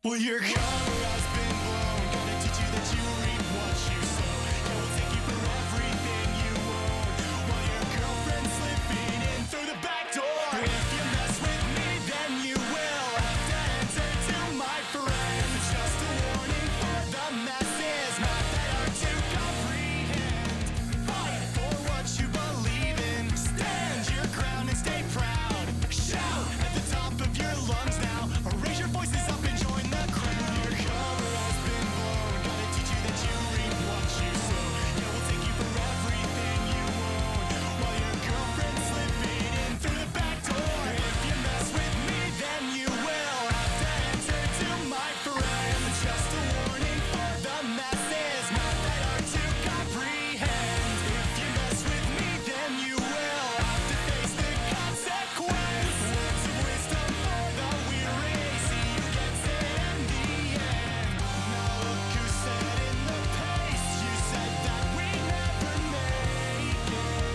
Well, your cover has been blown. Gotta teach you that you reap what you sow. Yeah, we'll take you for everything you own. While your girlfriend's slipping in through the back door. If you mess with me, then you will have to answer to my friend. Just a warning for the masses, not that hard to comprehend. Fight for what you believe in. Stand your ground and stay proud. Shout at the top of your lungs now, or raise your voices up and join the crowd. Your cover has been blown. Gotta teach you that you reap what you sow. Yeah, we'll take you for everything you own. While your girlfriend's slipping in through the back door. If you mess with me, then you will have to answer to my friend. Just a warning for the masses, not that hard to comprehend. If you mess with me, then you will have to face the consequence. Words of wisdom for the weary, see you get it in the end. Now look who set in the pace. You said that we never make it.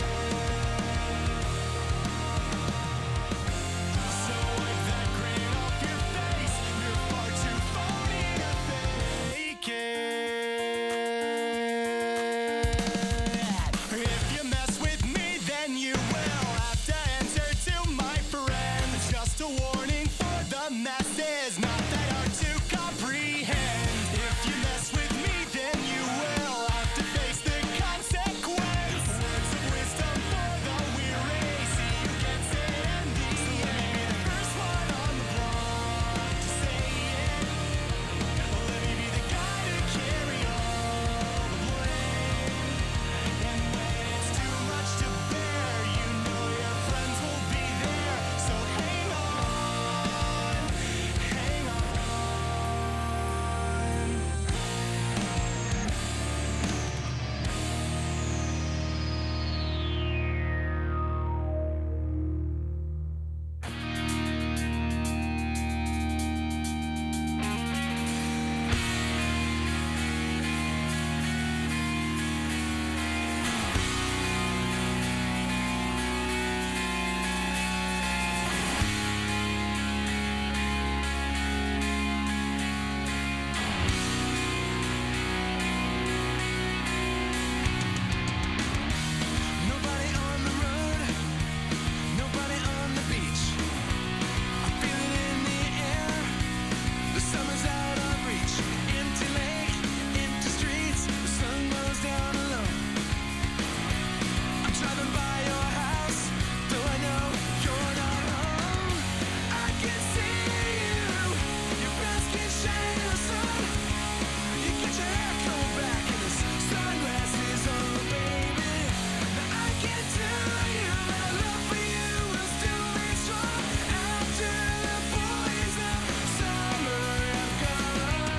So wipe that grin off your face. You're far too phony to fake it. If you mess with me, then you will have to answer to my friend. Just a warning for the masses, not that hard to comprehend. If you mess with me, then you will have to face the consequence. Words of wisdom for the weary, see you get it in the end. Let me be the first one on the block to say it. Let me be the guy to carry all the blame. And when it's too much to bear, you know your friends will be there. So hang on, hang on. Nobody on the road, nobody on the beach. I feel it in the air, the summer's out of reach. Empty lake, empty streets, the sun goes down low. I'm driving by your house, though I know you're not home. I can see you, your breath can shine in the sun. You get your hair combed back and the sunglasses on, baby. Now I can tell you that love for you will still be strong after the boys of summer have gone.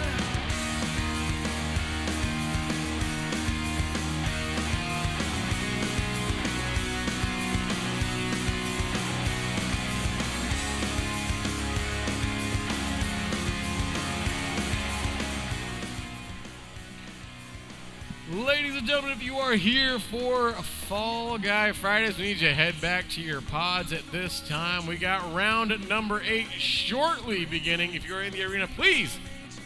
Ladies and gentlemen, if you are here for Fall Guy Fridays, we need you to head back to your pods at this time. We got round number 8 shortly beginning. If you're in the arena, please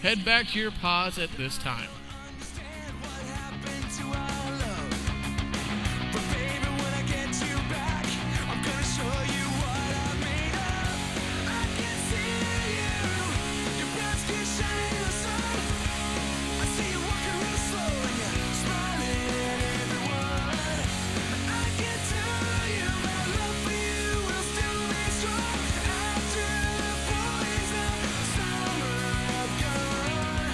head back to your pods at this time. Understand what happened to our love. But baby, when I get you back, I'm gonna show you what I'm made of. I can see you, your breath can shine in the sun. I see you walking real slow and you're smiling at everyone. I can tell you my love for you will still be strong after the boys of summer have gone.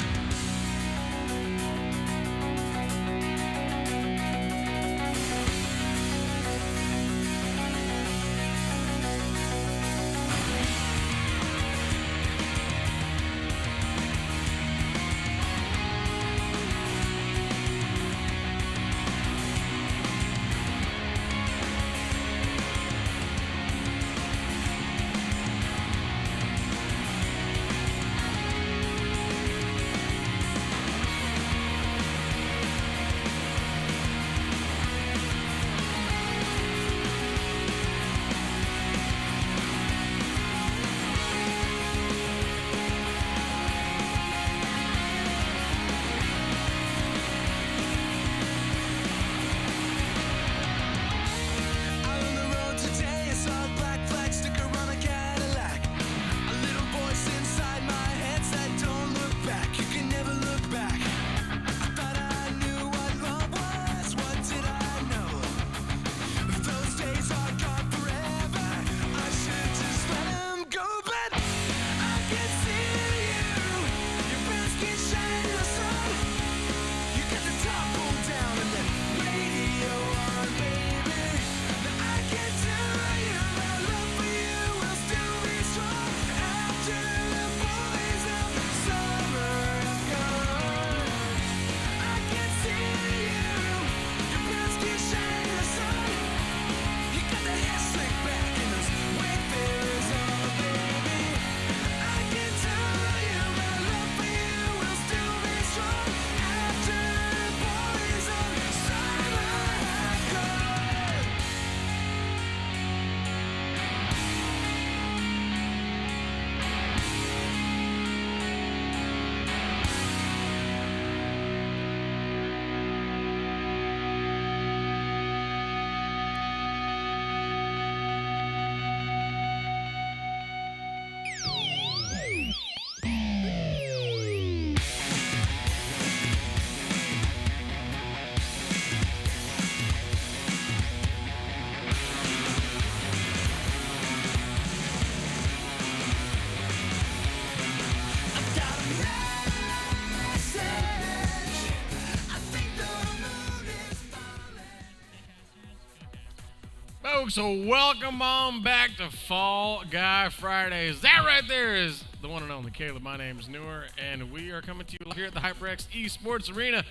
Folks, so welcome on back to Fall Guy Fridays. That right there is the one and only Caleb. My name is Newer, and we are coming to you here at the HyperX Esports Arena.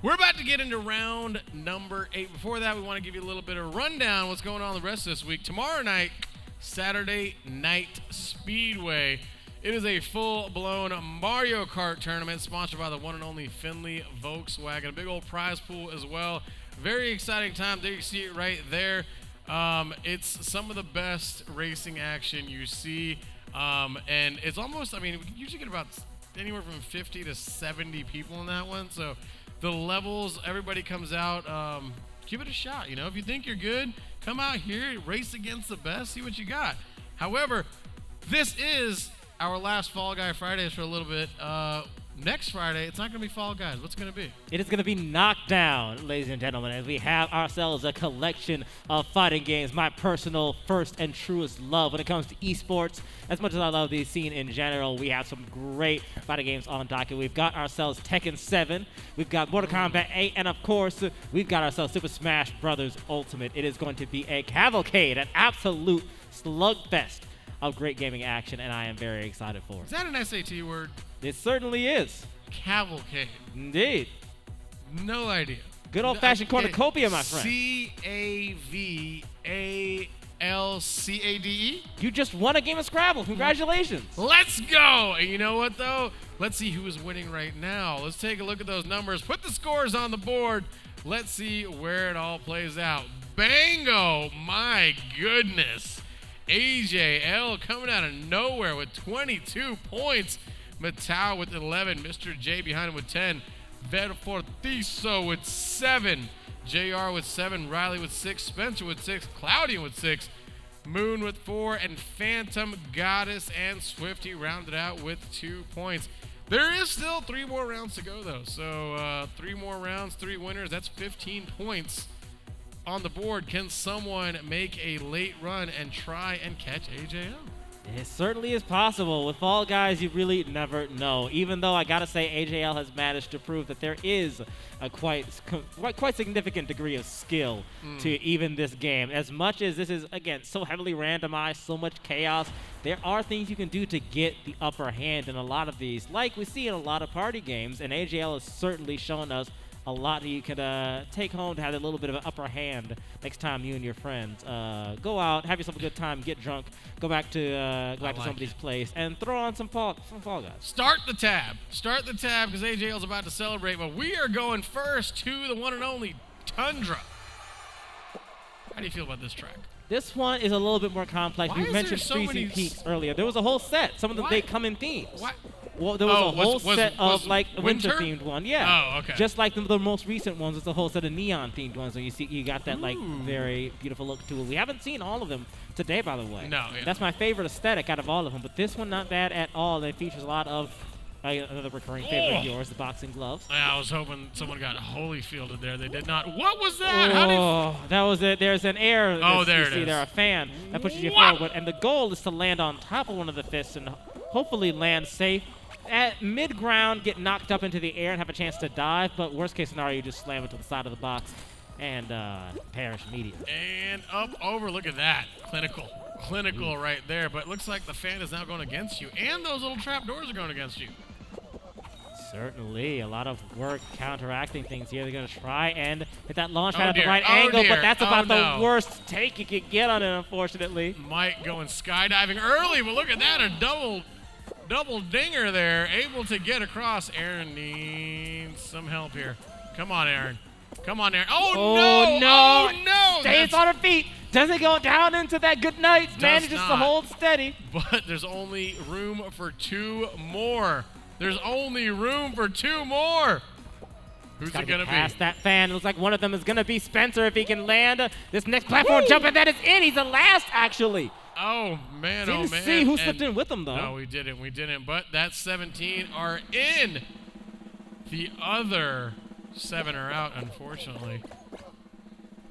We're about to get into round number 8. Before that, we want to give you a little bit of rundown what's going on the rest of this week. Tomorrow night, Saturday Night Speedway. It is a full-blown Mario Kart tournament sponsored by the one and only Findlay Volkswagen. A big old prize pool as well. Very exciting time. There you see it right there. It's some of the best racing action you see. And it's almost, I mean, we usually get about anywhere from 50 to 70 people in that one. So the levels, everybody comes out. Give it a shot. You know, if you think you're good, come out here, race against the best, see what you got. However, this is our last Fall Guy Fridays for a little bit. Next Friday, it's not going to be Fall Guys. What's it going to be? It is going to be Knockdown, ladies and gentlemen, as we have ourselves a collection of fighting games. My personal first and truest love when it comes to esports. As much as I love the scene in general, we have some great fighting games on docket. We've got ourselves Tekken 7, we've got Mortal Kombat 8, and of course, we've got ourselves Super Smash Bros. Ultimate. It is going to be a cavalcade, an absolute slugfest of great gaming action, and I am very excited for Is it. that an SAT word? It certainly is. Cavalcade. Indeed. No idea. Good old-fashioned cornucopia, my friend. CAVALCADE? You just won a game of Scrabble. Congratulations. Let's go! And you know what, though? Let's see who is winning right now. Let's take a look at those numbers. Put the scores on the board. Let's see where it all plays out. Bango! My goodness. AJL coming out of nowhere with 22 points. Matau with 11. Mr. J behind him with 10. Verfortiso with 7. JR with 7. Riley with 6. Spencer with 6. Claudian with 6. Moon with 4. And Phantom, Goddess, and Swifty rounded out with 2 points. There is still 3 more rounds to go, though. So 3 more rounds, 3 winners. That's 15 points on the board. Can someone make a late run and try and catch AJL? It certainly is possible. With Fall Guys, you really never know. Even though I gotta say, AJL has managed to prove that there is a quite significant degree of skill to even this game. As much as this is, again, so heavily randomized, so much chaos, there are things you can do to get the upper hand in a lot of these, like we see in a lot of party games, and AJL has certainly shown us a lot that you could take home to have a little bit of an upper hand next time you and your friends go out, have yourself a good time, get drunk, go back to somebody's place, and throw on some Fall Guys. Start the tab because AJL's about to celebrate, but we are going first to the one and only Tundra. How do you feel about this track? This one is a little bit more complex. Why We is mentioned there so Freezing many Peaks earlier. There was a whole set. Some of them, Why? they come in themes. What? Well, there was Oh, a whole was set of like winter? winter-themed one, yeah. Oh, okay. Just like the most recent ones, it's a whole set of neon-themed ones. So you got that like Ooh. very beautiful look to it. We haven't seen all of them today, by the way. No, yeah. That's my favorite aesthetic out of all of them. But this one, not bad at all. It features a lot of another recurring favorite of yours, the boxing gloves. I was hoping someone got Holyfielded there. They did not. What was that? How did? Oh, that was it. There's an air. Oh, you there it see is. there, a fan that pushes you Wow. forward. And the goal is to land on top of one of the fists and hopefully land safe. At mid-ground, get knocked up into the air and have a chance to dive. But worst case scenario, you just slam into the side of the box and perish immediately. And up over. Look at that. Clinical right there. But it looks like the fan is now going against you. And those little trap doors are going against you. Certainly, a lot of work counteracting things here. They're going to try and hit that launch Oh, pad at the dear. right Oh, angle, dear. but that's Oh, about no. the worst take you could get on it, unfortunately. Mike going skydiving early, but look at that. A double dinger there. Able to get across. Aaron needs some help here. Come on, Aaron. Oh, no. Oh, no. Stays on her feet. Doesn't go down into that good night. Manages to not. hold steady. But there's only room for 2 more. Who's Gotta it going get to past be? that fan. It looks like one of them is going to be Spencer if he can land this next platform jump, and that is in. He's the last, actually. Oh, man. Didn't Oh, man. see who And- slipped in with him, though. No, we didn't. But that 17 are in. The other 7 are out, unfortunately.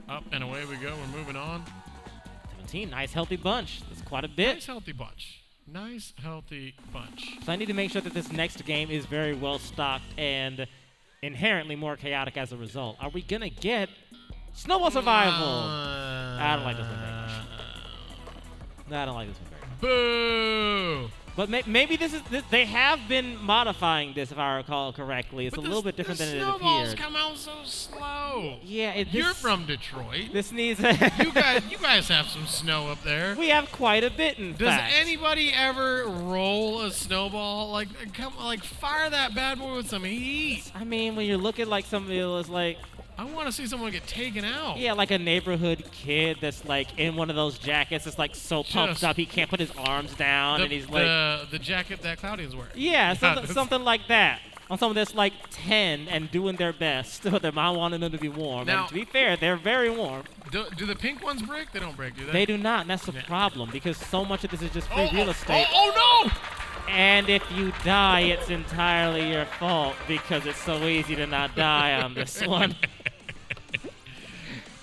Up and away we go. We're moving on. 17, nice healthy bunch. That's quite a bit. Nice healthy bunch. So I need to make sure that this next game is very well stocked and inherently more chaotic as a result. Are we going to get Snowball Survival? I don't like this one. No, I don't like this one very much. Boo! But maybe this. They have been modifying this, if I recall correctly. It's But a little bit different the than it snowballs appeared. come out so slow. Yeah, You're from Detroit. This needs. You guys have some snow up there. We have quite a bit, in Does fact. anybody ever roll a snowball? Like, fire that bad boy with some heat. I mean, when you're looking like somebody was like, I want to see someone get taken out. yeah, like a neighborhood kid that's like in one of those jackets that's like so pumped Just- up he can't put his arms down, and he's like, the jacket that Claudian's wearing. yeah, that's- something like that. On someone that's like 10 and doing their best, but their mom wanted them to be warm. Now- And to be fair, they're very warm. Do the pink ones break? They don't break, do they? They do not, and that's the Yeah. problem because so much of this is just free real Oh, estate. no! And if you die, it's entirely your fault because it's so easy to not die on this one.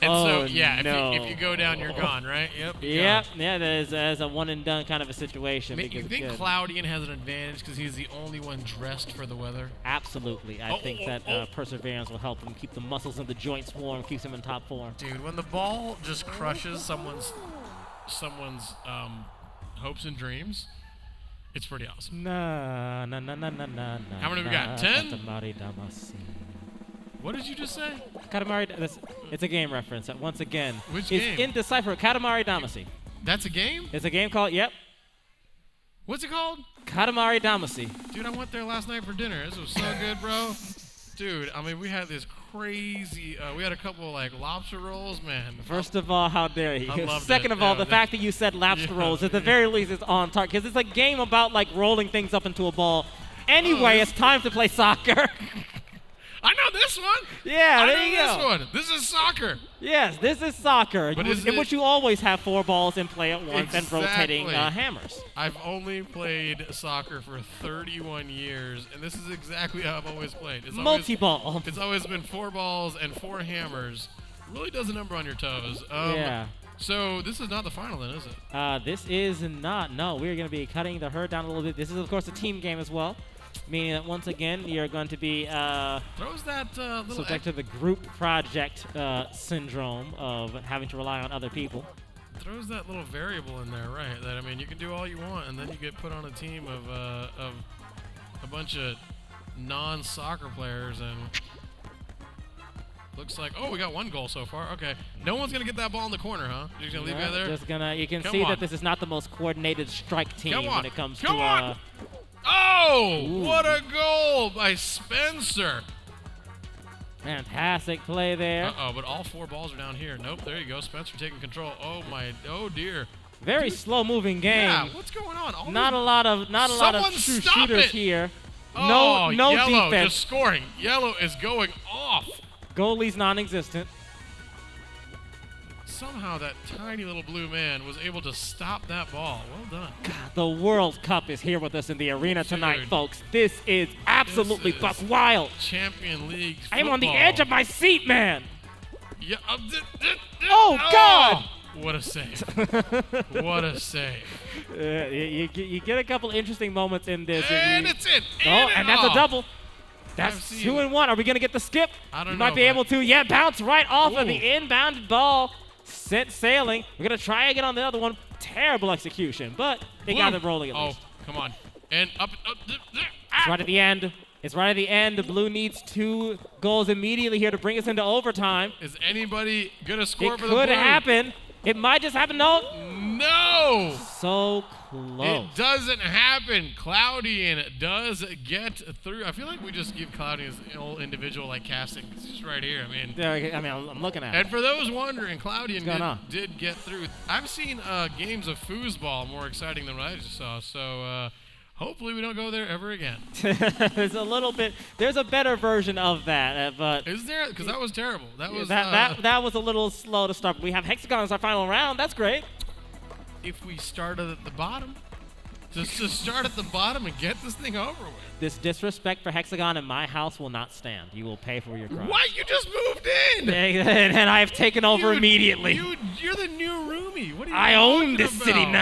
And Oh, so, yeah, no. if you go down, you're gone, right? Yep. you're Yep, gone. yeah, that is a one and done kind of a situation. You because think it's good. Claudian has an advantage because he's the only one dressed for the weather? Absolutely. I Oh, think oh, that oh. perseverance will help him keep the muscles and the joints warm, keeps him in top form. Dude, when the ball just crushes someone's hopes and dreams, it's pretty awesome. Na na na na na na. How many we got? 10? Katamari Damacy. What did you just say? Katamari. It's a game reference. Once again, Which it's game? indecipherable. Katamari Damacy. That's a game? It's a game called. Yep. What's it called? Katamari Damacy. Dude, I went there last night for dinner. This was so good, bro. Dude, I mean, we had this crazy. We had a couple of, like, lobster rolls, man. First of all, how dare you? I loved Second it. of all, Yeah, the fact that you said lobster Yeah, rolls, at the yeah. very least, it's on target. Because it's a game about, like, rolling things up into a ball. Anyway, Oh, it's time to play soccer. I know this one. Yeah, I there know you this go. one. This is soccer. Yes, this is soccer, But in is which it- you always have 4 balls in play at once and rotating Exactly. hammers. I've only played soccer for 31 years, and this is exactly how I've always played. It's always- Multi-ball. It's always been 4 balls and 4 hammers. Really does a number on your toes. Yeah. So this is not the final then, is it? This is not. No, we're going to be cutting the herd down a little bit. This is, of course, a team game as well, meaning that once again you're going to be Throws that little subject to the group project syndrome of having to rely on other people. throws that little variable in there, right? That, I mean, you can do all you want, and then you get put on a team of a bunch of non-soccer players, and looks like, oh, we got 1 goal so far. Okay, no one's gonna get that ball in the corner, huh? You're just gonna leave it there. Just gonna. You can Come see on. that this is not the most coordinated strike team Come on. when it comes Come to. on. Oh, Ooh. what a goal by Spencer! Fantastic play there. Uh-oh, but all 4 balls are down here. Nope, there you go. Spencer taking control. Oh dear. Very slow-moving game. Yeah, what's going on? All Not a these- lot of Someone true stop shooters it. here. Oh, no Yellow defense. just scoring. Yellow is going off. Goalie's non-existent. Somehow that tiny little blue man was able to stop that ball. Well done. The World Cup is here with us in the arena tonight, Dude. folks. This is absolutely This buck is wild. Champion League I'm on the football. edge of my seat, man. Yeah. Oh, God. What a save. What a save. You get a couple interesting moments in this. And it's in. Oh, and that's a double. That's I've seen 2 and 1. Are we gonna get the skip? I don't You might know, be but- able to. Yeah, bounce right off of Ooh. the inbounded ball. Sent sailing. We're gonna try again on the other one. Terrible execution, but they got Blue. it rolling at Oh, least. come on. And up. It's right at the end. It's right at the end. The Blue needs 2 goals immediately here to bring us into overtime. Is anybody gonna score It for the could Blue? happen. It might just happen. No. No. So close. It doesn't happen. Claudian does get through. I feel like we just give Claudian his old individual like casting. It's just right here. I mean, I'm looking at it. and for those wondering, Claudian going on? did get through. I've seen games of foosball more exciting than what I just saw. So hopefully we don't go there ever again. There's a little bit. There's a better version of that, but Is there? Because that was terrible. That was that was a little slow to start. We have Hexagon as our final round. That's great. if we started at the bottom. Just to start at the bottom and get this thing over with. This disrespect for Hexagon in my house will not stand. You will pay for your crime. What? You just moved in! And I have taken over Dude, immediately. You're the new roomie. What are you I own talking this city about?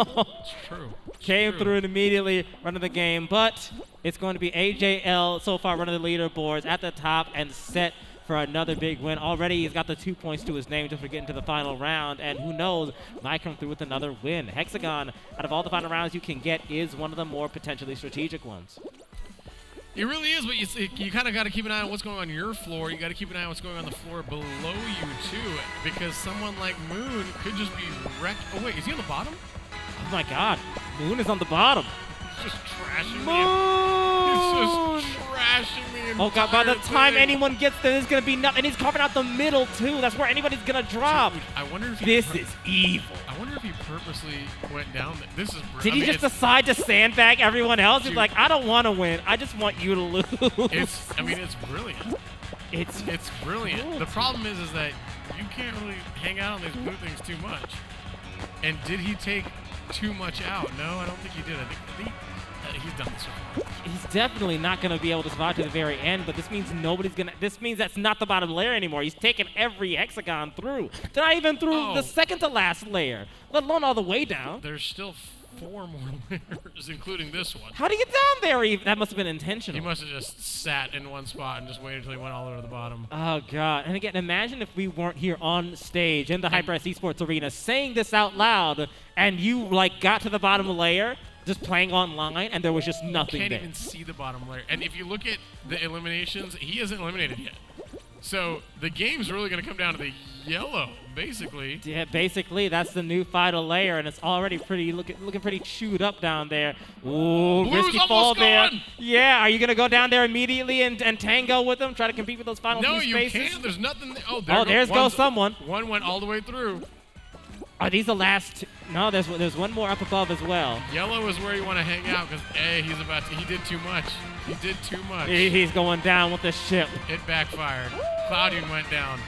now. It's true. Came True. through and immediately running the game, but it's going to be AJL so far running the leaderboards at the top and set for another big win. Already he's got the 2 points to his name just for getting to the final round, and who knows, might come through with another win. Hexagon, out of all the final rounds you can get, is one of the more potentially strategic ones. It really is, but you kind of got to keep an eye on what's going on your floor. You got to keep an eye on what's going on the floor below you, too, because someone like Moon could just be wrecked. Oh, wait, is he on the bottom? Oh my god, Moon is on the bottom. He's just trashing Moon! He's just trashing the entire Oh god, by the time thing. anyone gets there, there's gonna be nothing. And he's carving out the middle too. That's where anybody's gonna drop. Dude, I wonder if This is evil. I wonder if he purposely went down there. This is. Did he just decide to sandbag everyone else? He's Dude. like, I don't want to win. I just want you to lose. It's brilliant. It's It's brilliant. The problem is that you can't really hang out on these blue things too much. And did he take too much out? No, I don't think he did. I think he's done this before. He's definitely not going to be able to survive to the very end, but this means nobody's going to. This means that's not the bottom layer anymore. He's taken every hexagon through. They're not even through Oh. the second to last layer, let alone all the way down. There's still 4 more layers, including this one. How did he get down there? That must have been intentional. He must have just sat in one spot and just waited until he went all the way to the bottom. Oh, God. And again, imagine if we weren't here on stage in the HyperX Esports Arena saying this out loud and you, like, got to the bottom layer just playing online and there was just nothing Can't there. even see the bottom layer. And if you look at the eliminations, he isn't eliminated yet. So the game's really going to come down to the yellow, basically. Yeah, basically, that's the new final layer, and it's already pretty looking pretty chewed up down there. Ooh, Blue's risky fall almost there. gone. Yeah, are you going to go down there immediately and tango with them, try to compete with those final No, few you spaces? can't. There's nothing. Oh, there's one's- someone. One went all the way through. Are these the last? No, there's one more up above as well. Yellow is where you want to hang out because he did too much. He did too much. He's going down with the ship. It backfired. Cloudian went down.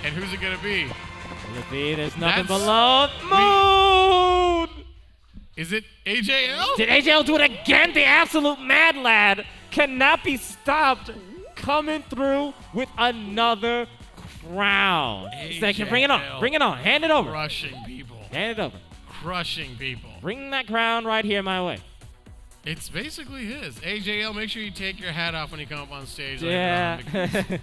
And who's it gonna be? There's nothing That's- below. Moon! Is it AJL? Did AJL do it again? The absolute mad lad cannot be stopped. Coming through with another crown. Second, bring it on. AJL. Bring it on. Hand it over. Crushing people. Hand it over. Crushing people. Bring that crown right here my way. It's basically his. AJL, make sure you take your hat off when you come up on stage. Yeah. Later on because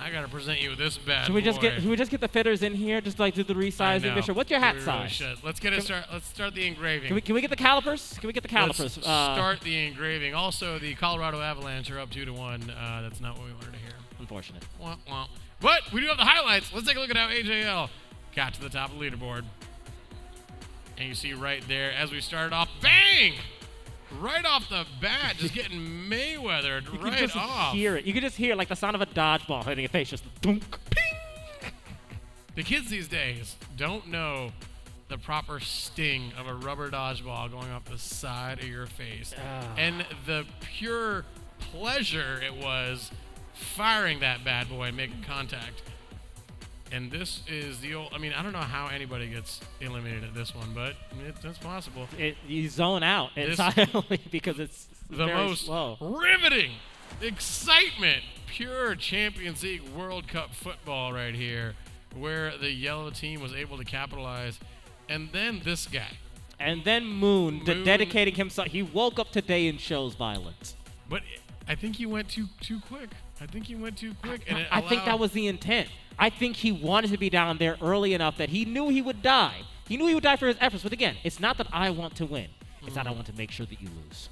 I gotta present you with this bad Should we just boy. get the fitters in here? Just like do the I resizing. know. Bishop, what's your hat We really size? should. Let's get it start. Let's start the engraving. Can we get the calipers? Can we get the calipers? Let's start the engraving. Also, the Colorado Avalanche are up 2-1. That's not what we wanted to hear. Unfortunate. Wah, wah. But we do have the highlights. Let's take a look at how AJL got to the top of the leaderboard. And you see right there, as we started off, bang! Right off the bat, just getting Mayweathered You can right just off. hear it. You can just hear like the sound of a dodgeball hitting your face. Just dunk. The kids these days don't know the proper sting of a rubber dodgeball going off the side of your face. And the pure pleasure it was firing that bad boy and making contact. And this is the old, I mean, I don't know how anybody gets eliminated at this one, but it's possible. You zone out This- entirely because it's The very most slow. riveting excitement, pure Champions League World Cup football right here, where the yellow team was able to capitalize. And then this guy. And then Moon, Moon- dedicating himself. He woke up today and chose violence. But I think he went too quick. I think he went too quick. And it I think that allowed- was the intent. I think he wanted to be down there early enough that he knew he would die. He knew he would die for his efforts. But again, it's not that I want to win. It's that I want to make sure that you lose.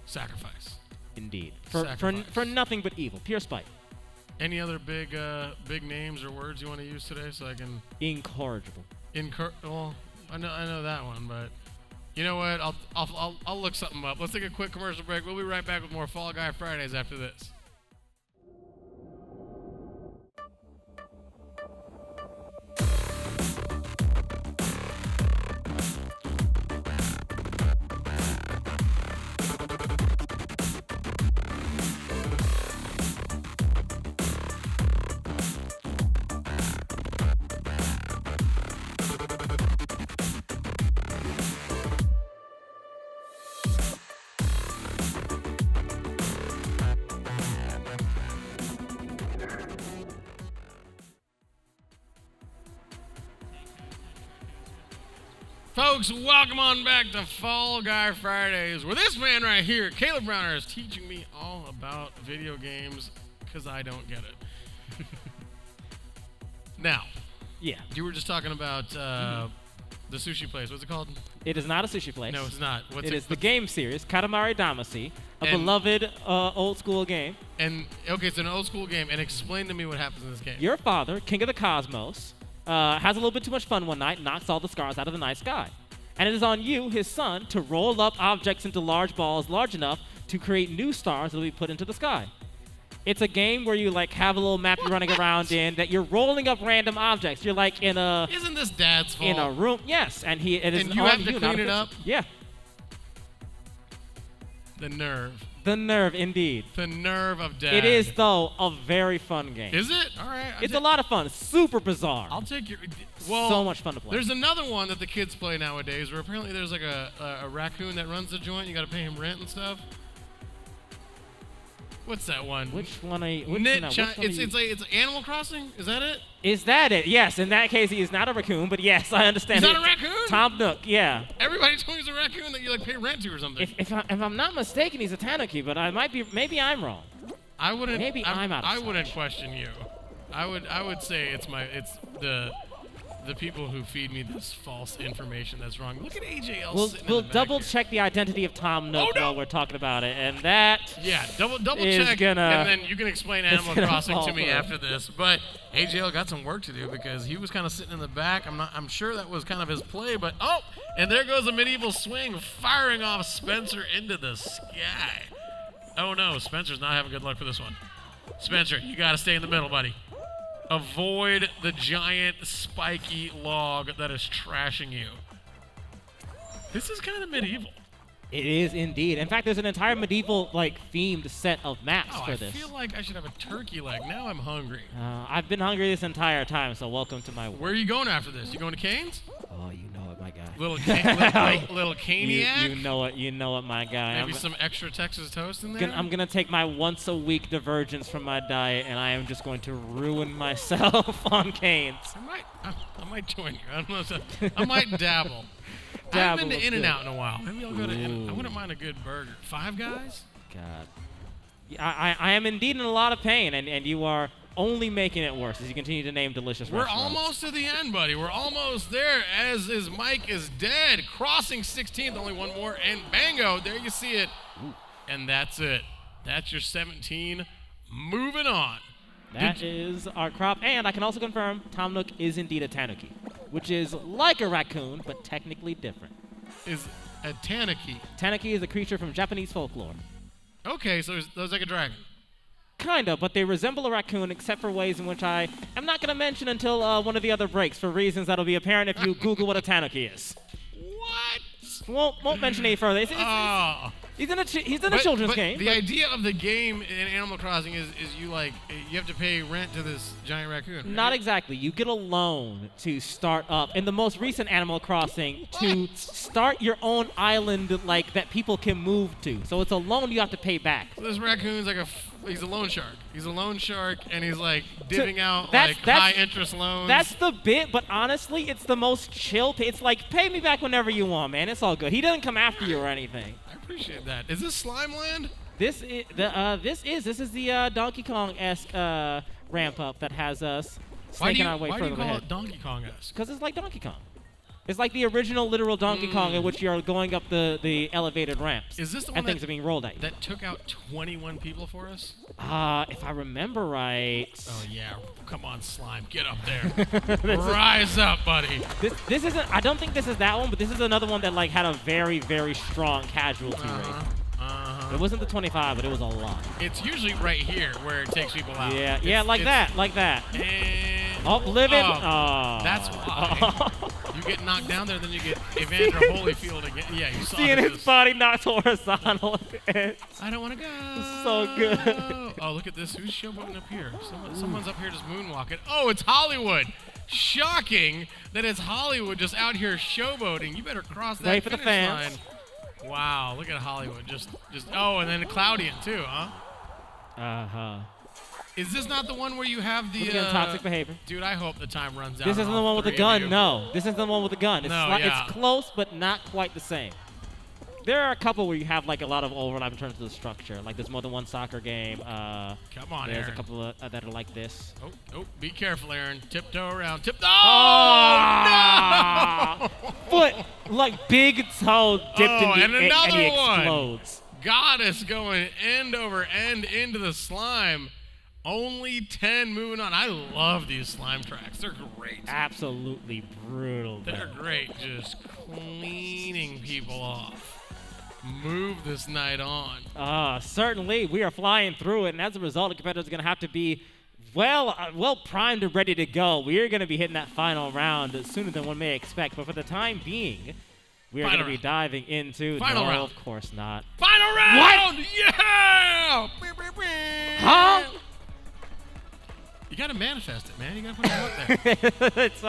sacrifice. Indeed. Sacrifice. For nothing but evil. Pure spite. Any other big names or words you want to use today so I can Incorrigible. well, I know that one, but you know what? I'll look something up. Let's take a quick commercial break. We'll be right back with more Fall Guy Fridays after this. Folks, welcome on back to Fall Guy Fridays, where this man right here, Caleb Browner, is teaching me all about video games because I don't get it. Now, Yeah. you were just talking about the sushi place. What's it called? It is not a sushi place. No, it's not. What's It is the what's- game series, Katamari Damacy, a And- beloved old school game. And okay, it's an old school game. And explain to me what happens in this game. Your father, King of the Cosmos, has a little bit too much fun one night, knocks all the stars out of the night sky. And it is on you, his son, to roll up objects into large balls large enough to create new stars that will be put into the sky. It's a game where you like have a little map you're running around in that you're rolling up random objects. You're like in a Isn't this Dad's fault? in a room. Yes, and it is And you on have to not clean a it fix up? Yeah, The nerve. the nerve indeed. The nerve of Dad. It is though a very fun game. Is it? All right. It's a lot of fun. Super bizarre. I'll take your. Well, so much fun to play. There's another one that the kids play nowadays where apparently there's like a raccoon that runs the joint. You got to pay him rent and stuff. What's that one? Which one are you? Which, Knit no, which Chi- one are you- it's Animal Crossing. Is that it? Is that it? Yes. In that case, he is not a raccoon, but yes, I understand. He's not it. a raccoon? Tom Nook. Yeah. Everybody told me he's a raccoon that you like pay rent to or something. If I'm not mistaken, he's a tanuki, but I might be. Maybe I'm wrong. I wouldn't. Maybe I'm out of I wouldn't touch. question you. I would say it's the people who feed me this false information that's wrong. Look at AJL We'll sitting in we'll the back double here. check the identity of Tom Nook Oh, no! while we're talking about it, and that. Yeah, double is check, gonna- and then you can explain Animal gonna Crossing to fall me through. after this. But AJL got some work to do because he was kind of sitting in the back. I'm sure that was kind of his play, but and there goes a medieval swing firing off Spencer into the sky. Oh no, Spencer's not having good luck for this one. Spencer, you got to stay in the middle, buddy. Avoid the giant spiky log that is trashing you. This is kind of medieval. It is indeed. In fact, there's an entire medieval like themed set of maps Oh, for I this. feel like I should have a turkey leg. Now I'm hungry. I've been hungry this entire time, so welcome to my. Where are you going after this? You going to Cane's? Oh, you know it, my guy. Little Caniac? You know it. You know it, my guy. Maybe some extra Texas toast in there? I'm gonna take my once a week divergence from my diet, and I am just going to ruin myself on Cane's. I might join you. I don't know. I might dabble. I haven't Dabble been is to In-N-Out good. in a while. Maybe I'll go to In. I Ooh. wouldn't mind a good burger. Five Guys? God. Yeah, I am indeed in a lot of pain, and you are only making it worse as you continue to name delicious We're restaurants. almost to the end, buddy. We're almost there. As is Mike is dead. Crossing 16th. Only one more. And bango. There you see it. And that's it. That's your 17. Moving on. That is our crop, and I can also confirm Tom Nook is indeed a tanuki, which is like a raccoon, but technically different. Is a Tanuki. Tanuki is a creature from Japanese folklore. Okay, so there's like a dragon. Kind of, but they resemble a raccoon except for ways in which I am not going to mention until one of the other breaks for reasons that'll be apparent if you Google what a tanuki is. What? Won't mention any further. Oh. He's in a children's but game. The idea of the game in Animal Crossing is you have to pay rent to this giant raccoon. Right? Not exactly. You get a loan to start up. In the most recent Animal Crossing, to start your own island like that people can move to. So it's a loan you have to pay back. So this raccoon's like he's a loan shark. He's a loan shark, and he's like divvying out that's- high interest loans. That's the bit, but honestly, it's the most chill. It's like, pay me back whenever you want, man. It's all good. He doesn't come after you or anything. I appreciate that. Is this Slime Land? This is the Donkey Kong-esque ramp up that has us snaking our way why do further you call ahead. it Donkey Kong-esque? Because it's like Donkey Kong. It's like the original literal Donkey Kong in which you're going up the elevated ramps. Is this the and one things are being rolled at you. that took out 21 people for us? If I remember right, Oh yeah, come on, Slime, get up there. Rise up, buddy. this isn't. I don't think this is that one, but this is another one that like had a very very strong casualty rate. It wasn't the 25, but it was a lot. It's usually right here where it takes people out. Yeah, It's- like it's- that. And Oh, living. Oh, Oh. that's why. You get knocked down there, then you get Evander Holyfield again. Yeah, you saw Seeing this. his body knocked horizontal. I don't want to go. So good. Oh, look at this. Who's showboating up here? Someone's up here just moonwalking. Oh, it's Hollywood. Shocking that it's Hollywood just out here showboating. You better cross that Wait for the finish fans. line. Wow, look at Hollywood. Just. Oh, and then Cloudian too, huh? Is this not the one where you have the Looking at toxic behavior. Dude, I hope the time runs out. This isn't on the all one with the three of gun. you. No, this isn't the one with the gun. It's No, yeah. it's close, but not quite the same. there are a couple where you have like a lot of overlap in terms of the structure. Like there's more than one soccer game. Come on, There's Aaron. a couple of, that are like this. Oh, be careful, Aaron. Tiptoe around. Tiptoe. Ah! No! Foot, like big toe dipped Oh, in and the and another he one. explodes. Goddess going end over end into the slime. Only 10 moving on. I love these slime tracks. They're great. Absolutely brutal. They're man. great. Just cleaning people off. Move this night on. Certainly, we are flying through it, and as a result, the competitors are going to have to be well primed and ready to go. We are going to be hitting that final round sooner than one may expect, but for the time being, we are going Final to be round. diving into Final no, round. of course not. Final round! Yeah! Huh? You gotta manifest it, man. You gotta put it out there. It's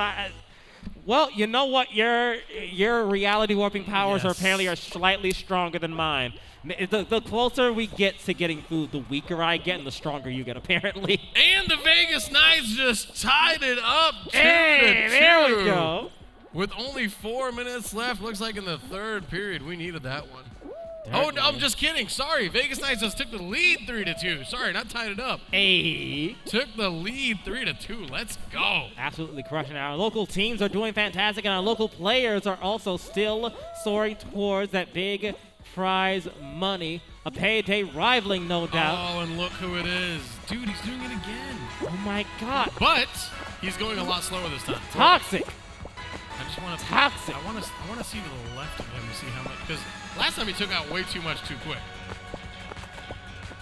well, you know what? Your reality warping powers Yes. apparently are slightly stronger than mine. The closer we get to getting food, the weaker I get, and the stronger you get, apparently. And the Vegas Knights just tied it up 2-2. Hey, there we go. With only 4 minutes left, looks like in the third period, we needed that one. Oh, no, I'm just kidding. Sorry, Vegas Knights just took the lead 3-2. Sorry, not tied it up. Hey. Took the lead 3-2. Let's go. Absolutely crushing. Our local teams are doing fantastic, and our local players are also still soaring towards that big prize money. A payday rivaling, no doubt. Oh, and look who it is. Dude, he's doing it again. Oh my God. But he's going a lot slower this time. Toxic. I just want to. Toxic. I want to see to the left of him to see how much. Because last time he took out way too much too quick.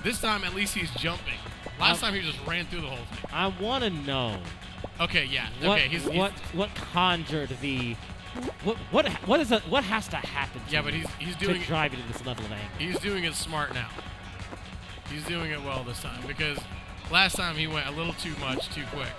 This time at least he's jumping. Last time he just ran through the whole thing. I want to know Okay, yeah. what Okay, he's what conjured the what has to happen to yeah, but you he's to doing drive you to this level of anger. he's doing it smart now. He's doing it well this time because last time he went a little too much too quick.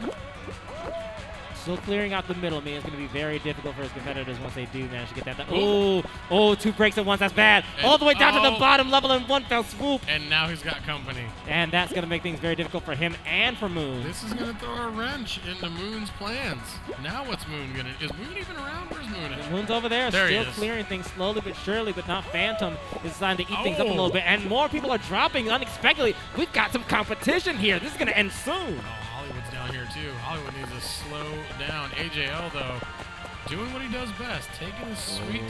Still clearing out the middle. I mean, it's going to be very difficult for his competitors once they do manage to get that. Ooh. Oh, 2 breaks at once. That's bad. And- All the way down to the oh. bottom level in one fell swoop. And now he's got company. And that's going to make things very difficult for him and for Moon. This is gonna throw a wrench into Moon's plans. Now what's Moon gonna? Is Moon even around? Where's Moon at? Moon's over there, There he still is. clearing things slowly but surely, but now Phantom is starting to eat things up a Oh. little bit. And more people are dropping unexpectedly. We've got some competition here. This is going to end soon. Oh, Hollywood's down here too. Hollywood needs to slow down. AJL though, doing what he does best, taking his sweet.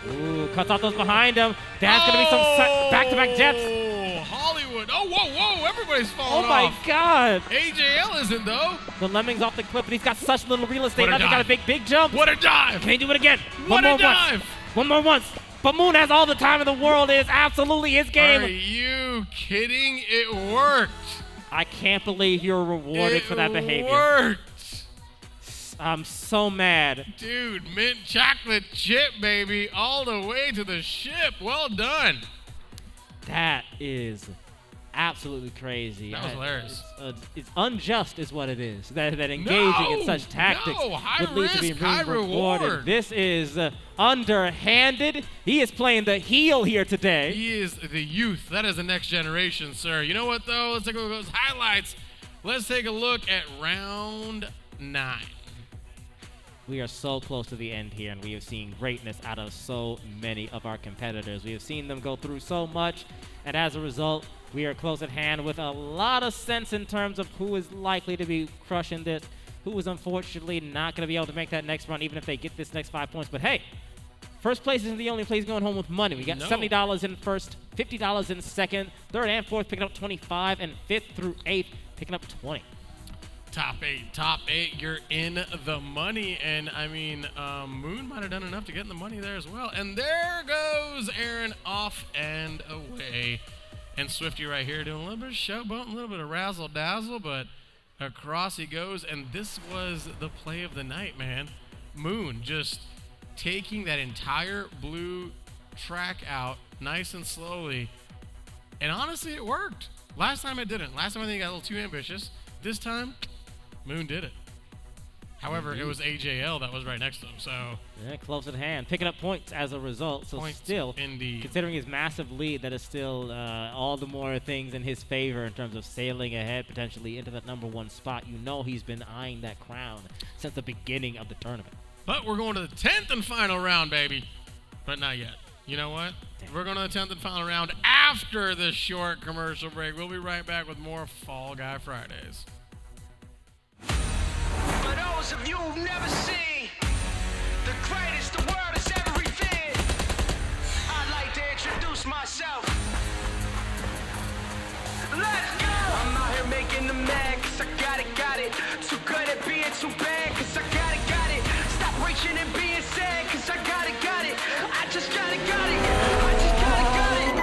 Ooh, cuts off those behind him. That's going to be some back-to-back jets. Oh, Hollywood. Oh, whoa. Everybody's falling Oh my off. God. AJL isn't though. The Lemming's off the cliff, but he's got such little real estate. What a Now he's got a dive. big jump. What a dive. Can he do it again? What One a more dive. once. One more once. But Moon has all the time in the world. It is absolutely his game. Are you kidding? It worked. I can't believe you're rewarded for that behavior. It worked. I'm so mad. Dude, mint chocolate chip, baby, all the way to the ship. Well done. That is absolutely crazy. That was hilarious. It's unjust, is what it is. That engaging in such tactics high would lead to being risk, high rewarded. reward. This is underhanded. He is playing the heel here today. He is the youth. That is the next generation, sir. You know what, though? Let's take a look at those highlights. Let's take a look at round 9. We are so close to the end here, and we have seen greatness out of so many of our competitors. We have seen them go through so much, and as a result, we are close at hand with a lot of sense in terms of who is likely to be crushing this, who is unfortunately not going to be able to make that next run, even if they get this next 5 points. But hey, first place isn't the only place going home with money. We got No. $70 in first, $50 in second, third and fourth picking up 25, and fifth through eighth picking up 20. Top 8, you're in the money. And, I mean, Moon might have done enough to get in the money there as well. And there goes Aaron off and away. And Swifty right here doing a little bit of showboat, a little bit of razzle-dazzle, but across he goes. And this was the play of the night, man. Moon just taking that entire blue track out nice and slowly. And honestly, it worked. Last time it didn't. Last time I think he got a little too ambitious. This time, Moon did it. However, it was AJL that was right next to him, so Yeah, close at hand. Picking up points as a result. So Points still, indeed. considering his massive lead, that is still all the more things in his favor in terms of sailing ahead potentially into that number 1 spot. You know he's been eyeing that crown since the beginning of the tournament. But we're going to the 10th and final round, baby. But not yet. You know what? We're going to the 10th and final round after this short commercial break. We'll be right back with more Fall Guy Fridays. For those of you who've never seen the greatest the world has ever revealed, I'd like to introduce myself. Let's go! I'm out here making them mad, cause I got it. Too good at being too bad, cause I got it. Stop reaching and being sad, cause I got it. I just got it. I just got it.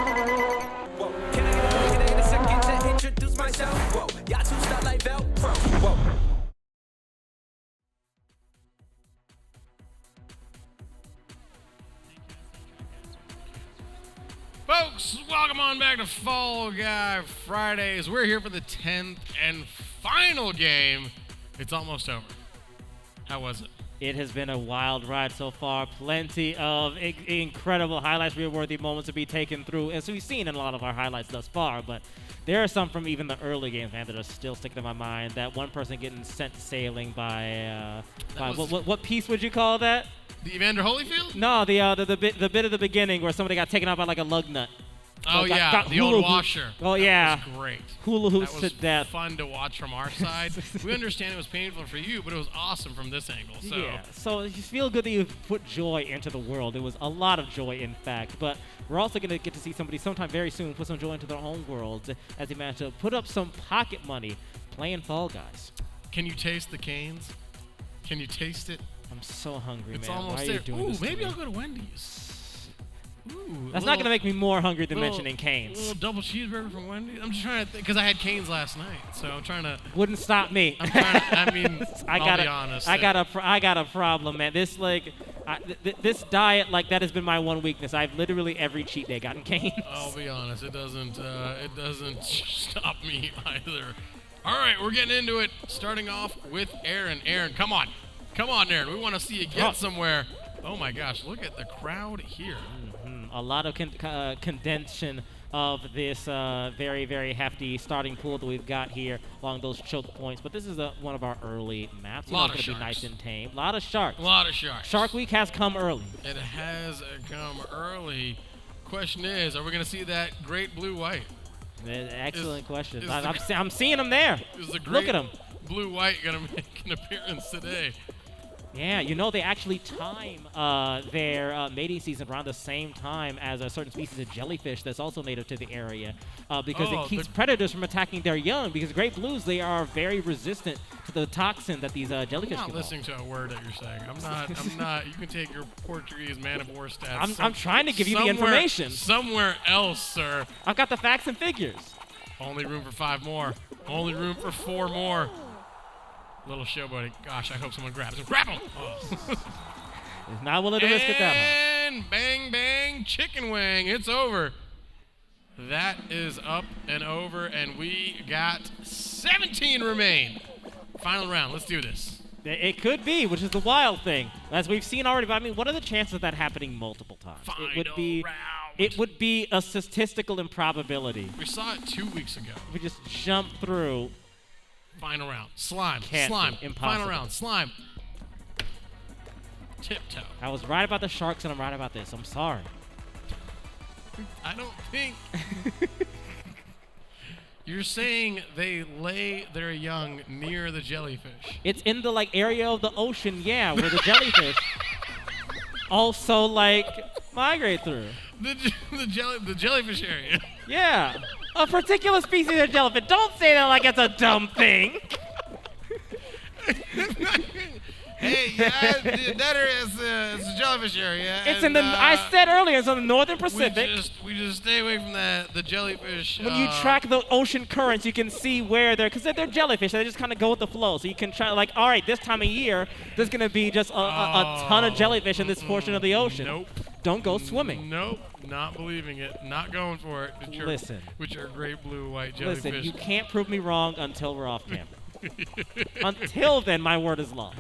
Whoa, can I get a second to introduce myself? Whoa, y'all two start like Velcro. Whoa. Folks, welcome on back to Fall Guy Fridays. We're here for the 10th and final game. It's almost over. How was it? It has been a wild ride so far. Plenty of incredible highlights, reward-worthy moments to be taken through, as we've seen in a lot of our highlights thus far. But there are some from even the early games, man, that are still sticking in my mind. That one person getting sent sailing by what piece would you call that? The Evander Holyfield? No, the bit of the beginning where somebody got taken out by like a lug nut. Oh, yeah, got the hula old hoop- washer. Oh, yeah. That was great. Hula hoops That was to death. fun to watch from our side. We understand it was painful for you, but it was awesome from this angle. So Yeah, so you feel good that you put joy into the world. It was a lot of joy, in fact. But we're also going to get to see somebody sometime very soon put some joy into their own worlds as they manage to put up some pocket money playing Fall Guys. can you taste the canes? Can you taste it? I'm so hungry, It's man. Why almost are there. you doing Ooh, this to maybe me? I'll go to Wendy's. Ooh, That's not going to make me more hungry than mentioning A Canes. little double cheeseburger from Wendy's. I'm just trying to think, because I had Canes last night, so I'm trying to. Wouldn't stop me. I'm trying to, I mean, I I'll got be honest. I got a problem, man. This this diet, like, that has been my one weakness. I've literally every cheat day gotten Canes. I'll be honest. It doesn't stop me either. All right, we're getting into it. Starting off with Aaron. Aaron, come on, Aaron. We want to see you get somewhere. Oh my gosh, look at the crowd here. A lot of condensation of this very, very hefty starting pool that we've got here along those choke points. But this is one of our early maps. Lot It's of going to be sharks. nice and tame. A lot of sharks. A lot of sharks. Shark Week has come early. It has come early. Question is, are we going to see that great blue-white? Excellent question. is I'm seeing them there. Is the Look great at them. blue-white going to make an appearance today? Yeah, you know, they actually time their mating season around the same time as a certain species of jellyfish that's also native to the area because Oh, it keeps the- predators from attacking their young, because great blues, they are very resistant to the toxin that these I'm jellyfish not can listening to a word that you're saying. I'm not. You can take your Portuguese man of war stats. I'm trying to give you the somewhere- information. Somewhere else, sir. I've got the facts and figures. Only room for 5 more. Only room for 4 more. Little show buddy. Gosh, I hope someone grabs him. Grab him! Oh. Is not willing to risk it that much. And bang, bang, chicken wing. It's over. That is up and over, and we got 17 remain. Final round. Let's do this. It could be, which is the wild thing, as we've seen already. But I mean, what are the chances of that happening multiple times? It would be a statistical improbability. We saw it 2 weeks ago. We just jump through. Final round. Slime. Can't Slime. be. Impossible. Final round. Slime. Tiptoe. I was right about the sharks, and I'm right about this. I'm sorry. I don't think. You're saying they lay their young near the jellyfish. It's in the area of the ocean, yeah, where the jellyfish also migrate through. The jellyfish area. Yeah, a particular species of jellyfish. Don't say that like it's a dumb thing. Hey, yeah, that area is a jellyfish area. It's and, in the. I said earlier, it's in the northern Pacific. We just stay away from the jellyfish. When you track the ocean currents, you can see where they're, because they're jellyfish. They just kind of go with the flow. So you can try, all right, this time of year, there's going to be just a ton of jellyfish in this portion of the ocean. Nope. Don't go swimming. Nope. Not believing it. Not going for it. Listen. Which are great blue-white jellyfish. Listen, you can't prove me wrong until we're off camera. Until then, my word is law.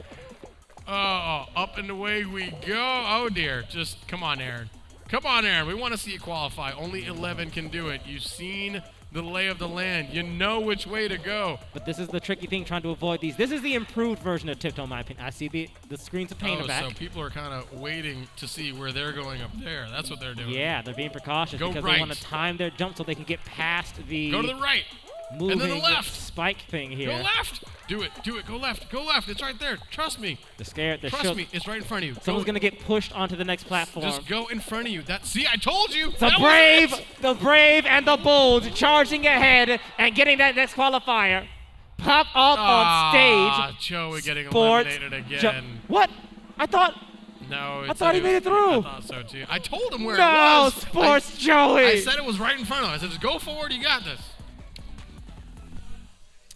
Oh, up and away we go. Oh, dear. Just come on, Aaron. Come on, Aaron. We want to see you qualify. Only 11 can do it. You've seen the lay of the land. You know which way to go. But this is the tricky thing, trying to avoid these. This is the improved version of Tiptoe, in my opinion. I see the screens of paint Oh, back. so people are kind of waiting to see where they're going up there. That's what they're doing. Yeah, they're being precautious Go because right. they want to time their jump so they can get past the Go to the right. moving and then the left. spike thing here. Go left. Do it. Go left. Go left. It's right there. Trust me. They're scared. They're Trust shook. me. It's right in front of you. Someone's Go. gonna get pushed onto the next platform. Just go in front of you. See, I told you. The That was brave, it. the brave, and the bold charging ahead and getting that next qualifier. Pop up on stage. Joey getting Sports eliminated ju- again. What? I thought. No, I thought he made it through. I thought so too. I told him where it No, was. Sports I Joey. said it was right in front of him. I said, just go forward. You got this.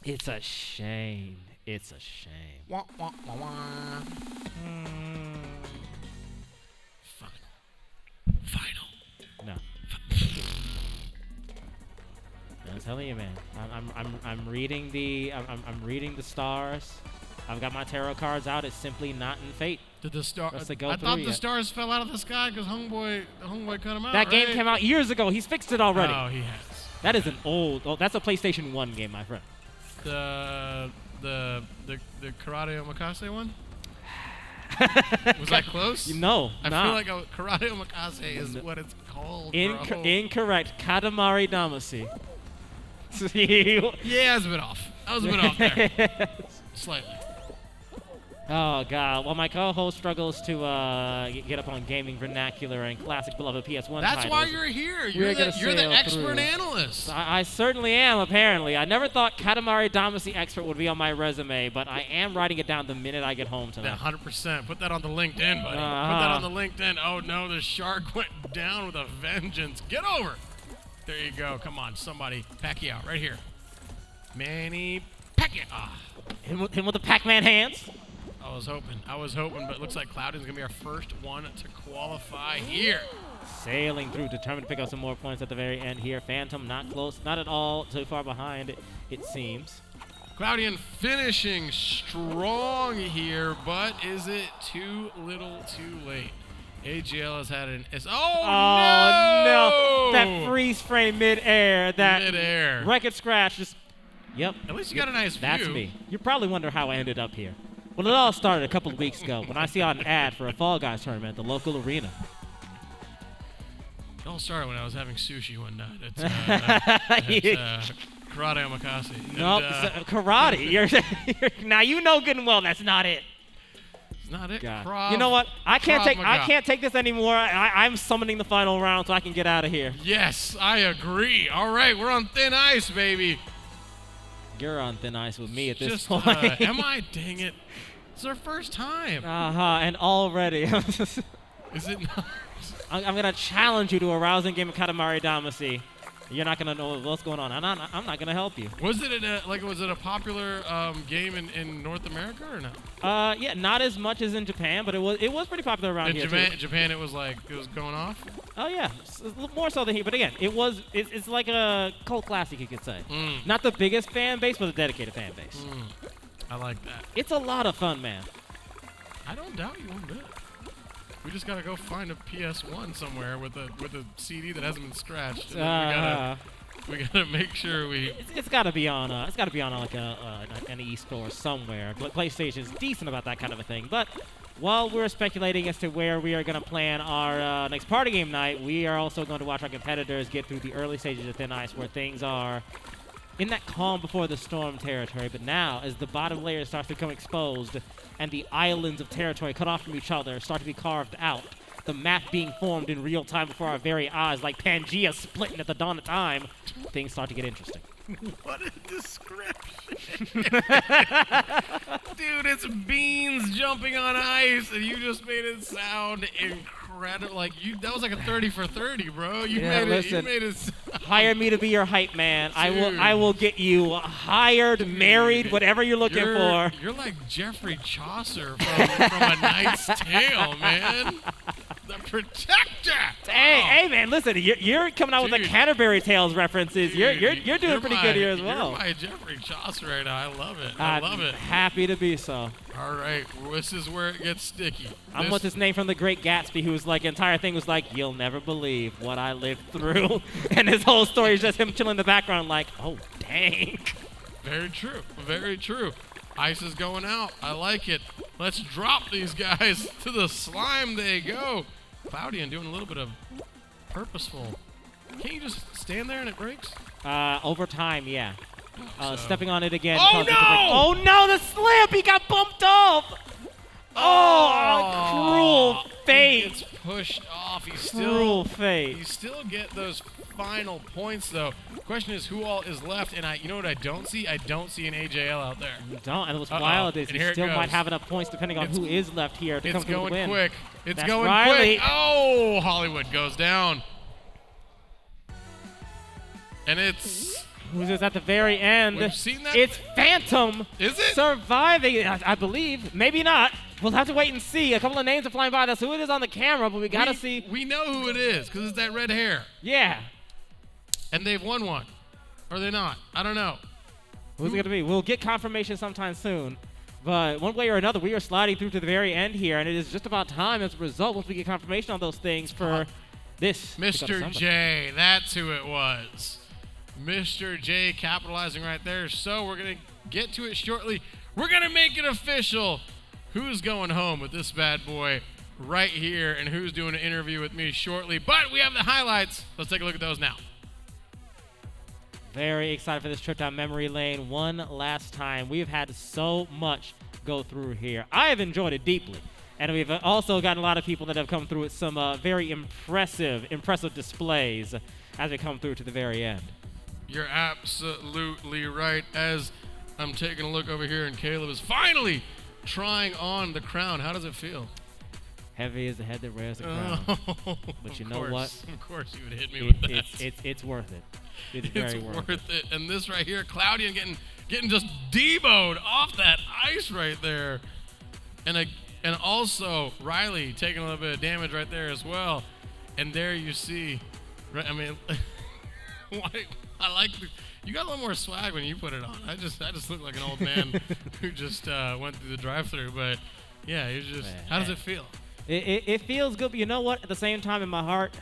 It's a shame. It's a shame. Wah, wah, wah, wah. Final. No. I'm telling you, man. I'm reading I'm reading the stars. I've got my tarot cards out. It's simply not in fate. Did the star? Let's go I through thought the yet. stars fell out of the sky because Homeboy cut him out. That game right? came out years ago. He's fixed it already. Oh, he has. That is an old. Oh, that's a PlayStation 1 game, my friend. The Karate Omakase one? Was that close? No, I nah. feel like a Karate Omakase is what it's called. bro. Incorrect. Katamari Damacy. Yeah, it's a bit off. I was a bit off there. Slightly. Oh God! Well, my co-host struggles to get up on gaming vernacular and classic beloved PS1 That's titles. why you're here. We're You're gonna the sail expert through. analyst. I certainly am, apparently. I never thought Katamari Damacy expert would be on my resume, but I am writing it down the minute I get home Yeah, tonight. 100%. Put that on the LinkedIn, buddy. Put that on the LinkedIn. Oh, no, the shark went down with a vengeance. Get over. There you go. Come on, somebody. Pacquiao, right here. Manny Pacquiao. Ah, Him with the Pac-Man hands. I was hoping, but it looks like Cloudion's going to be our first one to qualify here. Sailing through, determined to pick up some more points at the very end here. Phantom not close, not at all too far behind, it seems. Cloudion finishing strong here, but is it too little too late? AGL has had an... no! That freeze frame mid-air, that Mid-air. record scratch just... Yep. At least you got a nice view. That's me. You probably wonder how I ended up here. Well, it all started a couple of weeks ago when I saw an ad for a Fall Guys tournament at the local arena. It all started when I was having sushi one night at Karate Omakase. And, Nope, karate. You're now you know good and well that's not it. it's not it. God. Krav- You know what? I Krav Maga. can't take this anymore. I'm summoning the final round so I can get out of here. Yes, I agree. All right, we're on thin ice, baby. You're on thin ice with me at this Just, point. am I? Dang it. It's our first time. And already. Is it not? I'm going to challenge you to a rousing game of Katamari Damacy. You're not going to know what's going on. I'm not going to help you. Was it a popular game in North America or not? Yeah, not as much as in Japan, but it was pretty popular around In here Japan, it was going off. Oh yeah, more so than here. But again, it's like a cult classic, you could say. Not the biggest fan base, but a dedicated fan base. I like that. It's a lot of fun, man. I don't doubt you one bit. We just gotta go find a PS1 somewhere with a CD that hasn't been scratched. And then we gotta make sure we. It's got to be on. It's got to be on like an e-store somewhere. But PlayStation's decent about that kind of a thing. But while we're speculating as to where we are going to plan our next party game night, we are also going to watch our competitors get through the early stages of Thin Ice, where things are in that calm before the storm territory. But now, as the bottom layer starts to become exposed and the islands of territory cut off from each other start to be carved out, the map being formed in real time before our very eyes, like Pangea splitting at the dawn of time, things start to get interesting. What a description! Dude, it's beans jumping on ice, and you just made it sound incredible. Like that was like a 30 for 30, bro. You Yeah, made listen. it. Hire me to be your hype man. Dude. I will get you hired, married, whatever you're looking for. You're like Geoffrey Chaucer from A Knight's Tale, man. The Protector. Hey, man, listen, you're coming out with the Dude. Canterbury Tales references. You're Dude, doing pretty good here as well. You're my Jeffrey Chaucer right now. I love it. I love it. Happy to be so. All right, this is where it gets sticky. I'm what's his name from The Great Gatsby, who was like, entire thing was like, you'll never believe what I lived through. And his whole story is just him chilling in the background like, oh, dang. Very true. Very true. Ice is going out. I like it. Let's drop these guys to the slime they go. Cloudian doing a little bit of purposeful. Can't you just stand there and it breaks? Over time, yeah. So- Stepping on it again. Oh, causes it to break. no! Oh, no, the slip! He got bumped off! Oh, cruel He fate. gets pushed off. He Cruel fate. You still get those final points, though. Question is, who all is left? And you know what I don't see? I don't see an AJL out there. You don't, and what's Uh-oh. wild is And he here it still might goes. have enough points depending on who is left here to come It's through the going win. quick. It's That's going Riley. quick. Oh, Hollywood goes down. And it's... Who's this at the very end? We've seen that. It's Phantom. Is it? Surviving, I believe. Maybe not. We'll have to wait and see. A couple of names are flying by. That's who it is on the camera, but we got to see. We know who it is because it's that red hair. Yeah. And they've won one. Or they not. I don't know. Who's it going to be? We'll get confirmation sometime soon. But one way or another, we are sliding through to the very end here, and it is just about time as a result, once we get confirmation on those things, for this. to go to Mr. somebody. J. That's who it was. Mr. J capitalizing right there. So we're going to get to it shortly. We're going to make it official. Who's going home with this bad boy right here and who's doing an interview with me shortly. But we have the highlights. Let's take a look at those now. Very excited for this trip down memory lane one last time. We've had so much go through here. I have enjoyed it deeply. And we've also gotten a lot of people that have come through with some very impressive displays as we come through to the very end. You're absolutely right. As I'm taking a look over here and Caleb is finally trying on the crown. How does it feel? Heavy is the head that wears the crown. Oh, But you of know course, what? Of course you would hit me with that. It's worth it. It's It's very worth it. worth it. And this right here, Cloudian getting just deboed off that ice right there. And also Riley taking a little bit of damage right there as well. And there you see, right, I mean, I like you got a little more swag when you put it on. I just look like an old man who just went through the drive-thru. But yeah, it's just. How does it feel? It feels good, but you know what? At the same time, in my heart,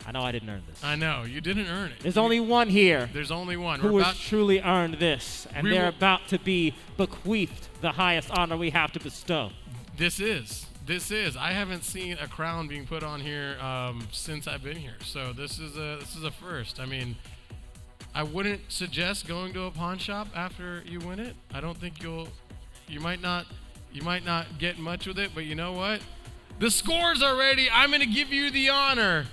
I know I didn't earn this. I know you didn't earn it. There's only one here There's only one. who We're has truly earned this, and We they're will- about to be bequeathed the highest honor we have to bestow. This is. I haven't seen a crown being put on here since I've been here. So this is a first. I mean, I wouldn't suggest going to a pawn shop after you win it. I don't think you might not get much with it, but you know what? The scores are ready. I'm going to give you the honor.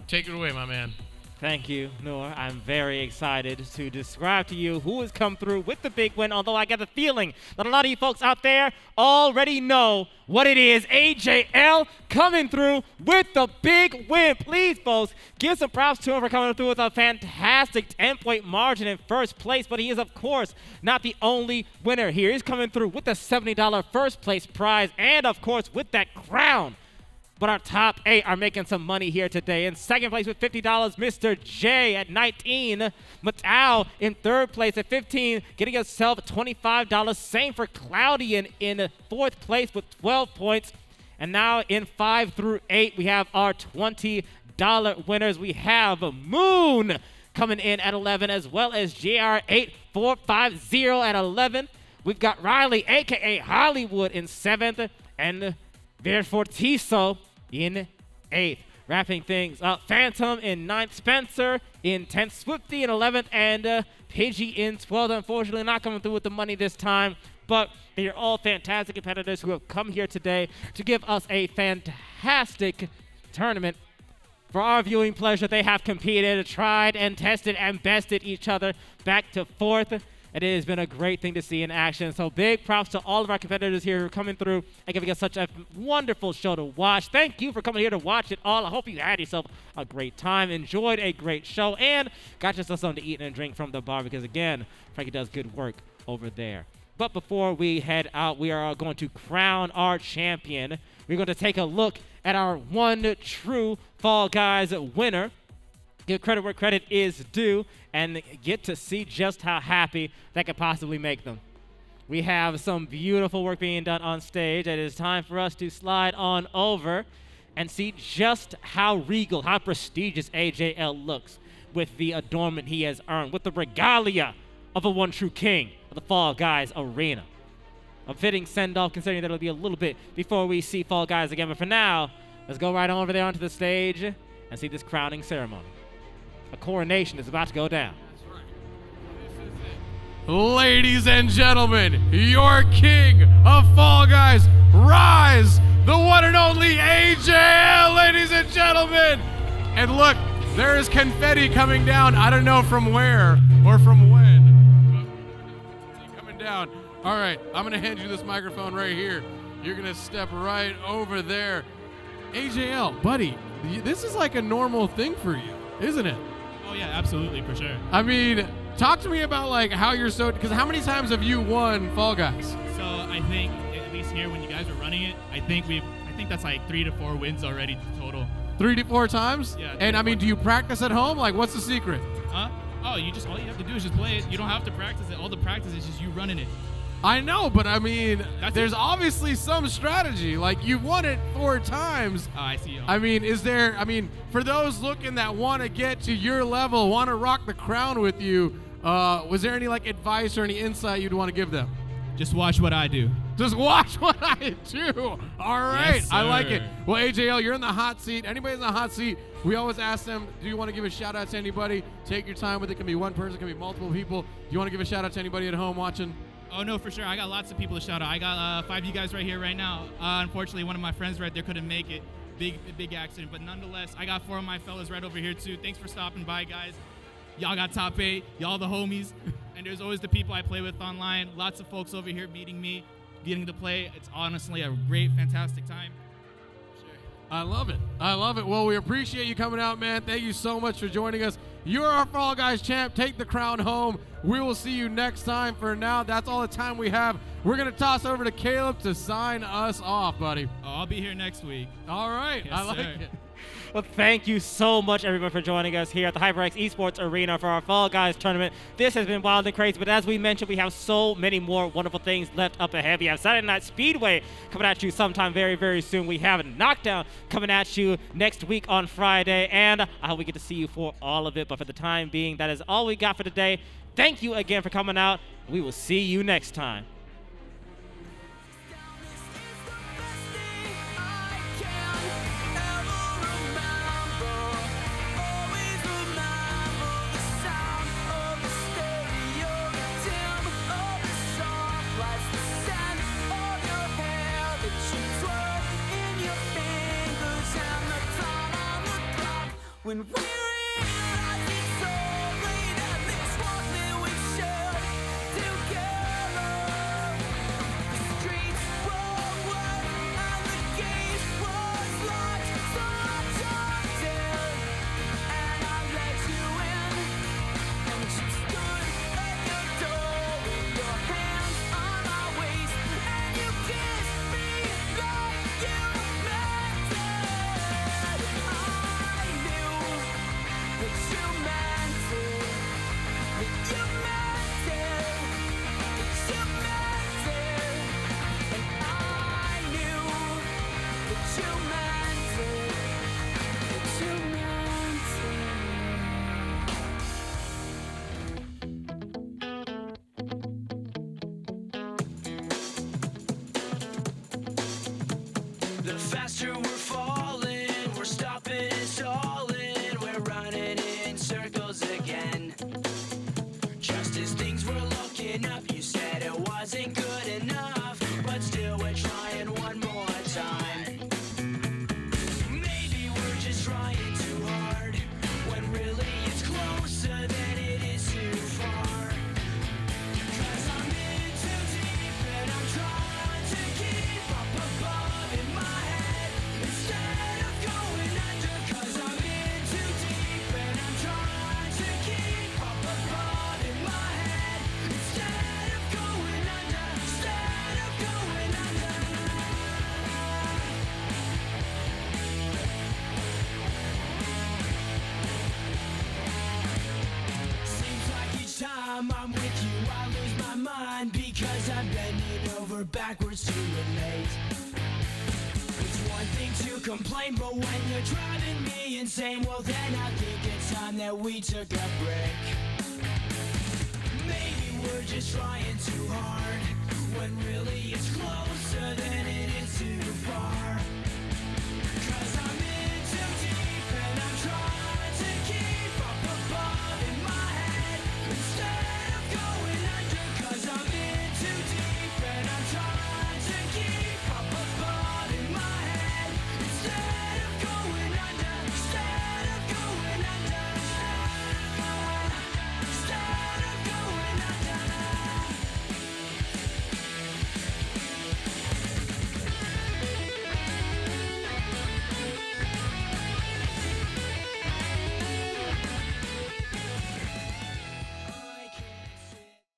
Take it away, my man. Thank you, Noor. I'm very excited to describe to you who has come through with the big win, although I get the feeling that a lot of you folks out there already know what it is. AJL coming through with the big win. Please, folks, give some props to him for coming through with a fantastic 10-point margin in first place, but he is, of course, not the only winner here. He's coming through with the $70 first place prize and, of course, with that crown. But our top 8 are making some money here today. In second place with $50, Mr. J at 19. Matau in third place at 15, getting himself $25. Same for Cloudian in fourth place with 12 points. And now in 5 through 8, we have our $20 winners. We have Moon coming in at 11, as well as JR8450 at 11. We've got Riley, a.k.a. Hollywood, in 7th. And Verfortiso in 8th. Wrapping things up, Phantom in 9th, Spencer in 10th, Swifty in 11th, and Pidgey in 12th. Unfortunately, not coming through with the money this time, but they are all fantastic competitors who have come here today to give us a fantastic tournament. For our viewing pleasure, they have competed, tried, and tested, and bested each other back to 4th. And it has been a great thing to see in action. So big props to all of our competitors here who are coming through and giving us such a wonderful show to watch. Thank you for coming here to watch it all. I hope you had yourself a great time, enjoyed a great show, and got yourself something to eat and drink from the bar because, again, Frankie does good work over there. But before we head out, we are going to crown our champion we're going to take a look at our one true Fall Guys winner. Give credit where credit is due and get to see just how happy that could possibly make them. We have some beautiful work being done on stage. It is time for us to slide on over and see just how regal, how prestigious AJL looks with the adornment he has earned, with the regalia of a one true king of the Fall Guys arena. A fitting send-off considering that it'll be a little bit before we see Fall Guys again. But for now, let's go right on over there onto the stage and see this crowning ceremony. A coronation is about to go down. Ladies and gentlemen, your king of Fall Guys, Rise, the one and only AJL, ladies and gentlemen. And look, there is confetti coming down. I don't know from where or from when, but coming down. All right, I'm going to hand you this microphone right here. You're going to step right over there. AJL, buddy, this is like a normal thing for you, isn't it? Oh yeah, absolutely, for sure. I mean, talk to me about like how you're so, because how many times have you won Fall Guys? So I think at least here when you guys are running it, I think that's like 3 to 4 wins already total. 3 to 4 times? Yeah. And I mean, do you practice at home? Like, what's the secret? Huh? Oh, all you have to do is just play it. You don't have to practice it. All the practice is just you running it. I know, but I mean, That's there's it. obviously some strategy. Like, you've won it 4 times. Oh, I see. I mean, for those looking that want to get to your level, want to rock the crown with you, was there any like advice or any insight you'd want to give them? Just watch what I do. Just watch what I do. All right. Yes, I like it. sir. Well, AJL, you're in the hot seat. Anybody in the hot seat, we always ask them, do you want to give a shout out to anybody? Take your time with it. It can be one person, it can be multiple people. Do you want to give a shout out to anybody at home watching? Oh no, for sure. I got lots of people to shout out. I got 5 of you guys right here right now. Unfortunately, one of my friends right there couldn't make it. Big accident. But nonetheless, I got 4 of my fellas right over here too. Thanks for stopping by, guys. Y'all got top 8. Y'all the homies. And there's always the people I play with online. Lots of folks over here meeting me, getting to play. It's honestly a great, fantastic time. I love it. I love it. Well, we appreciate you coming out, man. Thank you so much for joining us. You're our Fall Guys champ. Take the crown home. We will see you next time. For now, that's all the time we have. We're going to toss over to Caleb to sign us off, buddy. Oh, I'll be here next week. All right. Yes, I like sir. it. Well, thank you so much, everyone, for joining us here at the HyperX Esports Arena for our Fall Guys tournament. This has been wild and crazy, but as we mentioned, we have so many more wonderful things left up ahead. We have Saturday Night Speedway coming at you sometime very, very soon. We have Knockdown coming at you next week on Friday, and I hope we get to see you for all of it. But for the time being, that is all we got for today. Thank you again for coming out. We will see you next time. When we realize it's only that this one that we share together. The streets were wet and the gate was locked, so I jumped in and I let you in. And you stood at the door with your hands on my waist, and you kissed me like you meant it. I knew that you meant it, that you meant it, that you meant it. And I knew that you meant it, that you meant it. The faster we're falling, we're stopping and stalling, we're running in circles again. Just as things were looking up, you said it wasn't good enough, but still we're trying one more time. Maybe we're just trying too hard, when really it's closer than it is too far. 'Cause I'm in too deep and I'm trying to keep up above in my head. backwards to relate. It's one thing to complain, but when you're driving me insane, well then I think it's time that we took a break. Maybe we're just trying too hard when